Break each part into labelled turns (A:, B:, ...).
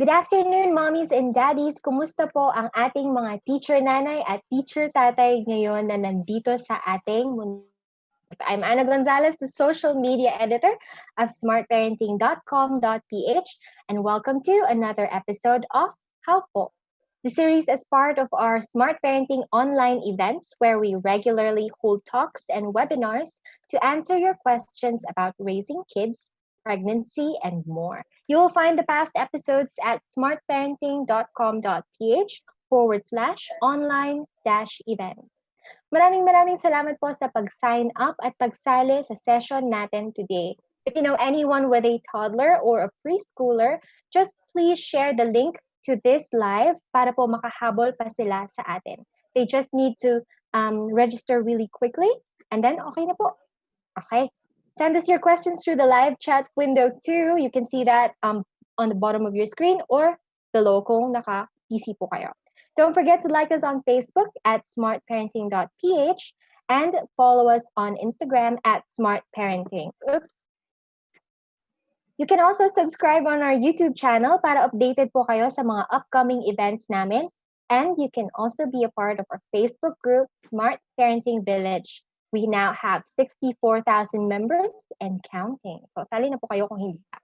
A: Good afternoon, mommies and daddies. Kumusta po ang ating mga teacher nanay at teacher tatay ngayon na nandito sa ating mundo? I'm Ana Gonzalez, the social media editor of smartparenting.com.ph, and welcome to another episode of How Po. The series is part of our Smart Parenting online events where we regularly hold talks and webinars to answer your questions about raising kids, pregnancy, and more. You will find the past episodes at smartparenting.com.ph/online-events. Maraming salamat po sa pag-sign up at pagsali sa session natin today. If you know anyone with a toddler or a preschooler, just please share the link to this live para po makahabol pa sila sa atin. They just need to register really quickly and then okay na po. Okay. Send us your questions through the live chat window too. You can see that on the bottom of your screen or below kung naka-PC po kayo. Don't forget to like us on Facebook at smartparenting.ph and follow us on Instagram at smartparenting. Oops. You can also subscribe on our YouTube channel para updated po kayo sa mga upcoming events namin. And you can also be a part of our Facebook group, Smart Parenting Village. We now have 64,000 members and counting. So sali na po kayo kung hindi pa.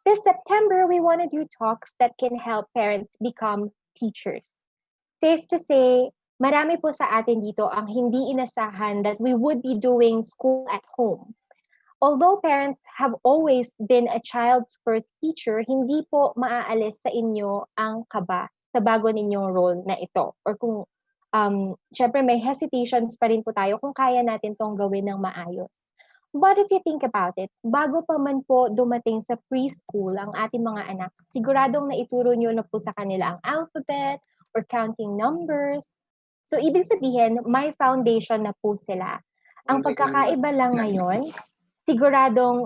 A: This September, we want to do talks that can help parents become teachers. Safe to say, marami po sa atin dito ang hindi inasahan that we would be doing school at home. Although parents have always been a child's first teacher, hindi po maaalis sa inyo ang kaba sa bago ninyong role na ito. Or kung, syempre may hesitations pa rin po tayo kung kaya natin tong gawin ng maayos. But if you think about it, bago pa man po dumating sa preschool ang ating mga anak, siguradong naituro nyo na po sa kanila ang alphabet or counting numbers. So, ibig sabihin, may foundation na po sila. Ang pagkakaiba lang ngayon, siguradong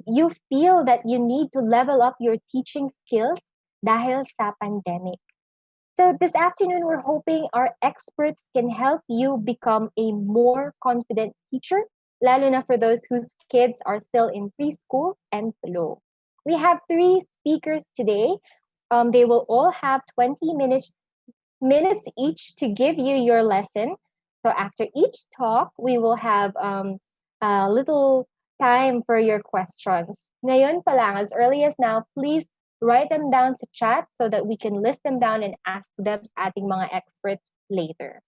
A: you feel that you need to level up your teaching skills dahil sa pandemic. So this afternoon, we're hoping our experts can help you become a more confident teacher, lalo na for those whose kids are still in preschool and below. We have 3 speakers today. They will all have 20 minutes each to give you your lesson. So after each talk, we will have a little time for your questions. Ngayon pa lang, as early as now, please write them down sa chat so that we can list them down and ask them sa ating mga experts later.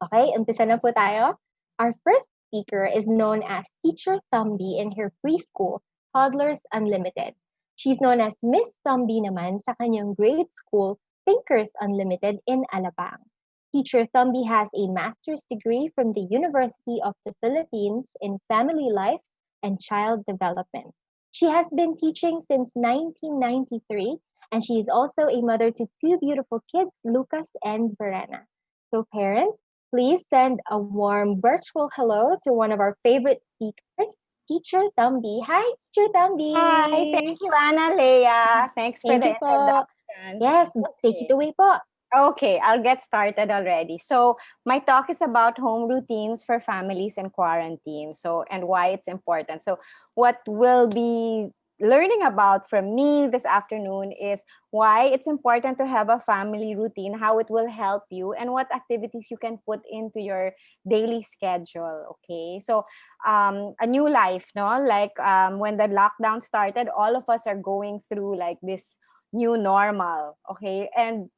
A: Okay, umpisa na po tayo. Our first speaker is known as Teacher Thumbie in her preschool, Toddlers Unlimited. She's known as Miss Thumbie naman sa kanyang grade school, Thinkers Unlimited in Alabang. Teacher Thumbie has a master's degree from the University of the Philippines in Family Life and Child Development. She has been teaching since 1993, and she is also a mother to 2 beautiful kids, Lucas and Verena. So parents, please send a warm virtual hello to one of our favorite speakers, Teacher Thumbie. Hi, Teacher Thumbie.
B: Hi, thank you, Ana Leia. Thanks for
A: Thank
B: the
A: you po.
B: introduction.
A: Yes, take it away po.
B: Okay, I'll get started already. So my talk is about home routines for families in quarantine. And why it's important. So what we'll be learning about from me this afternoon is why it's important to have a family routine, how it will help you, and what activities you can put into your daily schedule. Okay, so a new life, no? Like when the lockdown started, all of us are going through like this new normal. Okay, and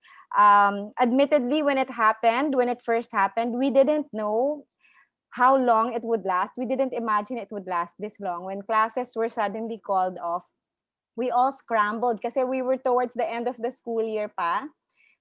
B: admittedly, when it first happened, we didn't know how long it would last. We didn't imagine it would last this long. When classes were suddenly called off, we all scrambled kasi we were towards the end of the school year pa.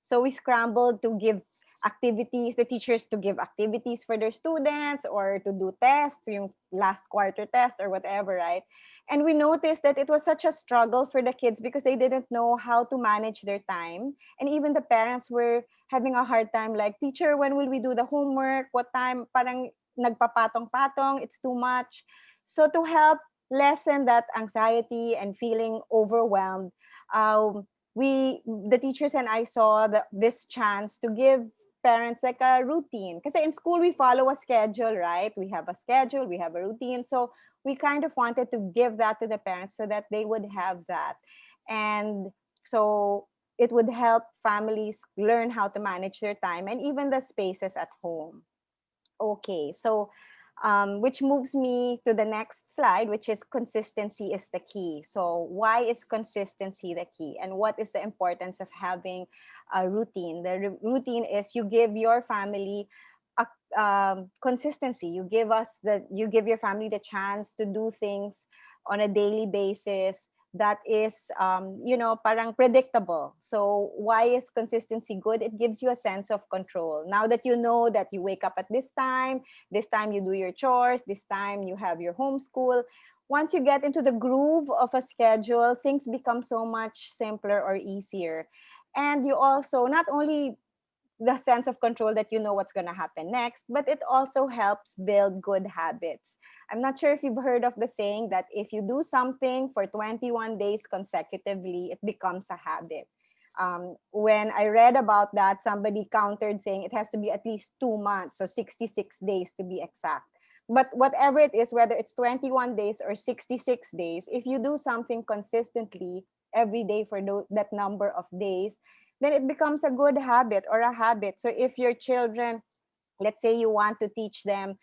B: So we scrambled to give activities, the teachers to give activities for their students or to do tests, yung last quarter test or whatever, right? And we noticed that it was such a struggle for the kids because they didn't know how to manage their time. And even the parents were having a hard time like, teacher, when will we do the homework? What time? Parang nagpapatong-patong, it's too much. So to help lessen that anxiety and feeling overwhelmed, the teachers and I saw this chance to give parents like a routine. Because in school, we follow a schedule, right? We have a schedule, we have a routine. So we kind of wanted to give that to the parents so that they would have that. And So it would help families learn how to manage their time and even the spaces at home. Okay, so which moves me to the next slide, which is consistency is the key. So why is consistency the key, and what is the importance of having a routine? The routine is you give your family a consistency. You give your family the chance to do things on a daily basis that is parang predictable. So why is consistency good? It gives you a sense of control. Now that you know that you wake up at this time you do your chores, this time you have your homeschool. Once you get into the groove of a schedule, things become so much simpler or easier. And you also not only the sense of control that you know what's going to happen next, but it also helps build good habits. I'm not sure if you've heard of the saying that if you do something for 21 days consecutively, it becomes a habit. When I read about that, somebody countered saying it has to be at least 2 months, so 66 days to be exact. But whatever it is, whether it's 21 days or 66 days, if you do something consistently every day for that number of days, then it becomes a good habit or a habit. So if your children, let's say you want to teach them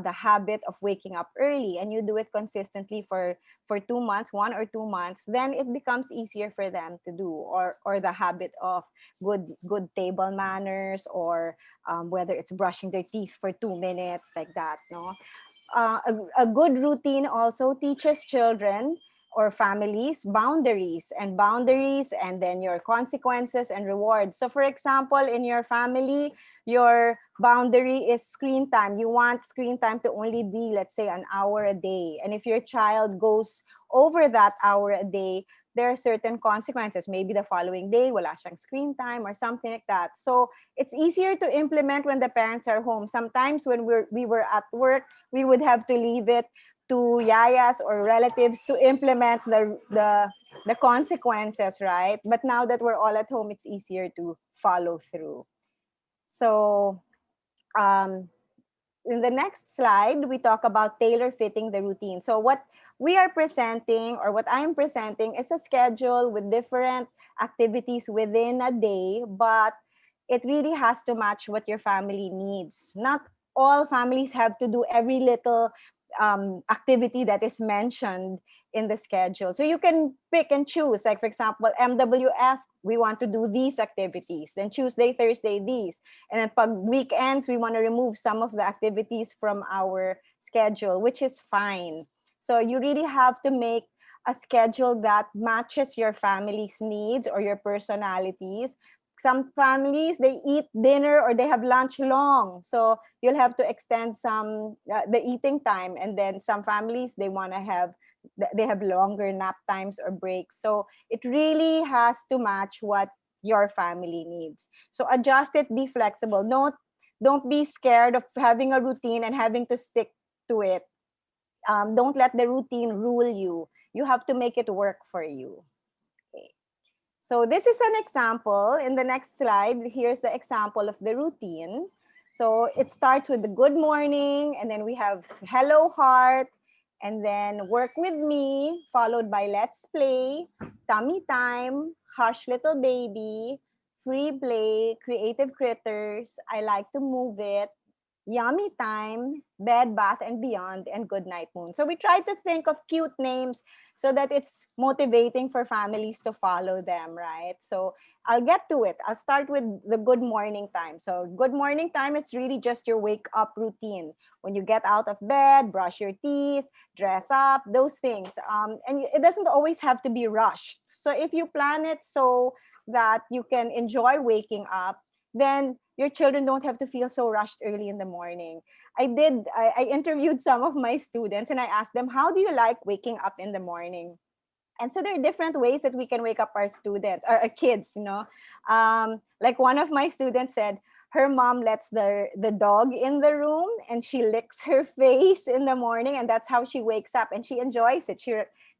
B: the habit of waking up early, and you do it consistently for 2 months, 1 or 2 months, then it becomes easier for them to do. Or the habit of good table manners, or whether it's brushing their teeth for 2 minutes, like that. No, a good routine also teaches children or families boundaries, and then your consequences and rewards. So for example, in your family, your boundary is screen time. You want screen time to only be, let's say, an hour a day. And if your child goes over that hour a day, there are certain consequences. Maybe the following day wala siyang screen time or something like that. So it's easier to implement when the parents are home. Sometimes when we were at work, we would have to leave it to yayas or relatives to implement the consequences, right? But now that we're all at home, it's easier to follow through. So um, in the next slide, we talk about tailor fitting the routine. So what we are presenting, or what I'm presenting, is a schedule with different activities within a day, but it really has to match what your family needs. Not all families have to do every little activity that is mentioned in the schedule. So you can pick and choose. Like, for example, MWF, we want to do these activities. Then Tuesday, Thursday, these. And then pag weekends, we want to remove some of the activities from our schedule, which is fine. So you really have to make a schedule that matches your family's needs or your personalities. Some families, they eat dinner or they have lunch long, so you'll have to extend some the eating time. And then some families, they have longer nap times or breaks. So it really has to match what your family needs. So adjust it, be flexible. Don't be scared of having a routine and having to stick to it. Don't let the routine rule you. You have to make it work for you. Okay. So this is an example. In the next slide, here's the example of the routine. So it starts with the good morning, and then we have hello heart, and then work with me, followed by let's play, tummy time, hush little baby, free play, creative critters, I like to move it, yummy time, bed, bath, and beyond, and good night moon. So we try to think of cute names so that it's motivating for families to follow them, right? So I'll get to it. I'll start with the good morning time. So good morning time is really just your wake up routine. When you get out of bed, brush your teeth, dress up, those things. And it doesn't always have to be rushed. So if you plan it so that you can enjoy waking up, then your children don't have to feel so rushed early in the morning. I interviewed some of my students, and I asked them, how do you like waking up in the morning? And so there are different ways that we can wake up our students or our kids, like one of my students said, her mom lets the dog in the room and she licks her face in the morning, and that's how she wakes up, and she enjoys it.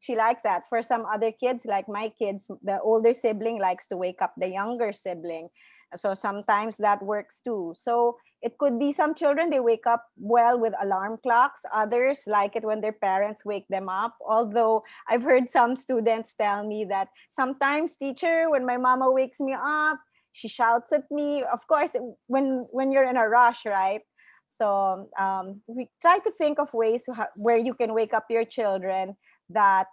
B: She likes that. For some other kids, like my kids, the older sibling likes to wake up the younger sibling. So sometimes that works too. So It could be some children, they wake up well with alarm clocks. Others like it when their parents wake them up. Although I've heard some students tell me that sometimes, teacher, when my mama wakes me up, she shouts at me. Of course, when you're in a rush, right? So we try to think of ways where you can wake up your children that,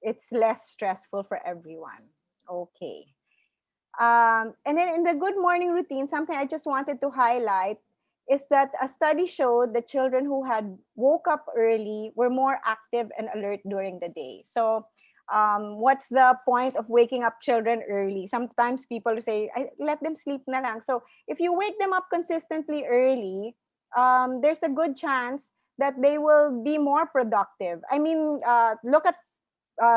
B: it's less stressful for everyone. Okay. And then in the good morning routine, something I just wanted to highlight is that a study showed that children who had woke up early were more active and alert during the day. So, what's the point of waking up children early? Sometimes people say, let them sleep na lang. So, if you wake them up consistently early, there's a good chance that they will be more productive. I mean, look at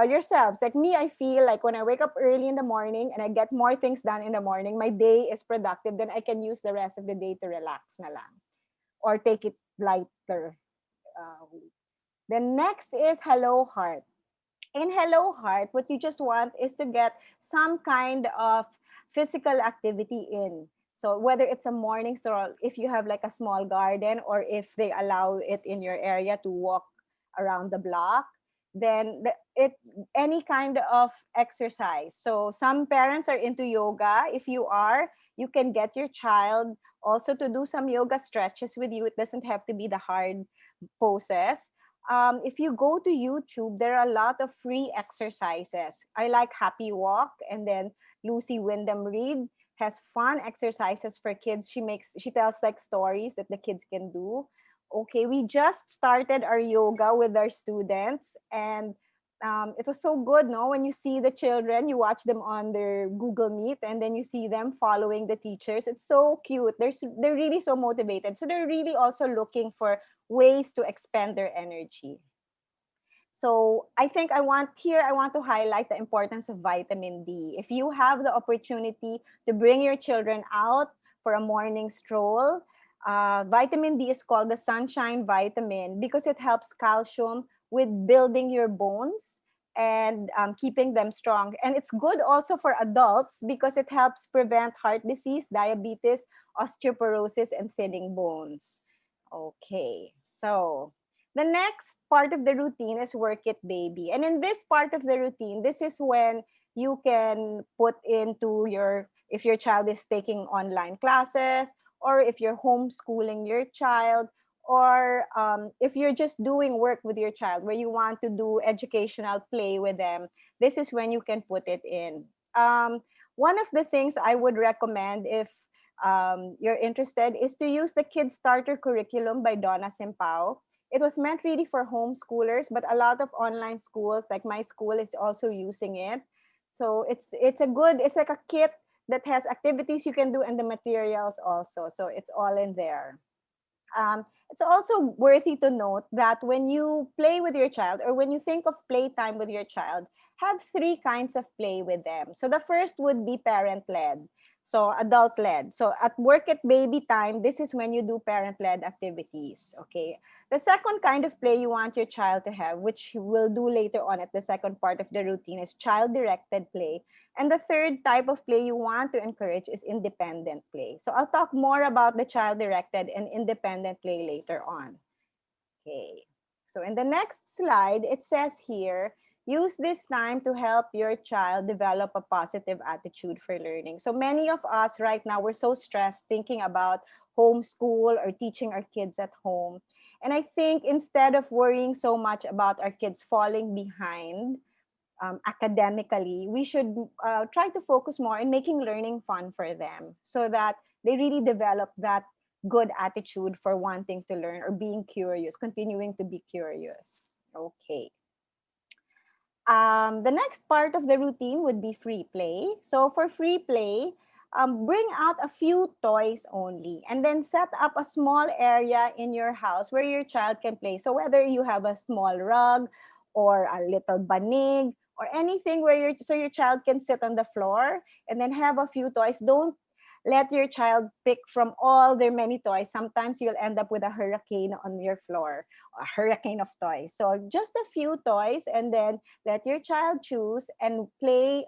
B: yourselves. Like me, I feel like when I wake up early in the morning and I get more things done in the morning, my day is productive. Then I can use the rest of the day to relax na lang or take it lighter. Uh, the next is Hello Heart. In Hello Heart, what you just want is to get some kind of physical activity in. So whether it's a morning stroll, if you have like a small garden, or if they allow it in your area to walk around the block, then any kind of exercise. So some parents are into yoga. If you are, you can get your child also to do some yoga stretches with you. It doesn't have to be the hard poses. If you go to YouTube, there are a lot of free exercises. I like Happy Walk, and then Lucy Wyndham Reed has fun exercises for kids. She tells like stories that the kids can do. Okay, we just started our yoga with our students, and it was so good, no? When you see the children, you watch them on their Google Meet, and then you see them following the teachers. It's so cute. They're really so motivated. So they're really also looking for ways to expend their energy. So I think I want to highlight the importance of vitamin D. If you have the opportunity to bring your children out for a morning stroll, vitamin D is called the sunshine vitamin because it helps calcium with building your bones and keeping them strong. And it's good also for adults because it helps prevent heart disease, diabetes, osteoporosis, and thinning bones. Okay, so the next part of the routine is work it baby. And in this part of the routine, this is when you can put into if your child is taking online classes, or if you're homeschooling your child, or if you're just doing work with your child where you want to do educational play with them, this is when you can put it in. One of the things I would recommend if you're interested is to use the Kids Starter Curriculum by Donna Simpao. It was meant really for homeschoolers, but a lot of online schools, like my school, is also using it. So it's like a kit that has activities you can do and the materials also. So it's all in there. It's also worthy to note that when you play with your child, or when you think of playtime with your child, have three kinds of play with them. So the first would be parent-led. So adult-led. So at work at baby time, this is when you do parent-led activities. Okay. The second kind of play you want your child to have, which we'll do later on at the second part of the routine, is child-directed play. And the third type of play you want to encourage is independent play. So I'll talk more about the child-directed and independent play later on. Okay. So in the next slide, it says here, use this time to help your child develop a positive attitude for learning. So many of us right now, we're so stressed thinking about homeschool or teaching our kids at home. And I think instead of worrying so much about our kids falling behind, academically, we should try to focus more in making learning fun for them so that they really develop that good attitude for wanting to learn or being curious, continuing to be curious. Okay. The next part of the routine would be free play. So for free play, bring out a few toys only and then set up a small area in your house where your child can play. So whether you have a small rug or a little banig or anything where your child can sit on the floor and then have a few toys. Don't let your child pick from all their many toys. Sometimes you'll end up with a hurricane on your floor, a hurricane of toys. So just a few toys, and then let your child choose and play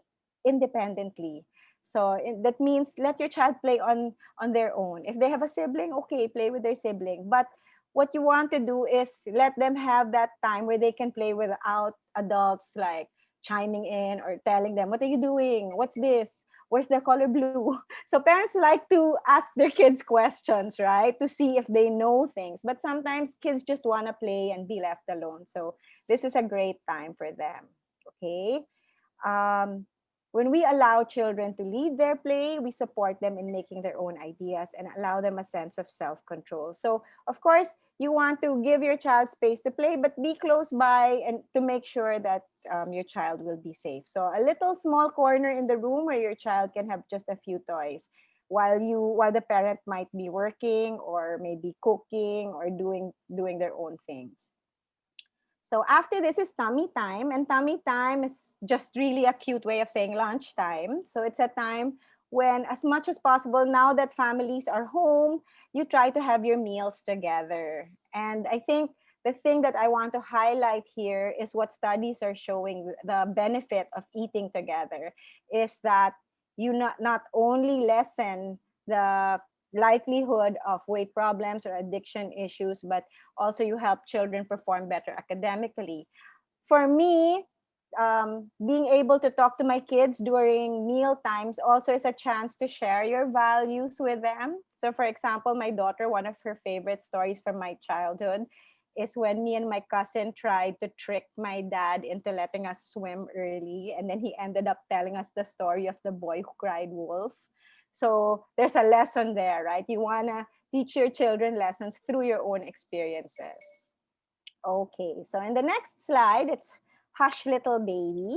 B: independently. So that means let your child play on their own. If they have a sibling, okay, play with their sibling. But what you want to do is let them have that time where they can play without adults like chiming in or telling them, what are you doing? What's this? Where's the color blue? So parents like to ask their kids questions, right? To see if they know things. But sometimes kids just want to play and be left alone. So this is a great time for them. Okay. um, when we allow children to lead their play, we support them in making their own ideas and allow them a sense of self control. So, of course, you want to give your child space to play, but be close by and to make sure that your child will be safe. So, a little small corner in the room where your child can have just a few toys. While the parent might be working or maybe cooking or doing their own things. So after this is tummy time, and tummy time is just really a cute way of saying lunchtime. So it's a time when, as much as possible, now that families are home, you try to have your meals together. And I think the thing that I want to highlight here is what studies are showing the benefit of eating together is that you not only lessen the likelihood of weight problems or addiction issues, but also you help children perform better academically. For me, being able to talk to my kids during meal times also is a chance to share your values with them. So for example, my daughter, one of her favorite stories from my childhood is when me and my cousin tried to trick my dad into letting us swim early, and then he ended up telling us the story of the boy who cried wolf. So there's a lesson there, right? You want to teach your children lessons through your own experiences. Okay, so in the next slide, it's Hush Little Baby.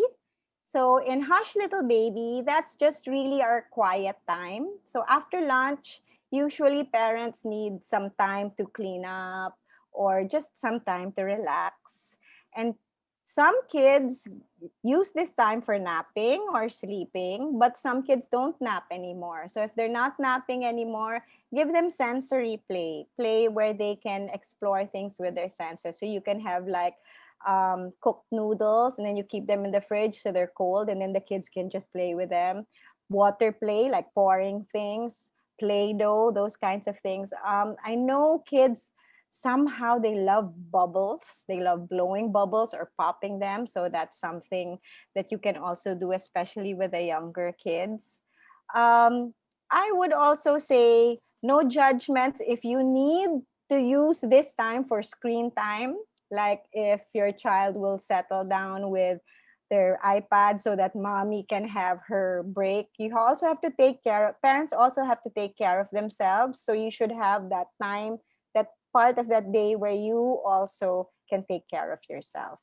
B: So in Hush Little Baby, that's just really our quiet time. So after lunch, usually parents need some time to clean up or just some time to relax. And some kids use this time for napping or sleeping, but some kids don't nap anymore. So if they're not napping anymore, give them sensory play where they can explore things with their senses. So you can have like cooked noodles, and then you keep them in the fridge so they're cold, and then the kids can just play with them. Water play, like pouring things, play doh, those kinds of things. I know kids somehow they love bubbles, they love blowing bubbles or popping them, so that's something that you can also do, especially with the younger kids. um, I would also say no judgments if you need to use this time for screen time, like if your child will settle down with their iPad so that mommy can have her break. You also have to take care of, parents also have to take care of themselves. So you should have that time, that part of that day where you also can take care of yourself.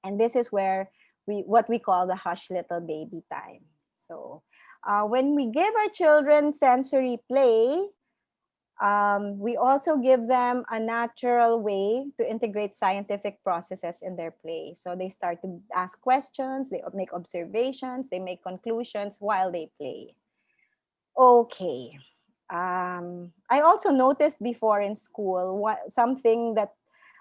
B: And this is where what we call the hush little baby time. So when we give our children sensory play, we also give them a natural way to integrate scientific processes in their play. So they start to ask questions, they make observations, they make conclusions while they play. Okay. I also noticed before in school something that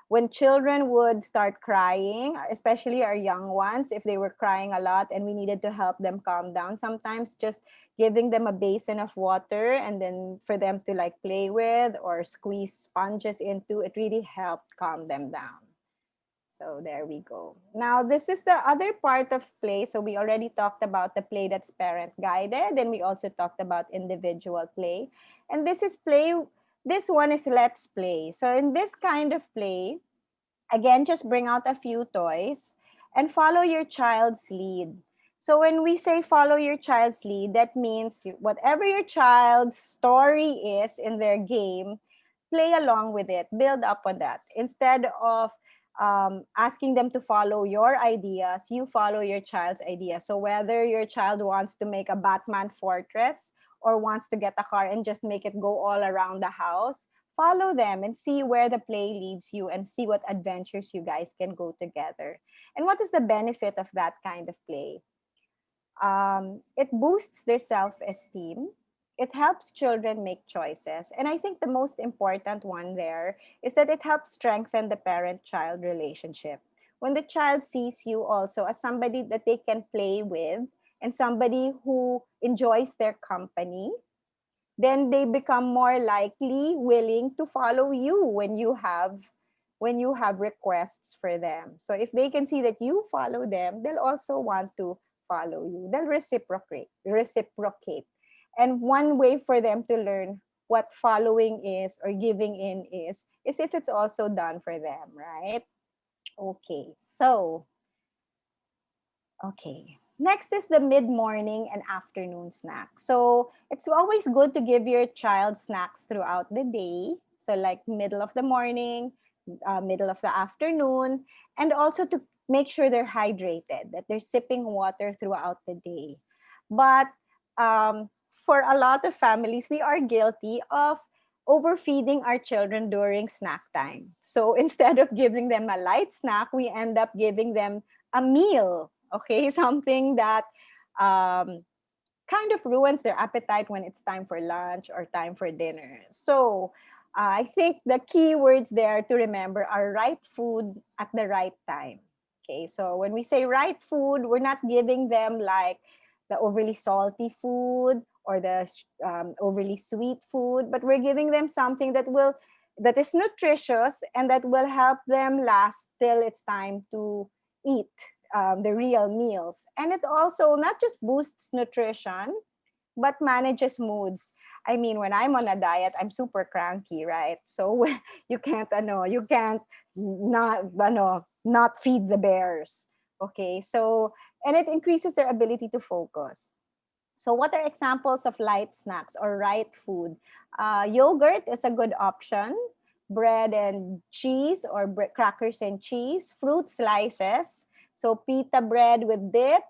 B: when children would start crying, especially our young ones, if they were crying a lot and we needed to help them calm down, sometimes just giving them a basin of water and then for them to like play with or squeeze sponges into, it really helped calm them down. So there we go. Now, this is the other part of play. So we already talked about the play that's parent guided, and we also talked about individual play. And this is play. This one is let's play. So in this kind of play, again, just bring out a few toys and follow your child's lead. So when we say follow your child's lead, that means whatever your child's story is in their game, play along with it, build up on that. Instead of asking them to follow your ideas, you follow your child's idea. So whether your child wants to make a Batman fortress or wants to get a car and just make it go all around the house, follow them and see where the play leads you and see what adventures you guys can go together. And what is the benefit of that kind of play? It boosts their self-esteem. It helps children make choices. And I think the most important one there is that it helps strengthen the parent-child relationship. When the child sees you also as somebody that they can play with and somebody who enjoys their company, then they become more likely willing to follow you when you have requests for them. So if they can see that you follow them, they'll also want to follow you. They'll reciprocate. And one way for them to learn what following is or giving in is if it's also done for them, right? Okay. So, okay. Next is the mid-morning and afternoon snack. So it's always good to give your child snacks throughout the day. So like middle of the morning, middle of the afternoon, and also to make sure they're hydrated, that they're sipping water throughout the day. But for a lot of families, we are guilty of overfeeding our children during snack time. So instead of giving them a light snack, we end up giving them a meal, okay? Something that um, kind of ruins their appetite when it's time for lunch or time for dinner. So I think the key words there to remember are right food at the right time. Okay, so when we say right food, we're not giving them like the overly salty food or the overly sweet food, but we're giving them something that is nutritious and that will help them last till it's time to eat the real meals. And it also not just boosts nutrition, but manages moods. I mean, when I'm on a diet, I'm super cranky, right? So you can't not feed the bears. Okay, so and it increases their ability to focus. So, what are examples of light snacks or right food? Yogurt is a good option. Bread and cheese or crackers and cheese. Fruit slices. So, pita bread with dip.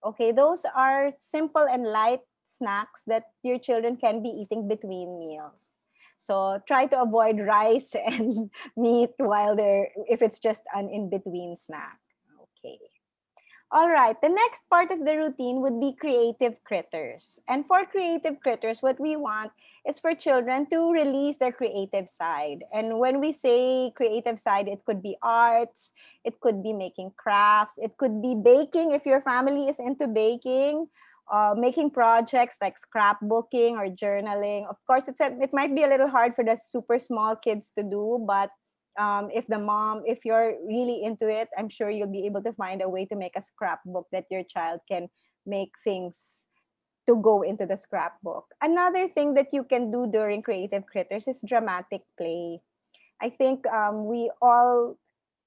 B: Okay, those are simple and light snacks that your children can be eating between meals. So, try to avoid rice and meat while if it's just an in between snack. Okay. All right, the next part of the routine would be creative critters. And for creative critters, what we want is for children to release their creative side. And when we say creative side, it could be arts, it could be making crafts, it could be baking if your family is into baking, making projects like scrapbooking or journaling. Of course, it might be a little hard for the super small kids to do, but if you're really into it, I'm sure you'll be able to find a way to make a scrapbook that your child can make things to go into the scrapbook. Another thing that you can do during creative critters is dramatic play. I think we all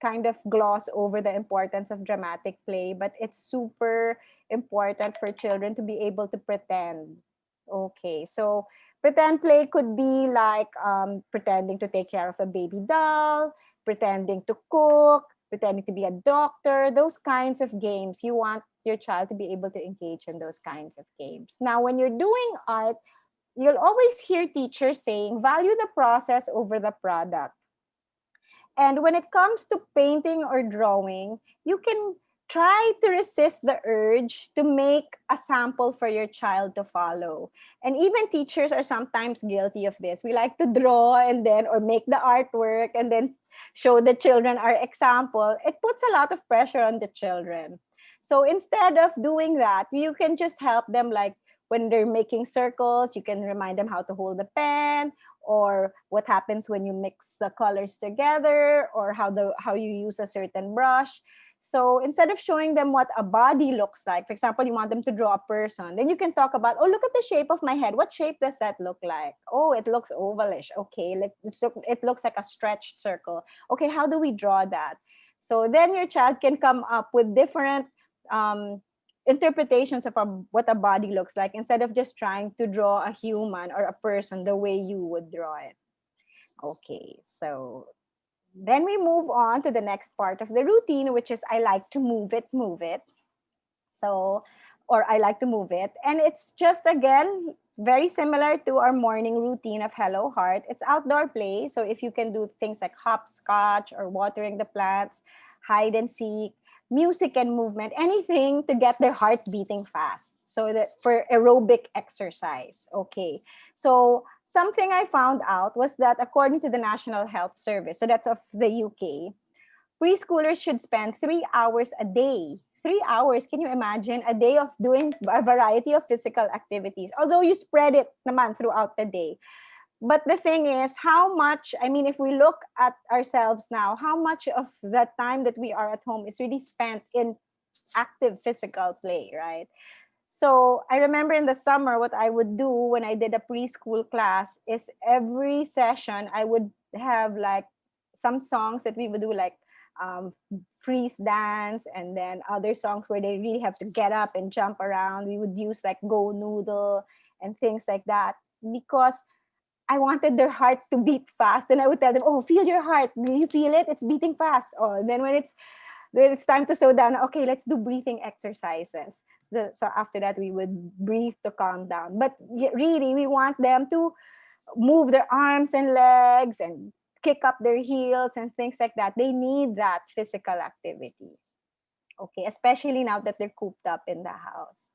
B: kind of gloss over the importance of dramatic play, but it's super important for children to be able to pretend. Okay, so pretend play could be like pretending to take care of a baby doll, pretending to cook, pretending to be a doctor, those kinds of games. You want your child to be able to engage in those kinds of games. Now, when you're doing art, you'll always hear teachers saying, value the process over the product. And when it comes to painting or drawing, you can try to resist the urge to make a sample for your child to follow. And even teachers are sometimes guilty of this. We like to draw and then, or make the artwork and then show the children our example. It puts a lot of pressure on the children. So instead of doing that, you can just help them, like when they're making circles, you can remind them how to hold the pen, or what happens when you mix the colors together, or how you use a certain brush. So instead of showing them what a body looks like, for example, you want them to draw a person, then you can talk about, oh, look at the shape of my head. What shape does that look like? Oh, it looks ovalish. Okay, it looks like a stretched circle. Okay, how do we draw that? So then your child can come up with different interpretations of what a body looks like, instead of just trying to draw a human or a person the way you would draw it. Okay, so then we move on to the next part of the routine, which is I like to move it. So, or I like to move it. And it's just, again, very similar to our morning routine of Hello Heart. It's outdoor play. So if you can do things like hopscotch or watering the plants, hide and seek, music and movement, anything to get their heart beating fast. So that for aerobic exercise. Okay. So something I found out was that according to the National Health Service, so that's of the UK, preschoolers should spend 3 hours a day 3 hours. Can you imagine a day of doing a variety of physical activities? Although you spread it naman throughout the day. But the thing is, how much, I mean, if we look at ourselves now, how much of the time that we are at home is really spent in active physical play, right? So I remember in the summer, what I would do when I did a preschool class is every session I would have like some songs that we would do, like um, freeze dance, and then other songs where they really have to get up and jump around. We would use like Go Noodle and things like that, because I wanted their heart to beat fast. And I would tell them, "Oh, feel your heart. Do you feel it? It's beating fast." Oh, then when it's time to slow down, okay, let's do breathing exercises. So after that, we would breathe to calm down. But really, we want them to move their arms and legs and kick up their heels and things like that. They need that physical activity. Okay, especially now that they're cooped up in the house.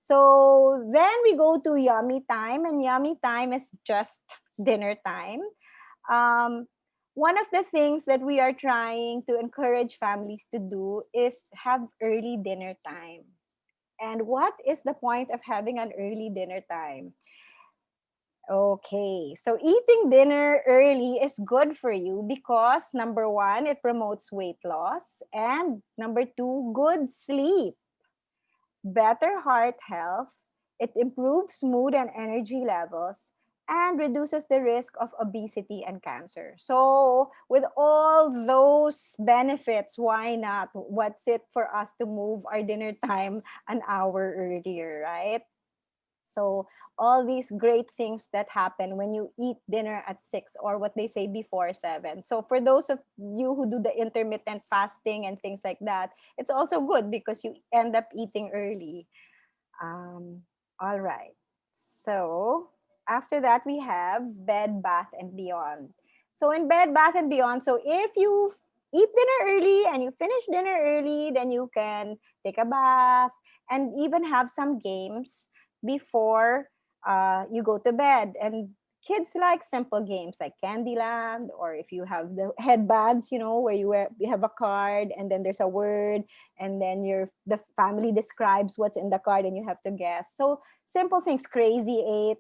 B: So then we go to yummy time, and yummy time is just dinner time. Um, One of the things that we are trying to encourage families to do is have early dinner time. And what is the point of having an early dinner time? Okay, so eating dinner early is good for you because number one, it promotes weight loss, and number two, good sleep, better heart health, it improves mood and energy levels, and reduces the risk of obesity and cancer. So, with all those benefits, why not? What's it for us to move our dinner time an hour earlier, right? So, all these great things that happen when you eat dinner at 6, or what they say before 7. So, for those of you who do the intermittent fasting and things like that, it's also good because you end up eating early. Um, all right. So after that, we have Bed, Bath, and Beyond. So in Bed, Bath, and Beyond, so if you eat dinner early and you finish dinner early, then you can take a bath and even have some games before you go to bed. And kids like simple games like Candyland, or if you have the headbands, where you have a card and then there's a word, and then the family describes what's in the card and you have to guess. So simple things, Crazy Eight.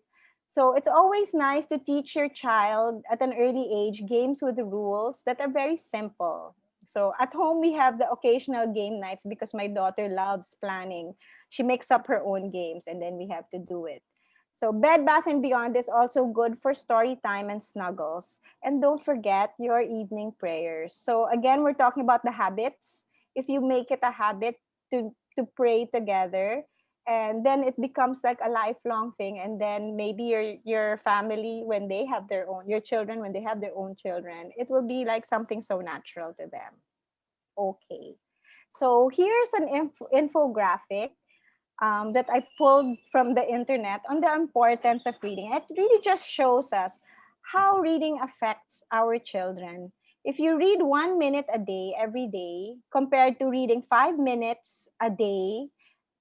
B: So it's always nice to teach your child at an early age games with the rules that are very simple. So at home we have the occasional game nights because my daughter loves planning. She makes up her own games and then we have to do it. So Bed Bath and Beyond is also good for story time and snuggles. And don't forget your evening prayers. So again, we're talking about the habits. If you make it a habit to pray together, and then it becomes like a lifelong thing, and then maybe your family, when they have their own, your children when they have their own children, it will be like something so natural to them. Okay, so here's an infographic that I pulled from the internet on the importance of reading. It really just shows us how reading affects our children. If you read 1 minute a day every day compared to reading 5 minutes a day,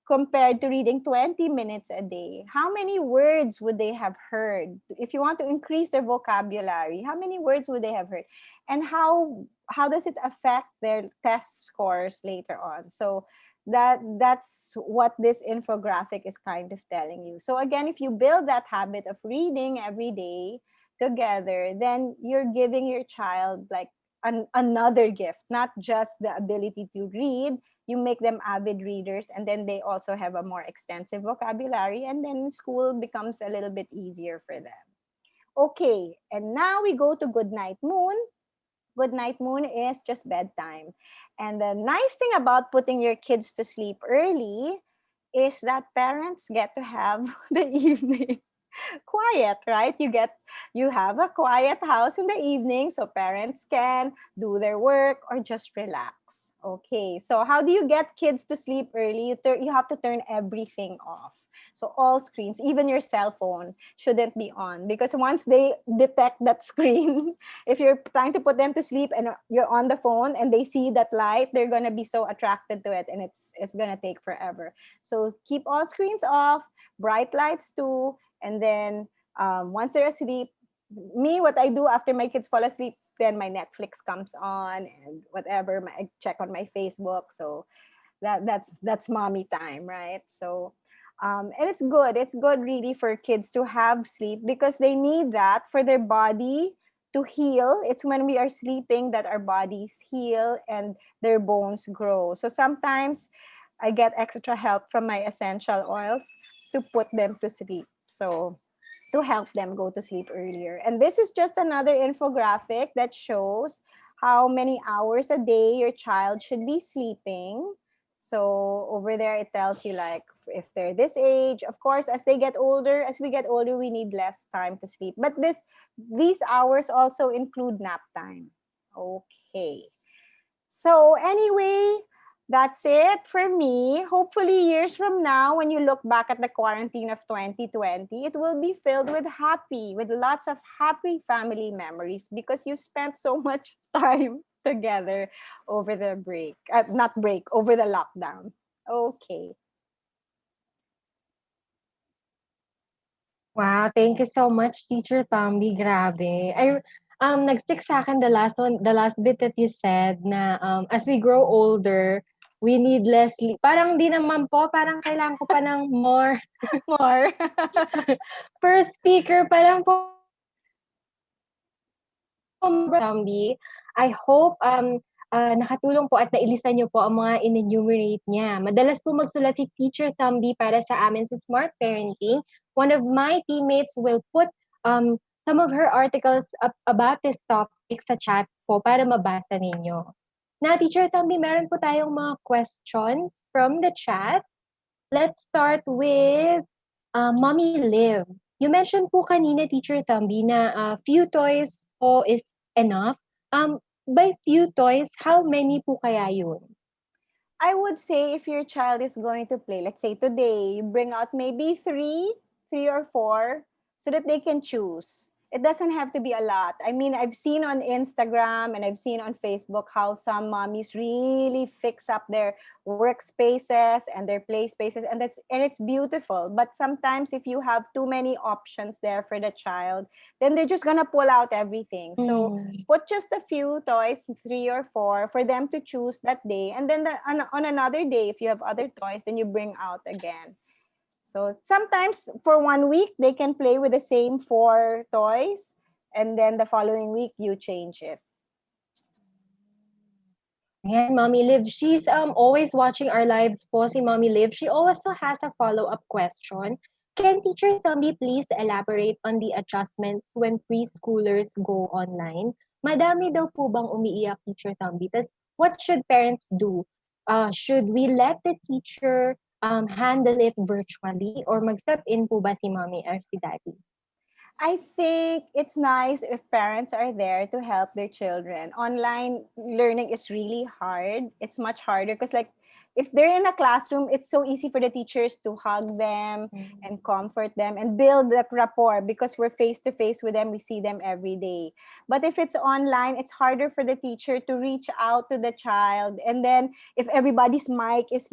B: compared to reading 20 minutes a day, how many words would they have heard? If you want to increase their vocabulary, how many words would they have heard? And how does it affect their test scores later on? So that's what this infographic is kind of telling you. So again, if you build that habit of reading every day together, then you're giving your child like another gift, not just the ability to read. You make them avid readers, and then they also have a more extensive vocabulary, and then school becomes a little bit easier for them. Okay, and now we go to Goodnight Moon. Goodnight Moon is just bedtime. And the nice thing about putting your kids to sleep early is that parents get to have the evening quiet, right? You have a quiet house in the evening so parents can do their work or just relax. Okay, so how do you get kids to sleep early? You have to turn everything off. So all screens, even your cell phone, shouldn't be on, because once they detect that screen, if you're trying to put them to sleep and you're on the phone and they see that light, they're gonna be so attracted to it, and it's gonna take forever. So keep all screens off, bright lights too, and then once they're asleep, what I do after my kids fall asleep, then my Netflix comes on and whatever, I check on my Facebook. So that's mommy time, right? So and it's good. It's good really for kids to have sleep because they need that for their body to heal. It's when we are sleeping that our bodies heal and their bones grow. So sometimes I get extra help from my essential oils to put them to sleep. So to help them go to sleep earlier. And this is just another infographic that shows how many hours a day your child should be sleeping. So over there, it tells you like if they're this age, of course, as we get older, we need less time to sleep. But these hours also include nap time. Okay. So anyway, that's it for me. Hopefully, years from now, when you look back at the quarantine of 2020, it will be filled with lots of happy family memories because you spent so much time together over the break, not break, over the lockdown. Okay.
A: Wow, thank you so much, Teacher Tomby. Grabe. Nag-stick sa akin the last bit that you said na as we grow older, we need less sleep. Parang di naman po, parang kailangan ko pa ng more
B: More.
A: per speaker pa lang po. Tomby. I hope nakatulong po at nailisan niyo po ang mga in-enumerate niya. Madalas po magsulat si Teacher Tomby para sa amin sa Smart Parenting. One of my teammates will put some of her articles about this topic sa chat po para mabasa ninyo. Na Teacher Tomby, meron po tayong mga questions from the chat. Let's start with Mommy Liv. You mentioned po kanina, Teacher Tomby, na few toys po is enough. By few toys, how many po kaya yun?
B: I would say if your child is going to play, let's say today, you bring out maybe three or four, so that they can choose. It doesn't have to be a lot. I mean, I've seen on Instagram and I've seen on Facebook how some mommies really fix up their workspaces and their play spaces, and it's beautiful. But sometimes if you have too many options there for the child, then they're just gonna pull out everything. So put just a few toys, three or four, for them to choose that day. And then on another day, if you have other toys, then you bring out again. So sometimes for 1 week, they can play with the same 4 toys. And then the following week, you change it.
A: Ayan, Mommy Liv. She's always watching our lives po, si Mommy Liv. She also has a follow-up question. Can Teacher Tomby please elaborate on the adjustments when preschoolers go online? Madami daw po bang umiiyak, Teacher Tomby? Tas, what should parents do? Should we let the teacher handle it virtually or mag-step in po ba si Mommy or si Daddy?
B: I think it's nice if parents are there to help their children. Online learning is really hard. It's much harder because, like, if they're in a classroom, it's so easy for the teachers to hug them and comfort them and build that rapport because we're face to face with them. We see them every day. But if it's online, it's harder for the teacher to reach out to the child. And then if everybody's mic is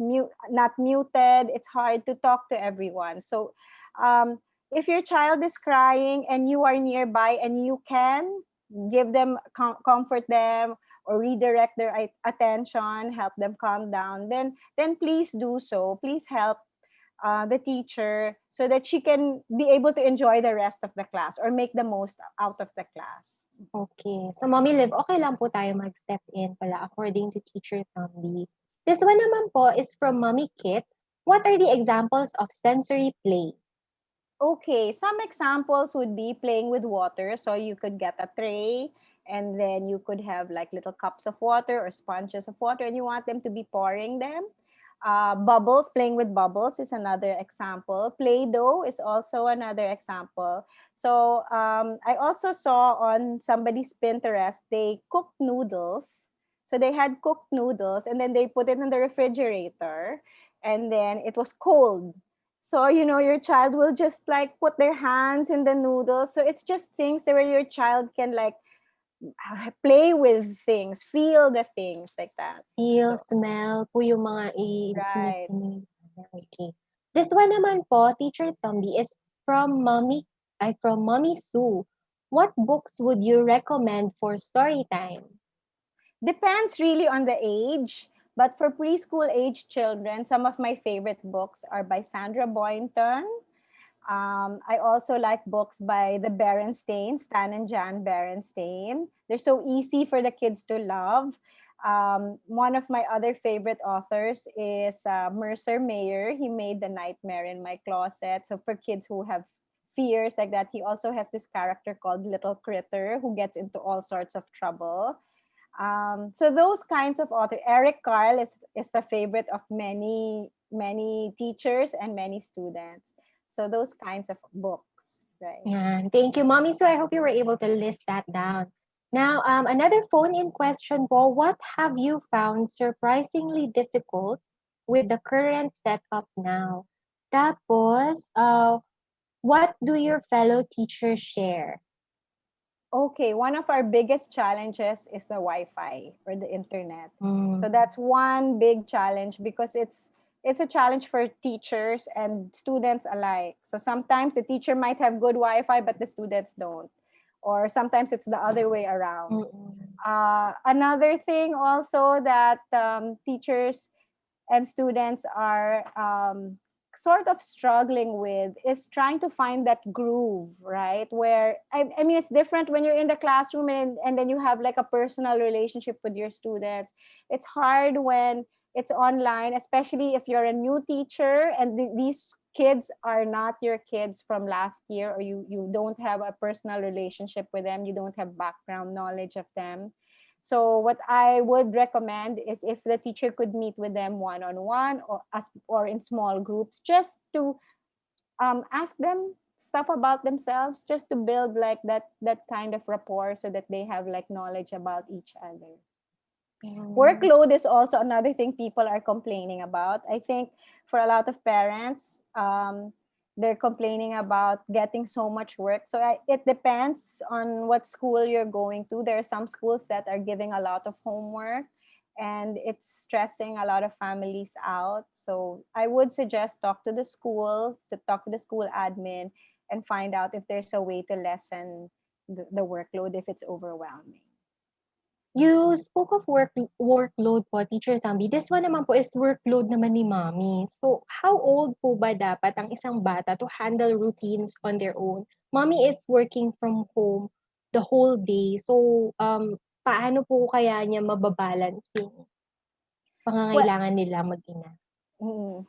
B: not muted, it's hard to talk to everyone. So, if your child is crying and you are nearby and you can give them, comfort them or redirect their attention, help them calm down, then please do so. Please help the teacher so that she can be able to enjoy the rest of the class or make the most out of the class.
A: Okay. So, Mommy Liv, okay lang po tayo mag-step in pala according to Teacher Tomby. This one naman po is from Mommy Kit. What are the examples of sensory play?
B: Okay, some examples would be playing with water. So you could get a tray and then you could have like little cups of water or sponges of water and you want them to be pouring them. Bubbles, playing with bubbles is another example. Play-Doh is also another example. So I also saw on somebody's Pinterest, they cooked noodles. So they had cooked noodles and then they put it in the refrigerator and then it was cold. So, your child will just like put their hands in the noodles. So it's just things where your child can like play with things, feel the things like that.
A: Feel,
B: So,
A: smell po yung mga
B: right.
A: Okay. This one naman po, Teacher Tomby, is from Mommy Sue. What books would you recommend for story time?
B: Depends really on the age. But for preschool age children, some of my favorite books are by Sandra Boynton. I also like books by the Berenstain, Stan and Jan Berenstain. They're so easy for the kids to love. One of my other favorite authors is Mercer Mayer. He made The Nightmare in My Closet. So for kids who have fears like that, he also has this character called Little Critter who gets into all sorts of trouble. So those kinds of authors. Eric Carle is the favorite of many teachers and many students. So those kinds of books, right?
A: Yeah, thank you, Mommy. So I hope you were able to list that down. Now, another phone-in question, Paul. What have you found surprisingly difficult with the current setup now? Tapos, what do your fellow teachers share?
B: Okay, one of our biggest challenges is the Wi-Fi or the internet. So
A: Mm,
B: that's one big challenge because it's a challenge for teachers and students alike. So sometimes the teacher might have good Wi-Fi, but the students don't. Or sometimes it's the other way around.
A: mm-mm.
B: Another thing also that teachers and students are sort of struggling with is trying to find that groove, right? Where, I mean, it's different when you're in the classroom and then you have like a personal relationship with your students. It's hard when it's online, especially if you're a new teacher and these kids are not your kids from last year, or you don't have a personal relationship with them, you don't have background knowledge of them. So what I would recommend is if the teacher could meet with them one-on-one or in small groups, just to ask them stuff about themselves, just to build like that kind of rapport, so that they have like knowledge about each other.
A: Mm.
B: Workload is also another thing people are complaining about. I think for a lot of parents, they're complaining about getting so much work. So it depends on what school you're going to. There are some schools that are giving a lot of homework, and it's stressing a lot of families out. So I would suggest talk to the school admin and find out if there's a way to lessen the workload if it's overwhelming.
A: You spoke of workload po, Teacher Tambi. This one naman po is workload naman ni Mommy. So, how old po ba dapat ang isang bata to handle routines on their own? Mommy is working from home the whole day. So, paano po kaya niya mababalance yung
B: Well,
A: pangangailangan nila mag-ina?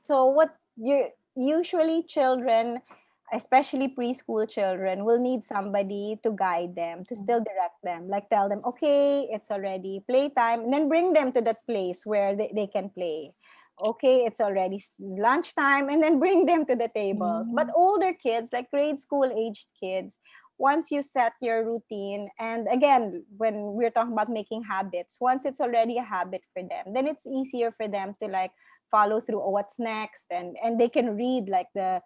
B: So what you usually children, especially preschool children, will need somebody to guide them, to still direct them, like tell them, okay, it's already playtime, and then bring them to that place where they can play. Okay, it's already lunchtime, and then bring them to the tables. But
A: Mm.
B: older kids, like grade school aged kids, once you set your routine, and again, when we're talking about making habits, once it's already a habit for them, then it's easier for them to like follow through what's next, and they can read like the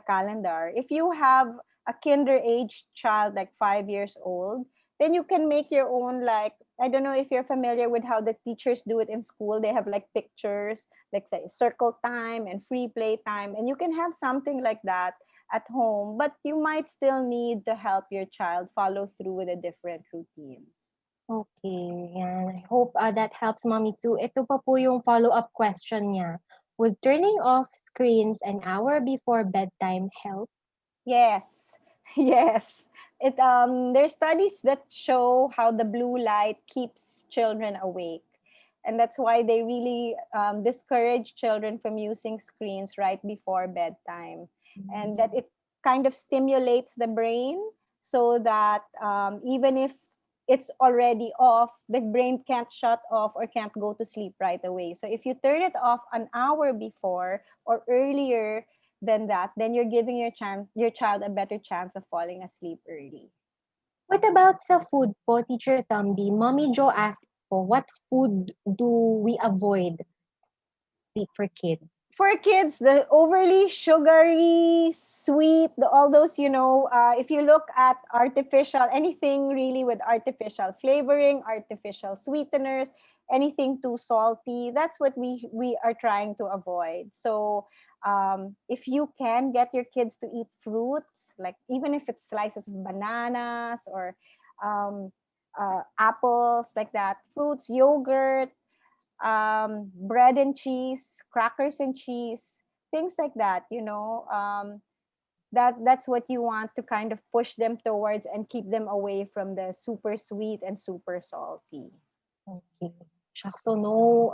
B: calendar. If you have a kinder age child like 5 years old, then you can make your own, like, I don't know if you're familiar with how the teachers do it in school. They have like pictures, like say circle time and free play time, and you can have something like that at home, but you might still need to help your child follow through with a different routines.
A: Okay, yan. I hope that helps, Mommy Sue. Ito pa po yung follow-up question niya. Would turning off screens an hour before bedtime help?
B: Yes, yes. There's studies that show how the blue light keeps children awake, and that's why they really discourage children from using screens right before bedtime, and that it kind of stimulates the brain, so that even if it's already off, the brain can't shut off or can't go to sleep right away. So if you turn it off an hour before or earlier than that, then you're giving your child a better chance of falling asleep early.
A: What about sa food po, Teacher Tambi? Mommy Jo asked po, what food do we avoid for kids?
B: For kids, the overly sugary, sweet, all those, if you look at artificial, anything really with artificial flavoring, artificial sweeteners, anything too salty, that's what we are trying to avoid. So if you can get your kids to eat fruits, like even if it's slices of bananas or um, apples, like that, fruits, yogurt, bread and cheese, crackers and cheese, things like that, that's what you want to kind of push them towards and keep them away from the super sweet and super salty.
A: Okay. Shucks, so no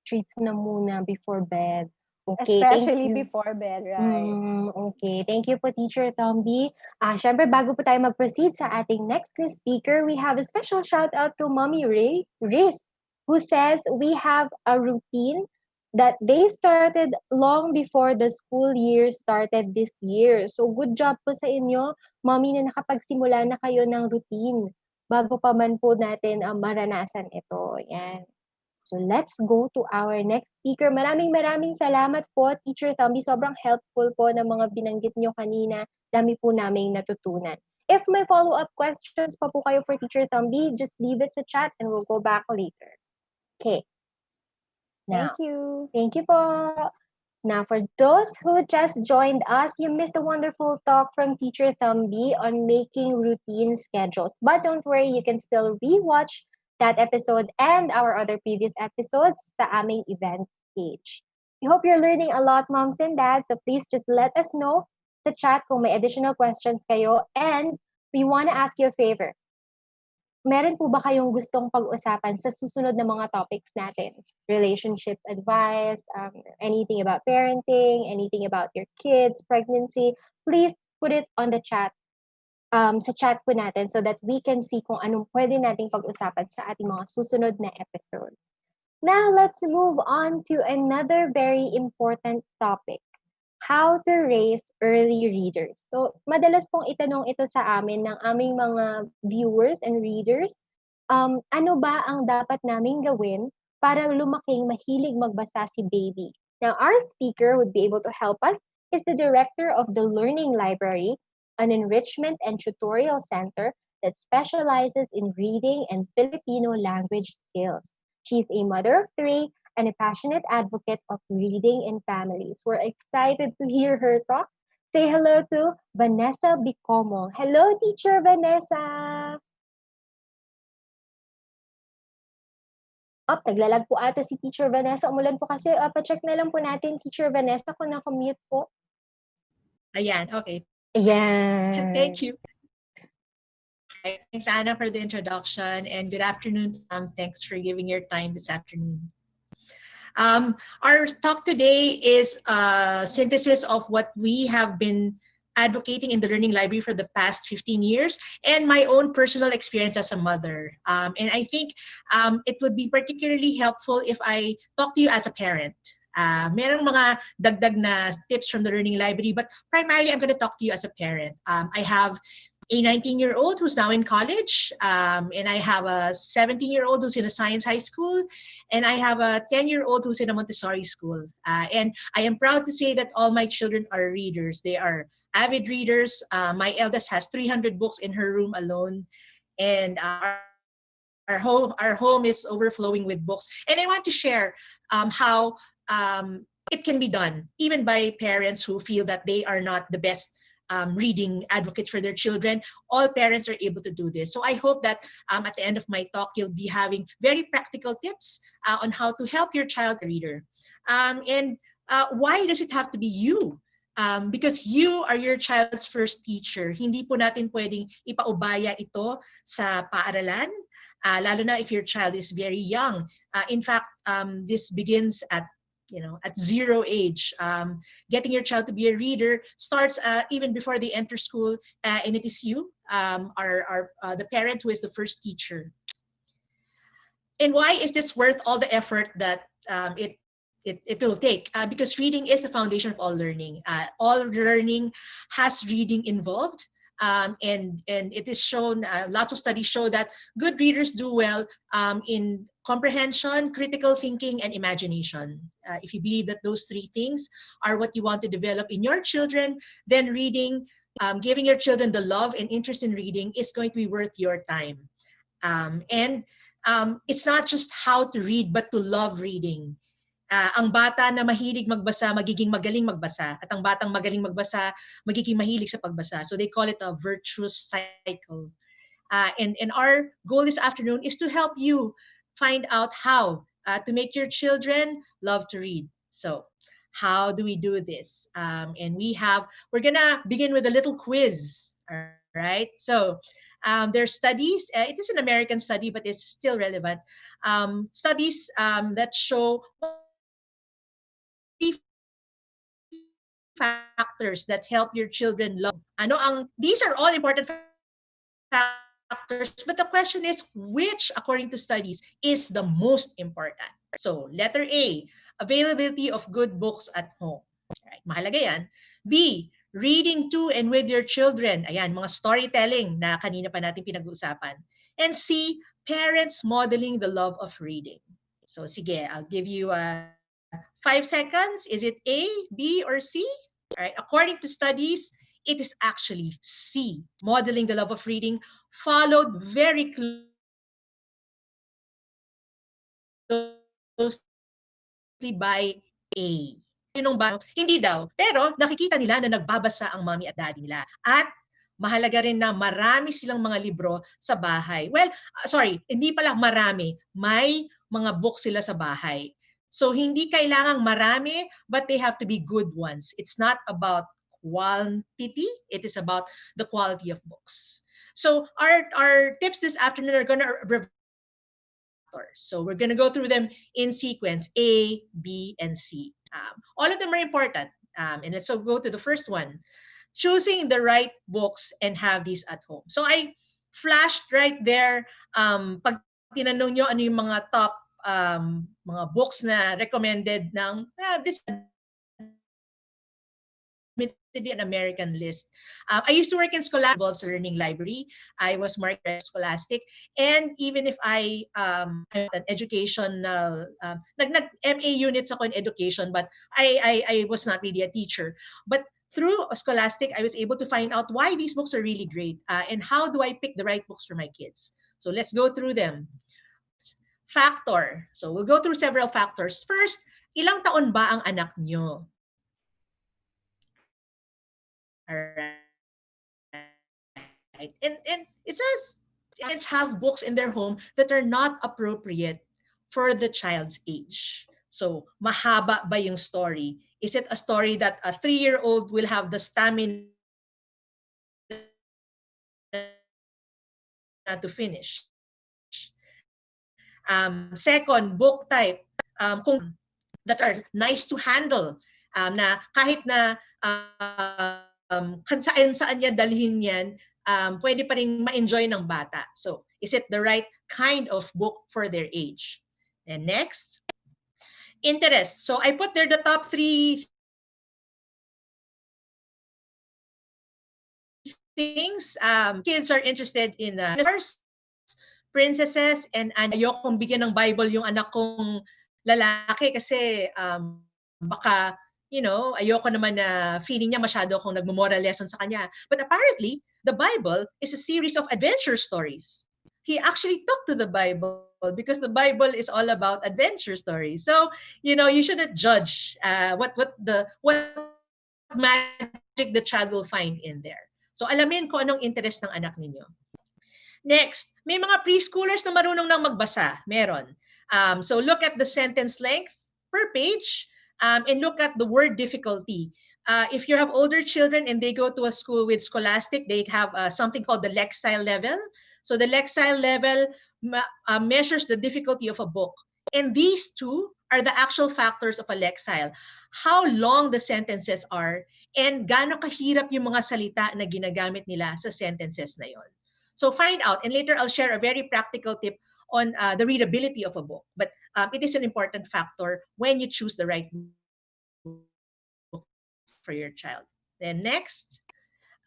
A: treats na muna before bed. Okay, thank
B: Especially
A: you.
B: before bed, right?
A: Okay. Thank you po, Teacher Tomby. Syempre, bago po tayo mag-proceed sa ating next speaker, we have a special shout out to Mommy Riz, who says we have a routine that they started long before the school year started this year. So, good job po sa inyo, Mommy, na nakapagsimula na kayo ng routine bago pa man po natin maranasan ito. Yan. So let's go to our next speaker. Maraming salamat po, Teacher Tomby. Sobrang helpful po ng mga binanggit nyo kanina. Dami po naming natutunan. If may follow-up questions pa po kayo for Teacher Tomby, just leave it sa chat and we'll go back later. Okay.
B: Thank
A: Now,
B: you.
A: thank you po. Now, for those who just joined us, you missed a wonderful talk from Teacher Thumby on making routine schedules. But don't worry, you can still rewatch that episode and our other previous episodes sa aming event page. We hope you're learning a lot, moms and dads. So please just let us know sa chat kung may additional questions kayo. And we want to ask you a favor. Meron po ba kayong gustong pag-usapan sa susunod na mga topics natin? Relationship advice, anything about parenting, anything about your kids, pregnancy, please put it on the chat, sa chat po natin so that we can see kung anong pwede nating pag-usapan sa ating mga susunod na episodes. Now, let's move on to another very important topic. How to raise early readers. So, madalas pong itanong ito sa amin ng aming mga viewers and readers, ano ba ang dapat naming gawin para lumaking mahilig magbasa si baby? Now, our speaker would be able to help us is the director of the Learning Library, an enrichment and tutorial center that specializes in reading and Filipino language skills. She's a mother of three and a passionate advocate of reading in families. We're excited to hear her talk. Say hello to Vanessa Bicomo. Hello, Teacher Vanessa! Naglalag po ata si Teacher Vanessa. Umulan po kasi. Pa-check na lang po natin, Teacher Vanessa, kung naka-mute po.
C: Ayan, okay.
A: Ayan.
C: Thank you. Right. Thanks, Anna, for the introduction. And good afternoon, Tom. Thanks for giving your time this afternoon. Our talk today is a synthesis of what we have been advocating in the Learning Library for the past 15 years and my own personal experience as a mother. And I think it would be particularly helpful if I talk to you as a parent. Merong mga dagdag na tips from the Learning Library, but primarily I'm going to talk to you as a parent. I have a 19-year-old who's now in college, and I have a 17-year-old who's in a science high school, and I have a 10-year-old who's in a Montessori school. And I am proud to say that all my children are readers. They are avid readers. My eldest has 300 books in her room alone, and our home is overflowing with books. And I want to share how it can be done, even by parents who feel that they are not the best reading advocates for their children. All parents are able to do this. So I hope that at the end of my talk, you'll be having very practical tips on how to help your child reader. And why does it have to be you? Because you are your child's first teacher. Hindi po natin pwedeng ipaubaya ito sa paaralan, lalo na if your child is very young. In fact, this begins at 0 age. Getting your child to be a reader starts even before they enter school, and it is you, the parent, who is the first teacher. And why is this worth all the effort that it will take? Because reading is the foundation of all learning. All learning has reading involved. And it is shown, lots of studies show that good readers do well in comprehension, critical thinking, and imagination. If you believe that those three things are what you want to develop in your children, then reading, giving your children the love and interest in reading is going to be worth your time. And it's not just how to read, but to love reading. Ang bata na mahilig magbasa, magiging magaling magbasa. At ang batang magaling magbasa, magiging mahilig sa pagbasa. So they call it a virtuous cycle. And our goal this afternoon is to help you find out how to make your children love to read. So, how do we do this? And we're gonna begin with a little quiz. All right. So, there's studies. It is an American study, but it's still relevant. Studies that show what are the three factors that help your children love reading. These are all important factors, but the question is, which, according to studies, is the most important? So, letter A, availability of good books at home. Right, mahalaga yan. B, reading to and with your children. Ayan, mga storytelling na kanina pa natin pinag-uusapan. And C, parents modeling the love of reading. So sige, I'll give you 5 seconds. Is it A, B, or C? All right, according to studies, it is actually C, modeling the love of reading, followed very closely by A. Yun yung bata, hindi daw. Pero nakikita nila na nagbabasa ang mommy at daddy nila. At mahalaga rin na marami silang mga libro sa bahay. Well, sorry, hindi pala marami. May mga books sila sa bahay. So hindi kailangang marami, but they have to be good ones. It's not about quantity, it is about the quality of books. So our tips this afternoon are going to revolve around these factors. So we're going to go through them in sequence, A, B, and C. All of them are important. And let's so go to the first one. Choosing the right books and have these at home. So I flashed right there, pag tinanong nyo ano yung mga top mga books na recommended ng, this is admittedly an American list. I used to work in Scholastic, involves a learning library. I was marketing director of Scholastic. And even if I'm not an educational, nag-MA units ako in education, but I was not really a teacher. But through Scholastic, I was able to find out why these books are really great and how do I pick the right books for my kids. So let's go through them. Factor. So we'll go through several factors. First, ilang taon ba ang anak nyo? Alright. And it says parents have books in their home that are not appropriate for the child's age. So, mahaba ba yung story? Is it a story that a 3-year-old will have the stamina to finish? Second, book type. Kung that are nice to handle, na kahit na saan niya dalhin yan, pwede pa rin ma-enjoy ng bata. So, is it the right kind of book for their age? And next, interest. So, I put there the top 3 things. Kids are interested in princesses, and ayokong bigyan ng Bible yung anak kong lalaki kasi baka, ayoko naman na feeling niya masyado akong nagmo-moral lesson sa kanya. But apparently, the Bible is a series of adventure stories. He actually took to the Bible because the Bible is all about adventure stories. So, you shouldn't judge what magic the child will find in there. So, alamin kung anong interest ng anak ninyo. Next, may mga preschoolers na marunong nang magbasa. Meron. So look at the sentence length per page and look at the word difficulty. If you have older children and they go to a school with Scholastic, they have something called the Lexile level. So the Lexile level measures the difficulty of a book. And these two are the actual factors of a Lexile. How long the sentences are and gaano kahirap yung mga salita na ginagamit nila sa sentences na yon. So find out, and later I'll share a very practical tip on the readability of a book. But it is an important factor when you choose the right book for your child. Then next,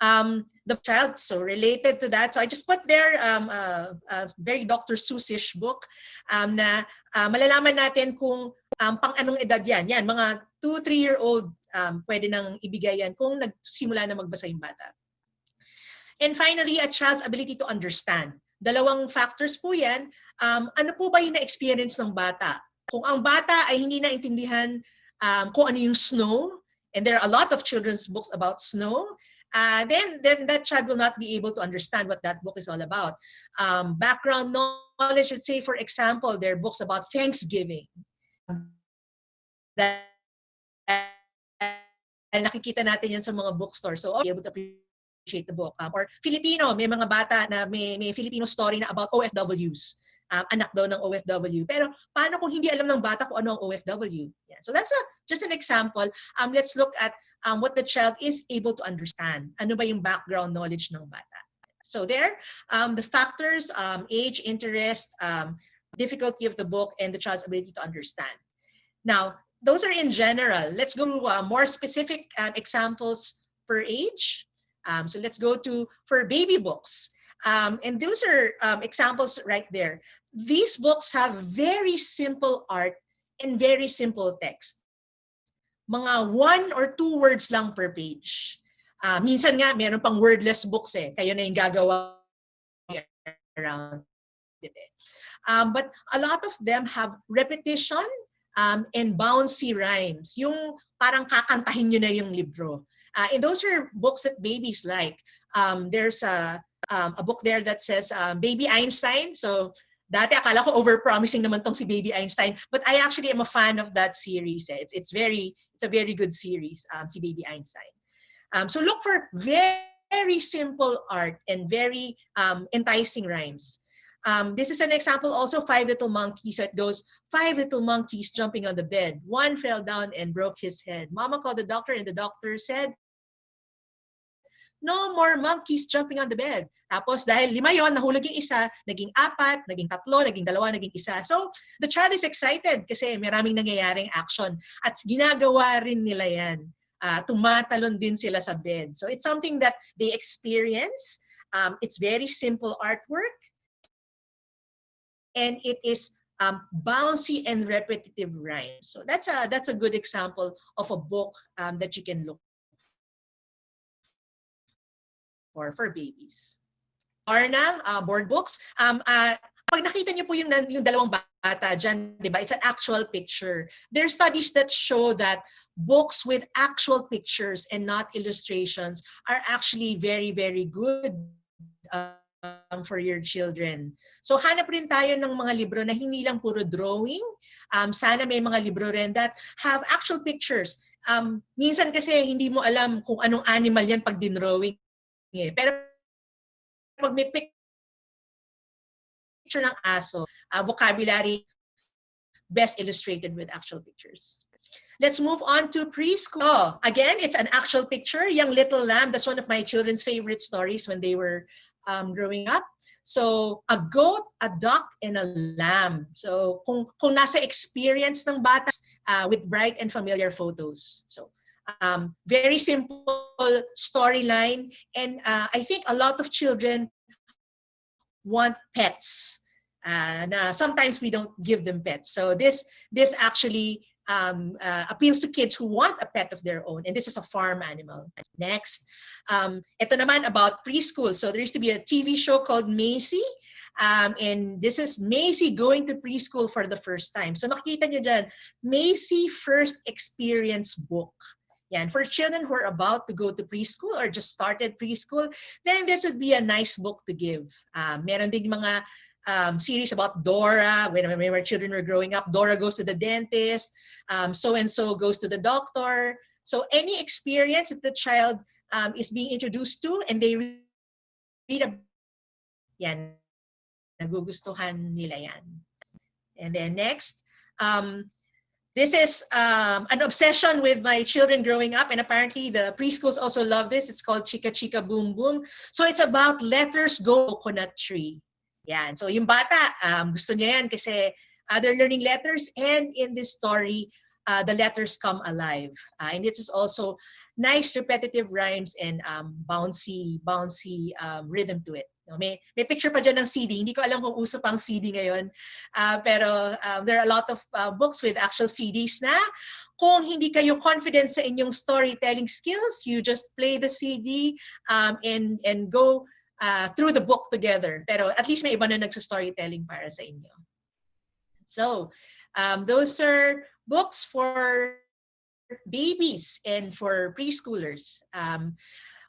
C: the child, so related to that. So I just put there a very Dr. Seuss-ish book na malalaman natin kung pang anong edad yan. Yan, mga 2-3-year-old pwede nang ibigay yan kung nagsimula na magbasa yung bata. And finally, a child's ability to understand. Dalawang factors po yan. Ano po ba yung na-experience ng bata? Kung ang bata ay hindi naintindihan kung ano yung snow, and there are a lot of children's books about snow, then that child will not be able to understand what that book is all about. Background knowledge, let's say, for example, there are books about Thanksgiving. Dahil nakikita natin yan sa mga bookstore. So, be able to appreciate the book. Or Filipino, may mga bata na may Filipino story na about OFWs. Anak daw ng OFW. Pero paano kung hindi alam ng bata kung ano ang OFW? Yeah. So that's just an example. Let's look at what the child is able to understand. Ano ba yung background knowledge ng bata? So there, the factors, age, interest, difficulty of the book, and the child's ability to understand. Now, those are in general. Let's go to more specific examples per age. So let's go to for baby books. And those are examples right there. These books have very simple art and very simple text. Mga 1 or 2 words lang per page. Minsan nga, meron pang wordless books eh. Kayo na yung gagawa around it. But a lot of them have repetition and bouncy rhymes. Yung parang kakantahin nyo na yung libro. And those are books that babies like. There's a book there that says Baby Einstein. So dati akala ko over-promising naman tong si Baby Einstein, but I actually am a fan of that series. It's a very good series, si Baby Einstein. So look for very simple art and very enticing rhymes. This is an example also, 5 Little Monkeys. So it goes, 5 little monkeys jumping on the bed. One fell down and broke his head. Mama called the doctor and the doctor said, no more monkeys jumping on the bed. Tapos dahil 5 yon, nahulog yung isa, naging 4, naging 3, naging 2, naging 1. So the child is excited kasi maraming nangyayaring action. At ginagawa rin nila yan. Tumatalon din sila sa bed. So it's something that they experience. It's very simple artwork. And it is bouncy and repetitive rhymes. So that's a good example of a book that you can look for babies. Arna, board books. Pag nakita niyo po yung dalawang bata dyan, di ba? It's an actual picture. There are studies that show that books with actual pictures and not illustrations are actually very, very good for your children. So hanap rin tayo ng mga libro na hindi lang puro drawing. Sana may mga libro rin that have actual pictures. Minsan kasi hindi mo alam kung anong animal yan pag dinrawing. Pero pag may picture ng aso, vocabulary best illustrated with actual pictures. Let's move on to preschool. Oh, again, it's an actual picture. Young Little Lamb. That's one of my children's favorite stories when they were growing up. So, a goat, a duck, and a lamb. So, kung nasa experience ng bata with bright and familiar photos. So, very simple storyline. And I think a lot of children want pets. Na sometimes we don't give them pets. So this actually appeals to kids who want a pet of their own. And this is a farm animal. Next, ito naman about preschool. So there used to be a TV show called Macy. And this is Macy going to preschool for the first time. So makikita nyo dyan, Macy First Experience Book. Yan. For children who are about to go to preschool or just started preschool, then this would be a nice book to give. Meron din mga series about Dora. When our children were growing up, Dora goes to the dentist, so-and-so goes to the doctor. So any experience that the child is being introduced to and they read about, yan, nagugustuhan nila yan. And then next, this is an obsession with my children growing up, and apparently the preschools also love this. It's called Chika Chika Boom Boom. So it's about letters go coconut tree. Yan. So yung bata, gusto niya yan kasi they're learning letters, and in this story, the letters come alive. And it is also nice repetitive rhymes and bouncy rhythm to it. May picture pa dyan ng CD. Hindi ko alam kung uso pang CD ngayon. Pero there are a lot of books with actual CDs na kung hindi kayo confident sa inyong storytelling skills, you just play the CD and go through the book together. Pero at least may iba na nagsa-storytelling para sa inyo. So, those are books for babies and for preschoolers.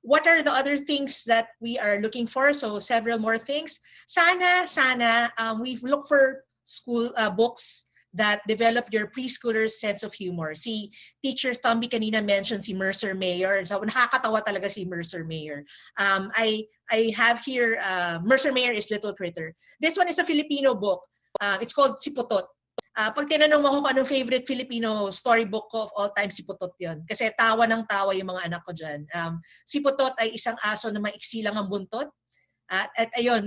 C: what are the other things that we are looking for? So several more things. Sana, we look for school books that develop your preschooler's sense of humor. Si Teacher Thumby kanina mentioned si Mercer Mayer. So nakakatawa talaga si Mercer Mayer. I have here, Mercer Mayer is Little Critter. This one is a Filipino book. It's called Si Putot. Pag tinanong mo ko kung anong favorite Filipino storybook ko of all time, Si Putot yun. Kasi tawa ng tawa yung mga anak ko dyan. Si Putot ay isang aso na maiksi lang ang buntot. At ayun,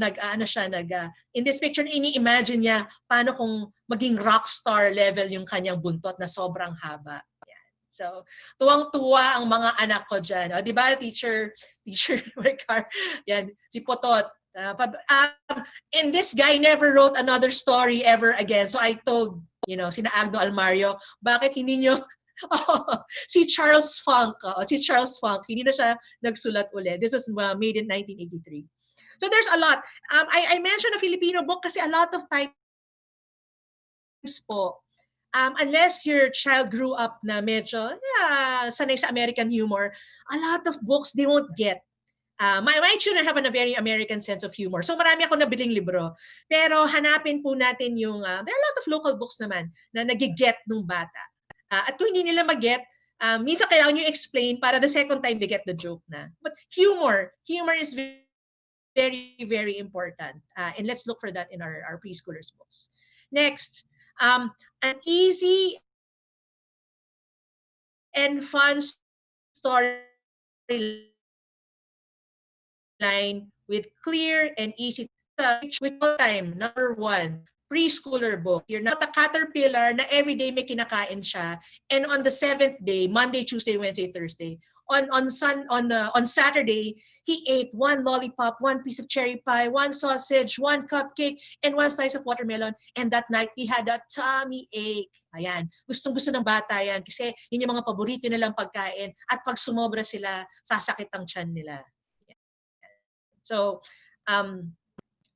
C: in this picture, ini-imagine niya paano kung maging rock star level yung kanyang buntot na sobrang haba. Yan. So, tuwang-tuwa ang mga anak ko dyan. O, di ba, teacher Ricar? Yan, si Putot. And this guy never wrote another story ever again. So I told, sina Agno Almario, bakit hindi nyo si Charles Funk, hindi na siya nagsulat ulit. This was made in 1983. So there's a lot. I mentioned a Filipino book kasi a lot of times po, unless your child grew up na medyo sanay sa American humor, a lot of books they won't get. My children have a very American sense of humor. So marami ako nabiling libro. Pero hanapin po natin yung, there are a lot of local books naman na nagiget nung bata. At kung hindi nila mag-get, minsan kailangan nyo explain para the second time they get the joke na. But humor is very, very important. And let's look for that in our preschoolers books. Next, an easy and fun storyline with clear and easy with all time. Number 1, preschooler book. You're not a caterpillar na everyday may kinakain siya. And on the 7th day, Monday, Tuesday, Wednesday, Thursday, on Saturday, he ate 1 lollipop, 1 piece of cherry pie, 1 sausage, 1 cupcake, and 1 slice of watermelon. And that night, he had a tummy ache. Ayan. Gustong-gusto ng bata yan kasi yun yung mga paborito nilang pagkain. At pag sumobra sila, sasakit ang tiyan nila. So,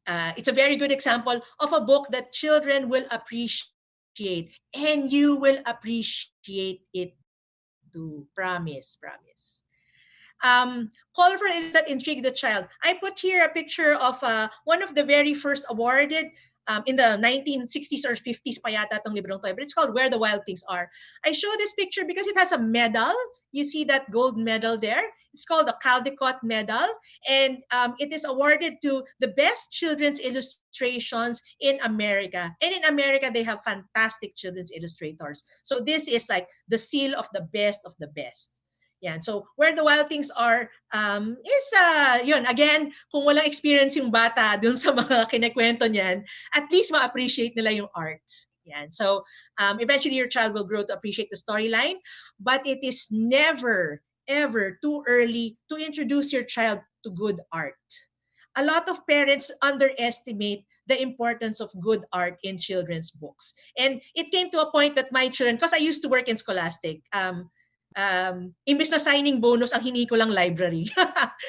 C: it's a very good example of a book that children will appreciate, and you will appreciate it too. Promise. Colorful is that intrigue the child. I put here a picture of one of the very first awarded in the 1960s or 50s pa yata itong librong to, but it's called Where the Wild Things Are. I show this picture because it has a medal. You see that gold medal there? It's called the Caldecott Medal, and it is awarded to the best children's illustrations in America. And in America, they have fantastic children's illustrators. So this is like the seal of the best of the best. Yan. So, Where the Wild Things Are is, yun, again, kung walang experience yung bata dun sa mga kinikwento niyan, at least ma-appreciate nila yung art. Yan. So, eventually your child will grow to appreciate the storyline, but it is never, ever too early to introduce your child to good art. A lot of parents underestimate the importance of good art in children's books. And it came to a point that my children, because I used to work in Scholastic, imbes na signing bonus ang hiningi ko lang library.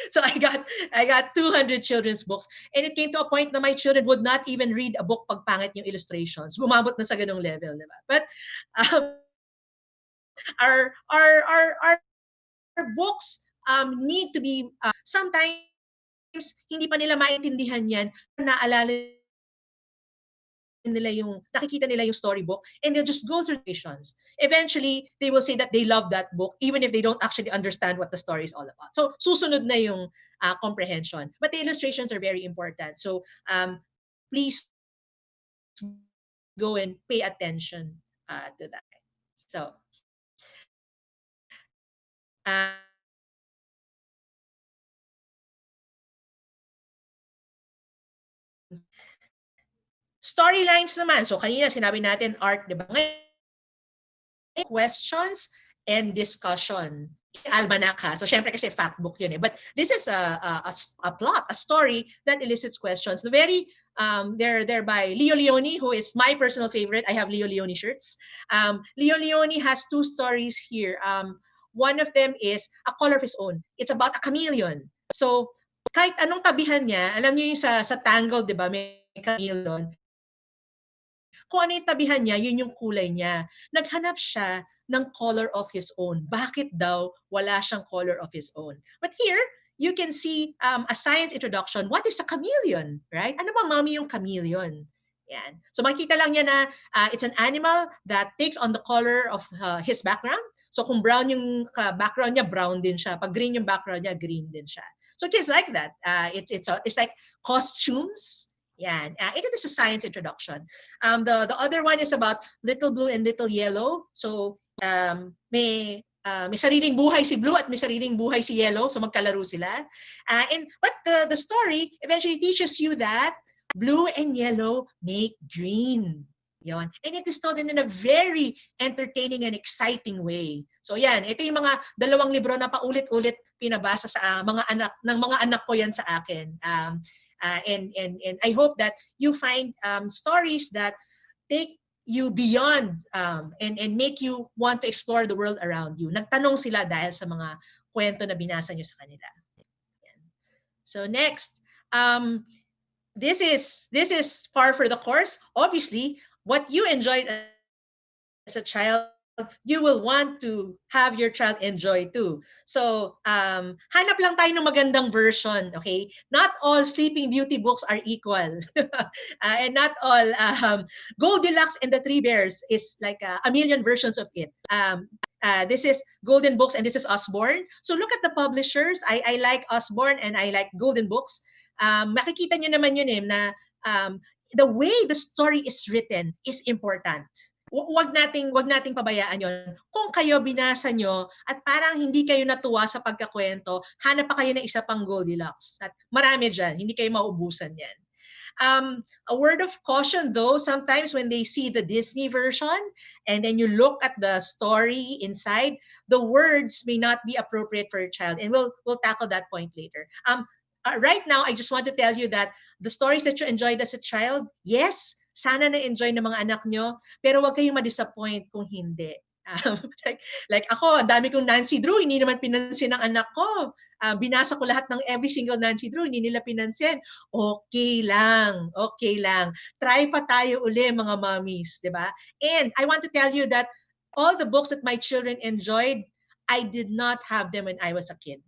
C: So I got 200 children's books, and it came to a point na my children would not even read a book pag pangit yung illustrations. Gumabot na sa ganung level, di ba? But our books need to be sometimes hindi pa nila maintindihan yan, naalala nila yung nakikita nila yung storybook, and they'll just go through visions. Eventually, they will say that they love that book even if they don't actually understand what the story is all about. So susunod na yung comprehension. But the illustrations are very important. So please go and pay attention to that. So storylines naman. So kanina sinabi natin art, di ba? Ngayon, questions and discussion. Almanac ha. So syempre kasi fact book yun eh. But this is a plot, a story that elicits questions. The very they're by Leo Leone, who is my personal favorite. I have Leo Leone shirts. Leo Leone has 2 stories here. One of them is A Color of His Own. It's about a chameleon. So kahit anong tabihan niya, alam niyo yung sa Tangled, di ba? May chameleon. Kung ano yung tabihan niya, yun yung kulay niya. Naghanap siya ng color of his own. Bakit daw wala siyang color of his own? But here, you can see a science introduction. What is a chameleon, right? Ano ba, mommy, yung chameleon? Yan. So makita lang niya na it's an animal that takes on the color of his background. So kung brown yung background niya, brown din siya. Pag green yung background niya, green din siya. So kids like that. It's like costumes. Yan. It is a science introduction. The other one is about Little Blue and Little Yellow. So may sariling buhay si Blue at may sariling buhay si Yellow. So magkalaro sila. But the story eventually teaches you that blue and yellow make green. Yon. And it is told in a very entertaining and exciting way. So yan, ito yung mga dalawang libro na paulit-ulit pinabasa sa mga anak ko yan sa akin. And I hope that you find stories that take you beyond and make you want to explore the world around you. Nagtanong sila dahil sa mga kwento na binasa nyo sa kanila. Yan. So next, this is par for the course. Obviously, what you enjoyed as a child, you will want to have your child enjoy too. So, hanap lang tayo ng magandang version, okay? Not all Sleeping Beauty books are equal. And not all Goldilocks and the Three Bears is like a million versions of it. This is Golden Books and this is Osborne. So look at the publishers. I like Osborne and I like Golden Books. Makikita nyo naman yun na the way the story is written is important. Wag nating pabayaan yon. Kung kayo binasa nyo at parang hindi kayo natuwa sa pagkakwento, hanap pa kayo ng isa pang Goldilocks. At marami dyan, hindi kayo maubusan yan. A word of caution though, sometimes when they see the Disney version and then you look at the story inside, the words may not be appropriate for your child. And we'll tackle that point later. Right now, I just want to tell you that the stories that you enjoyed as a child, yes, sana na-enjoy ng mga anak nyo, pero huwag kayong ma-disappoint kung hindi. Like ako, ang dami kong Nancy Drew, hindi naman pinansin ng anak ko. Binasa ko lahat ng every single Nancy Drew, hindi nila pinansin. Okay lang. Try pa tayo uli, mga mommies, di ba? And I want to tell you that all the books that my children enjoyed, I did not have them when I was a kid.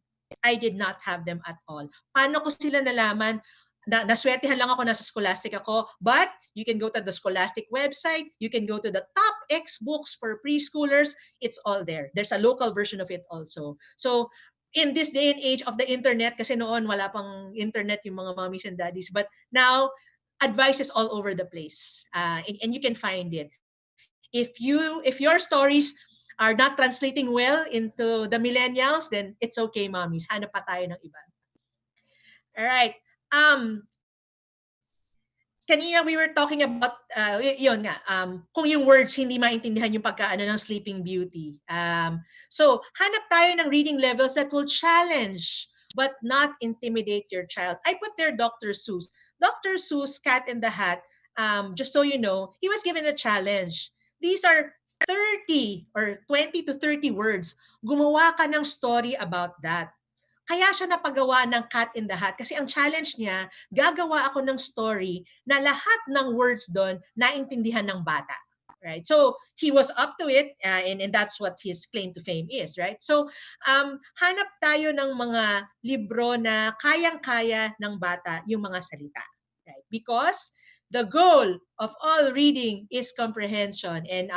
C: I did not have them at all. Paano ko sila nalaman? Naswertehan lang ako, nasa Scholastic ako, but you can go to the Scholastic website, you can go to the top X books for preschoolers, it's all there. There's a local version of it also. So, in this day and age of the internet, kasi noon wala pang internet yung mga mommies and daddies, but now, advice is all over the place. And you can find it. If your stories are not translating well into the millennials, then it's okay, mommies. Hanap pa tayo ng iba. All right. Kanina we were talking about, yun nga, kung yung words hindi maintindihan yung pagkaano ng Sleeping Beauty. So, hanap tayo ng reading levels that will challenge but not intimidate your child. I put there Dr. Seuss. Dr. Seuss, Cat in the Hat, just so you know, he was given a challenge. These are 30 or 20 to 30 words. Gumawa ka ng story about that. Kaya siya napagawa ng Cat in the Hat kasi ang challenge niya, gagawa ako ng story na lahat ng words doon naintindihan ng bata. Right? So, he was up to it and that's what his claim to fame is. Right? So, hanap tayo ng mga libro na kayang-kaya ng bata yung mga salita. Right? Because the goal of all reading is comprehension. And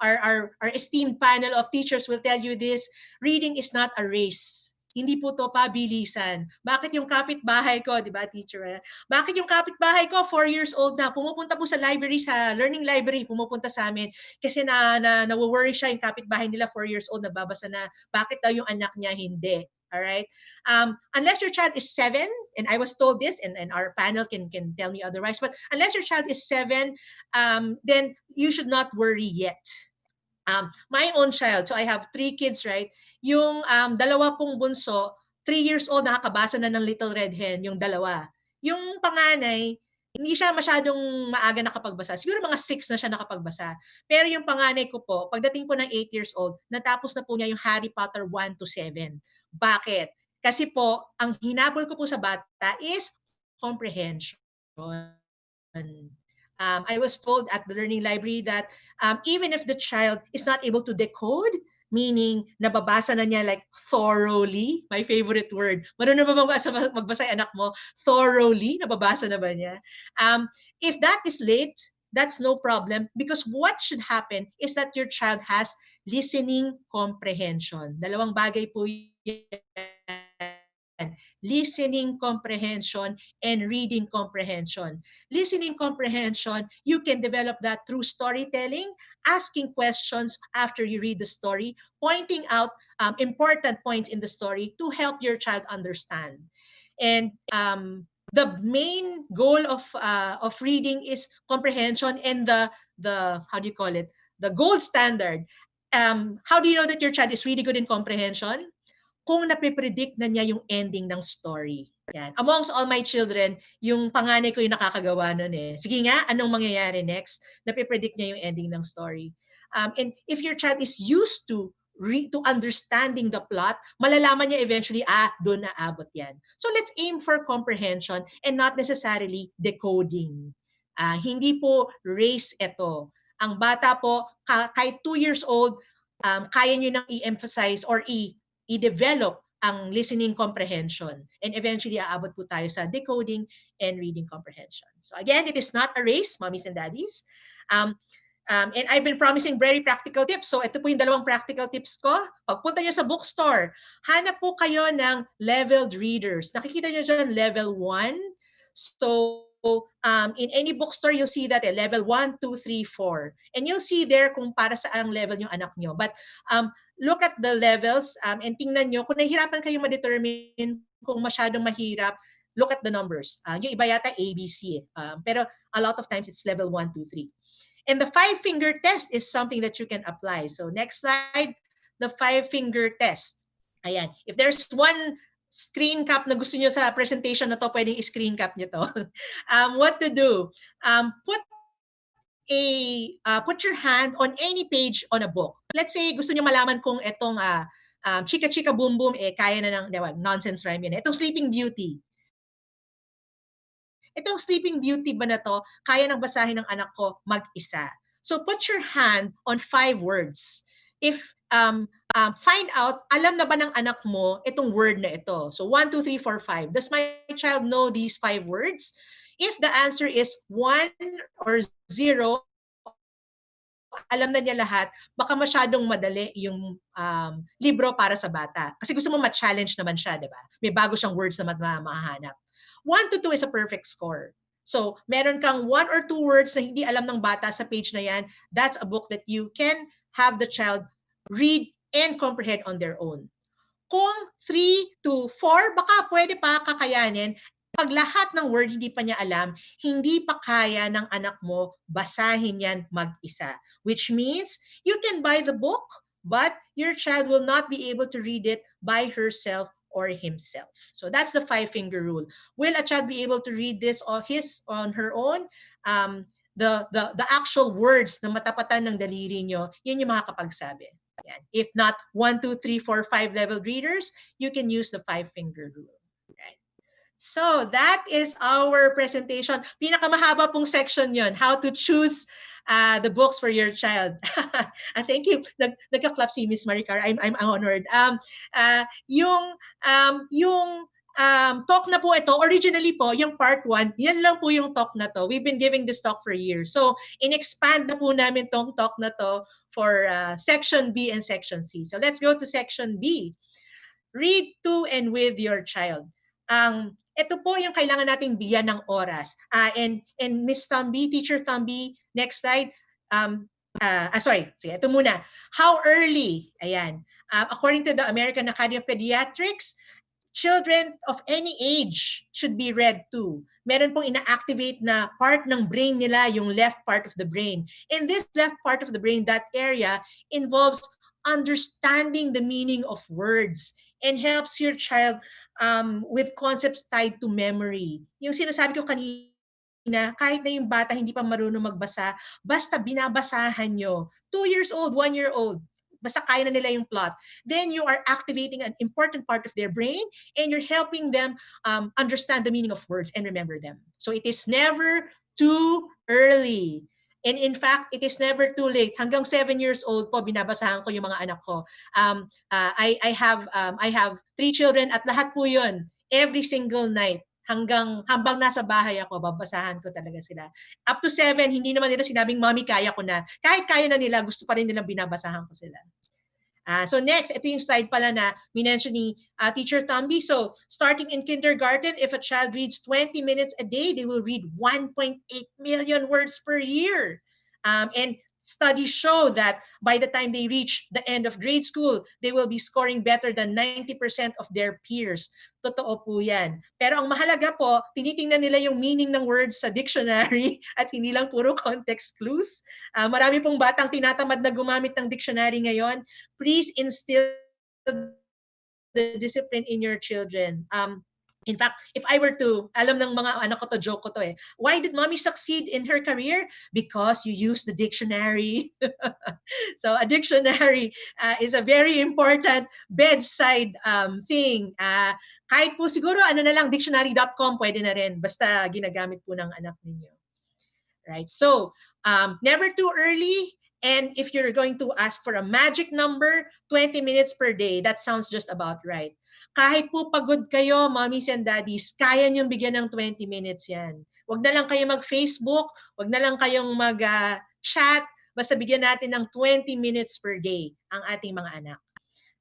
C: our esteemed panel of teachers will tell you this, reading is not a race. Hindi po to pabilisan. Bakit yung kapitbahay ko, di ba, teacher? Bakit yung kapitbahay ko, 4 years old na, pumupunta po sa library, sa learning library, pumupunta sa amin, kasi na-worry siya yung kapitbahay nila, 4 years old, nababasa na, bakit daw yung anak niya hindi? Alright? Unless your child is 7, and I was told this, and our panel can tell me otherwise, but unless your child is 7, then you should not worry yet. My own child, so I have 3 kids, right? Yung dalawa pong bunso, 3 years old, nakakabasa na ng Little Red Hen, yung dalawa. Yung panganay, hindi siya masyadong maaga nakapagbasa. Siguro mga 6 na siya nakapagbasa. Pero yung panganay ko po, pagdating po ng 8 years old, natapos na po niya yung Harry Potter 1 to 7. Bakit? Kasi po, ang hinabol ko po sa bata is comprehension. I was told at the learning library that even if the child is not able to decode meaning nababasa na niya like thoroughly, my favorite word. Marunong ba magbasa yung anak mo? Thoroughly, nababasa na ba niya? If that is late, that's no problem, because what should happen is that your child has listening comprehension. Dalawang bagay po yan. Listening comprehension and reading comprehension. Listening comprehension, you can develop that through storytelling, asking questions after you read the story, pointing out important points in the story to help your child understand. And the main goal of reading is comprehension, and the how do you call it, the gold standard. How do you know that your child is really good in comprehension? Kung napipredict na niya yung ending ng story. Yan. Amongst all my children, yung panganay ko yung nakakagawa nun eh. Sige nga, anong mangyayari next? Napipredict niya yung ending ng story. And if your child is used to understanding the plot, malalaman niya eventually, doon na abot yan. So let's aim for comprehension and not necessarily decoding. Hindi po race ito. Ang bata po, kahit 2 years old, kaya nyo nang i-emphasize or i-develop ang listening comprehension. And eventually, aabot po tayo sa decoding and reading comprehension. So again, it is not a race, mommies and daddies. And I've been promising very practical tips. So ito po yung dalawang practical tips ko. Pagpunta nyo sa bookstore, hanap po kayo ng leveled readers. Nakikita nyo dyan, level 1. So in any bookstore, you'll see that level 1, 2, 3, 4. And you'll see there kung para saan level yung anak nyo. But look at the levels and tingnan nyo. Kung nahihirapan kayo ma-determine kung masyadong mahirap, look at the numbers. Yung iba yata ABC. Pero a lot of times it's level 1, 2, 3. And the 5-finger test is something that you can apply. So next slide, the 5-finger test. Ayan. If there's one screen cap na gusto nyo sa presentation na to, pwedeng screen cap nyo to. What to do? Put your hand on any page on a book. Let's say gusto nyo malaman kung itong Chika Chika Boom Boom, kaya na ng, nonsense rhyme yun. Itong Sleeping Beauty. Itong Sleeping Beauty ba na to, kaya nang basahin ng anak ko mag-isa. So put your hand on 5 words. If find out, alam na ba ng anak mo itong word na ito? So 1, 2, 3, 4, 5. Does my child know these 5 words? If the answer is 1 or 0, alam na niya lahat, baka masyadong madali yung libro para sa bata. Kasi gusto mo ma-challenge naman siya, di ba? May bago siyang words na mahahanap. 1 to 2 is a perfect score. So, meron kang 1 or 2 words na hindi alam ng bata sa page na yan, that's a book that you can have the child read and comprehend on their own. Kung 3 to 4, baka pwede pa kakayanin. Pag lahat ng word hindi pa niya alam, hindi pa kaya ng anak mo basahin yan mag-isa. Which means, you can buy the book, but your child will not be able to read it by herself or himself. So that's the 5-finger rule. Will a child be able to read this on her own? The actual words na matapatan ng daliri nyo, yun yung makakapagsabi. Yan. If not 1, 2, 3, 4, 5 level readers, you can use the 5-finger rule. Right. So that is our presentation. Pinakamahaba pong section yun, how to choose the books for your child. Thank you. Nagka-clap si Miss Maricar. I'm honored. Yung talk na po ito, originally po, yung part 1, yan lang po yung talk na to. We've been giving this talk for years. So, in-expand na po namin tong talk na to for Section B and Section C. So, let's go to Section B. Read to and with your child. Ito po yung kailangan nating bigyan ng oras. And Miss Thumby, Teacher Thumby, next slide. Sorry, sige, ito muna. How early? Ayan. According to the American Academy of Pediatrics, children of any age should be read to. Meron pong ina-activate na part ng brain nila, yung left part of the brain. And this left part of the brain, that area, involves understanding the meaning of words and helps your child with concepts tied to memory. Yung sinasabi ko kanina, kahit na yung bata hindi pa marunong magbasa, basta binabasahan nyo. 2 years old, 1 year old, basta kaya na nila yung plot, then you are activating an important part of their brain and you're helping them understand the meaning of words and remember them. So it is never too early. And in fact, it is never too late. Hanggang 7 years old po, binabasahan ko yung mga anak ko. I have 3 children at lahat po yun, every single night. Hambang nasa bahay ako, babasahan ko talaga sila. Up to 7, hindi naman nila sinabing, Mommy, kaya ko na. Kahit kaya na nila, gusto pa rin nilang binabasahan ko sila. So next, ito yung slide pala na minention ni Teacher Tambi. So starting in kindergarten, if a child reads 20 minutes a day, they will read 1.8 million words per year. And studies show that by the time they reach the end of grade school, they will be scoring better than 90% of their peers. Totoo po yan. Pero ang mahalaga po, tinitingnan nila yung meaning ng words sa dictionary at hindi lang puro context clues. Marami pong batang tinatamad na gumamit ng dictionary ngayon. Please instill the discipline in your children. In fact, if I were to, alam ng mga anak ko to, joke ko to why did mommy succeed in her career? Because you use the dictionary. So a dictionary is a very important bedside thing. Kahit po siguro, dictionary.com, pwede na rin. Basta ginagamit po ng anak ninyo. Right? So, never too early. And if you're going to ask for a magic number, 20 minutes per day, that sounds just about right. Kahit po pagod kayo, mommies and daddies, kaya niyong bigyan ng 20 minutes yan. Huwag na lang kayo mag-Facebook, huwag na lang kayong mag-chat, basta bigyan natin ng 20 minutes per day ang ating mga anak.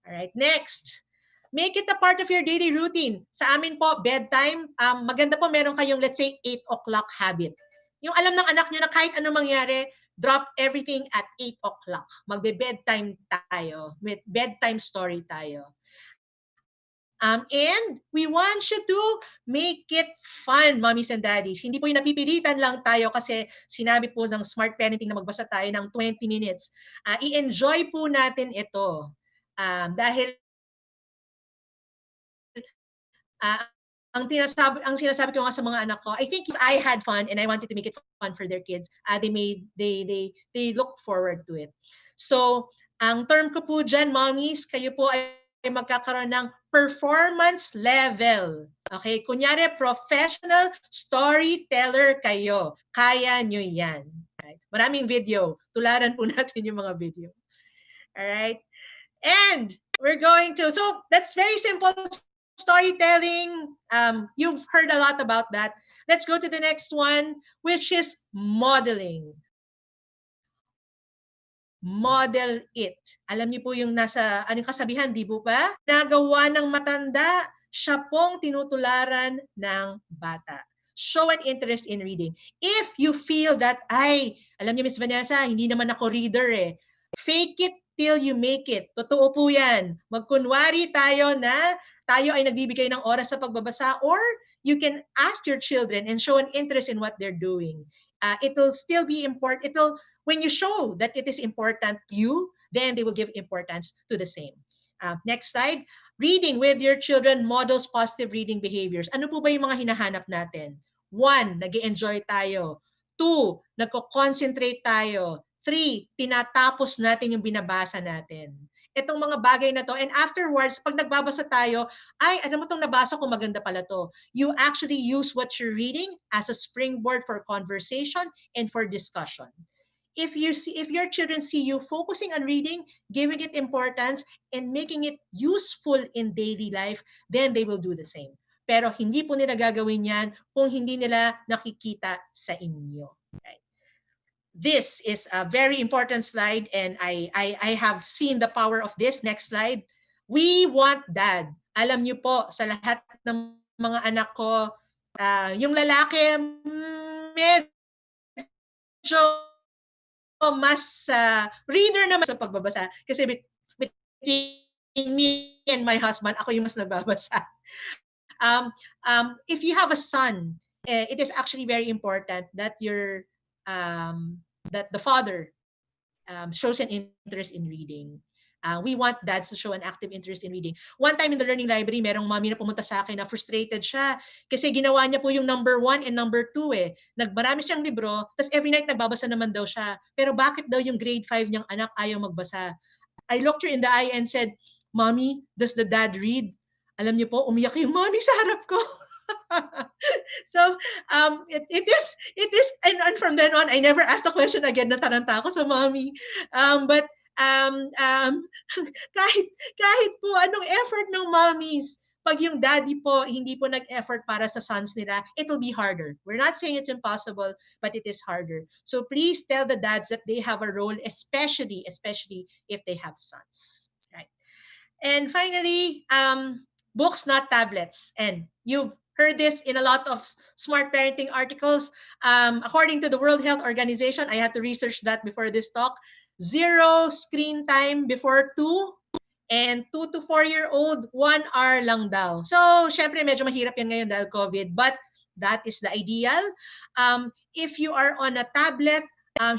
C: Alright, next. Make it a part of your daily routine. Sa amin po, bedtime, maganda po meron kayong, let's say, 8 o'clock habit. Yung alam ng anak niyo na kahit ano mangyari, drop everything at 8 o'clock. Magbe-bedtime tayo. Bedtime story tayo. And we want you to make it fun, mommies and daddies. Hindi po yung napipilitan lang tayo kasi sinabi po ng smart parenting na magbasa tayo ng 20 minutes. I-enjoy po natin ito. Dahil ang sinasabi ko nga sa mga anak ko, I think I had fun and I wanted to make it fun for their kids. They look forward to it. So, ang term ko po dyan, mommies, kayo po ay magkakaroon ng performance level. Okay? Kunyari, professional storyteller kayo. Kaya nyo yan. Right? Maraming video. Tularan po natin yung mga video. Alright? And we're going to, so that's very simple. Storytelling, you've heard a lot about that. Let's go to the next one, which is modeling. Model it. Alam niyo po yung nasa, anong kasabihan, di po ba? Nagawa ng matanda, siya pong tinutularan ng bata. Show an interest in reading. If you feel that, alam niyo Miss Vanessa, hindi naman ako reader fake it till you make it. Totoo po yan. Magkunwari tayo na tayo ay nagbibigay ng oras sa pagbabasa, or you can ask your children and show an interest in what they're doing. It'll still be important. When you show that it is important to you, then they will give importance to the same. Next slide. Reading with your children models positive reading behaviors. Ano po ba yung mga hinahanap natin? 1, nag-e-enjoy tayo. 2, nagko-concentrate tayo. 3, tinatapos natin yung binabasa natin. Itong mga bagay na to. And afterwards, pag nagbabasa tayo, ano mo itong nabasa ko, maganda pala to. You actually use what you're reading as a springboard for conversation and for discussion. If your children see you focusing on reading, giving it importance, and making it useful in daily life, then they will do the same. Pero hindi po nila gagawin yan kung hindi nila nakikita sa inyo. Right? This is a very important slide, and I have seen the power of this. Next slide. We want dad. Alam niyo po, sa lahat ng mga anak ko, yung lalaki, medyo mas reader naman sa pagbabasa. Kasi between me and my husband, ako yung mas nagbabasa. If you have a son, it is actually very important that that the father shows an interest in reading. We want dads to show an active interest in reading. One time in the learning library, merong mommy na pumunta sa akin na frustrated siya kasi ginawa niya po yung number 1 and number 2 Nagmarami siyang libro, tapos every night nagbabasa naman daw siya. Pero bakit daw yung grade 5 niyang anak ayaw magbasa? I looked her in the eye and said, Mommy, does the dad read? Alam niyo po, umiyak yung mommy sa harap ko. So it is and from then on I never asked the question again, nataranta ako sa mommy. But kahit kahit po anong effort ng mommies, pag yung daddy po hindi po nag-effort para sa sons nila, it will be harder. We're not saying it's impossible, but it is harder. So please tell the dads that they have a role, especially if they have sons. Right. And finally, books, not tablets. And you've heard this in a lot of smart parenting articles. According to the World Health Organization, I had to research that before this talk. 0 screen time before 2, and 2 to 4-year-old, 1 hour lang daw. So, syempre, medyo mahirap yan ngayon dahil COVID, but that is the ideal. If you are on a tablet,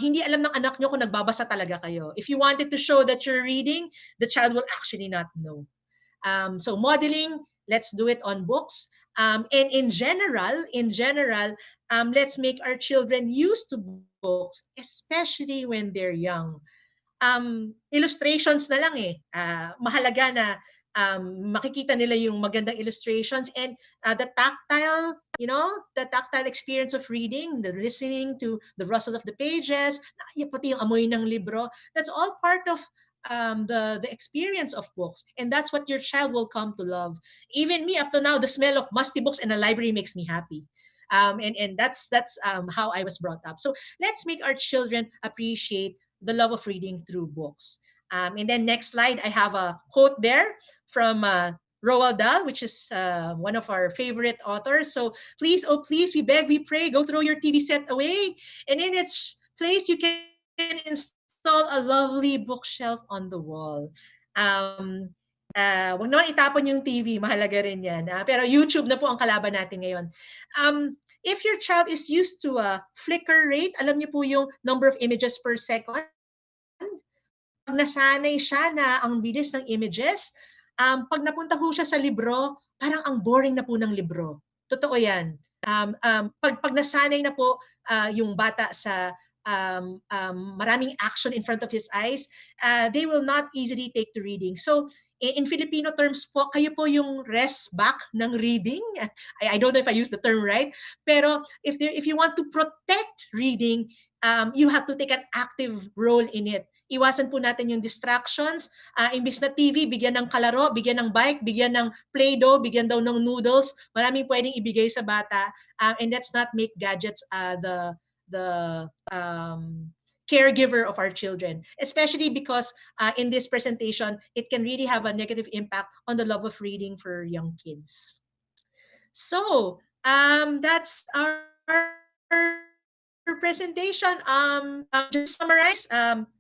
C: hindi alam ng anak nyo kung nagbabasa talaga kayo. If you wanted to show that you're reading, the child will actually not know. So modeling, let's do it on books. And in general, let's make our children used to books, especially when they're young. Illustrations na lang eh. Mahalaga na makikita nila yung magandang illustrations and the tactile experience of reading, the listening to the rustle of the pages, pati yung amoy ng libro. That's all part of the experience of books, and that's what your child will come to love. Even me, up to now, the smell of musty books in a library makes me happy. And that's how I was brought up. So let's make our children appreciate the love of reading through books. And then next slide, I have a quote there from Roald Dahl, which is one of our favorite authors. So please, oh please, we beg, we pray, go throw your TV set away, and in its place you can install a lovely bookshelf on the wall. Wag naman itapon yung TV, mahalaga rin yan. Pero YouTube na po ang kalaban natin ngayon. If your child is used to a flicker rate, alam niyo po yung number of images per second, pag nasanay siya na ang bilis ng images, pag napunta ho siya sa libro, parang ang boring na po ng libro. Totoo yan. Pag nasanay na po yung bata sa maraming action in front of his eyes, they will not easily take to reading. So, in Filipino terms po, kayo po yung rest back ng reading. I don't know if I use the term right, pero if you want to protect reading, you have to take an active role in it. Iwasan po natin yung distractions. Imbis na TV, bigyan ng kalaro, bigyan ng bike, bigyan ng Play-Doh, bigyan daw ng noodles. Maraming pwedeng ibigay sa bata. And let's not make gadgets the caregiver of our children, especially because in this presentation, it can really have a negative impact on the love of reading for young kids. So that's our presentation. Just to summarize,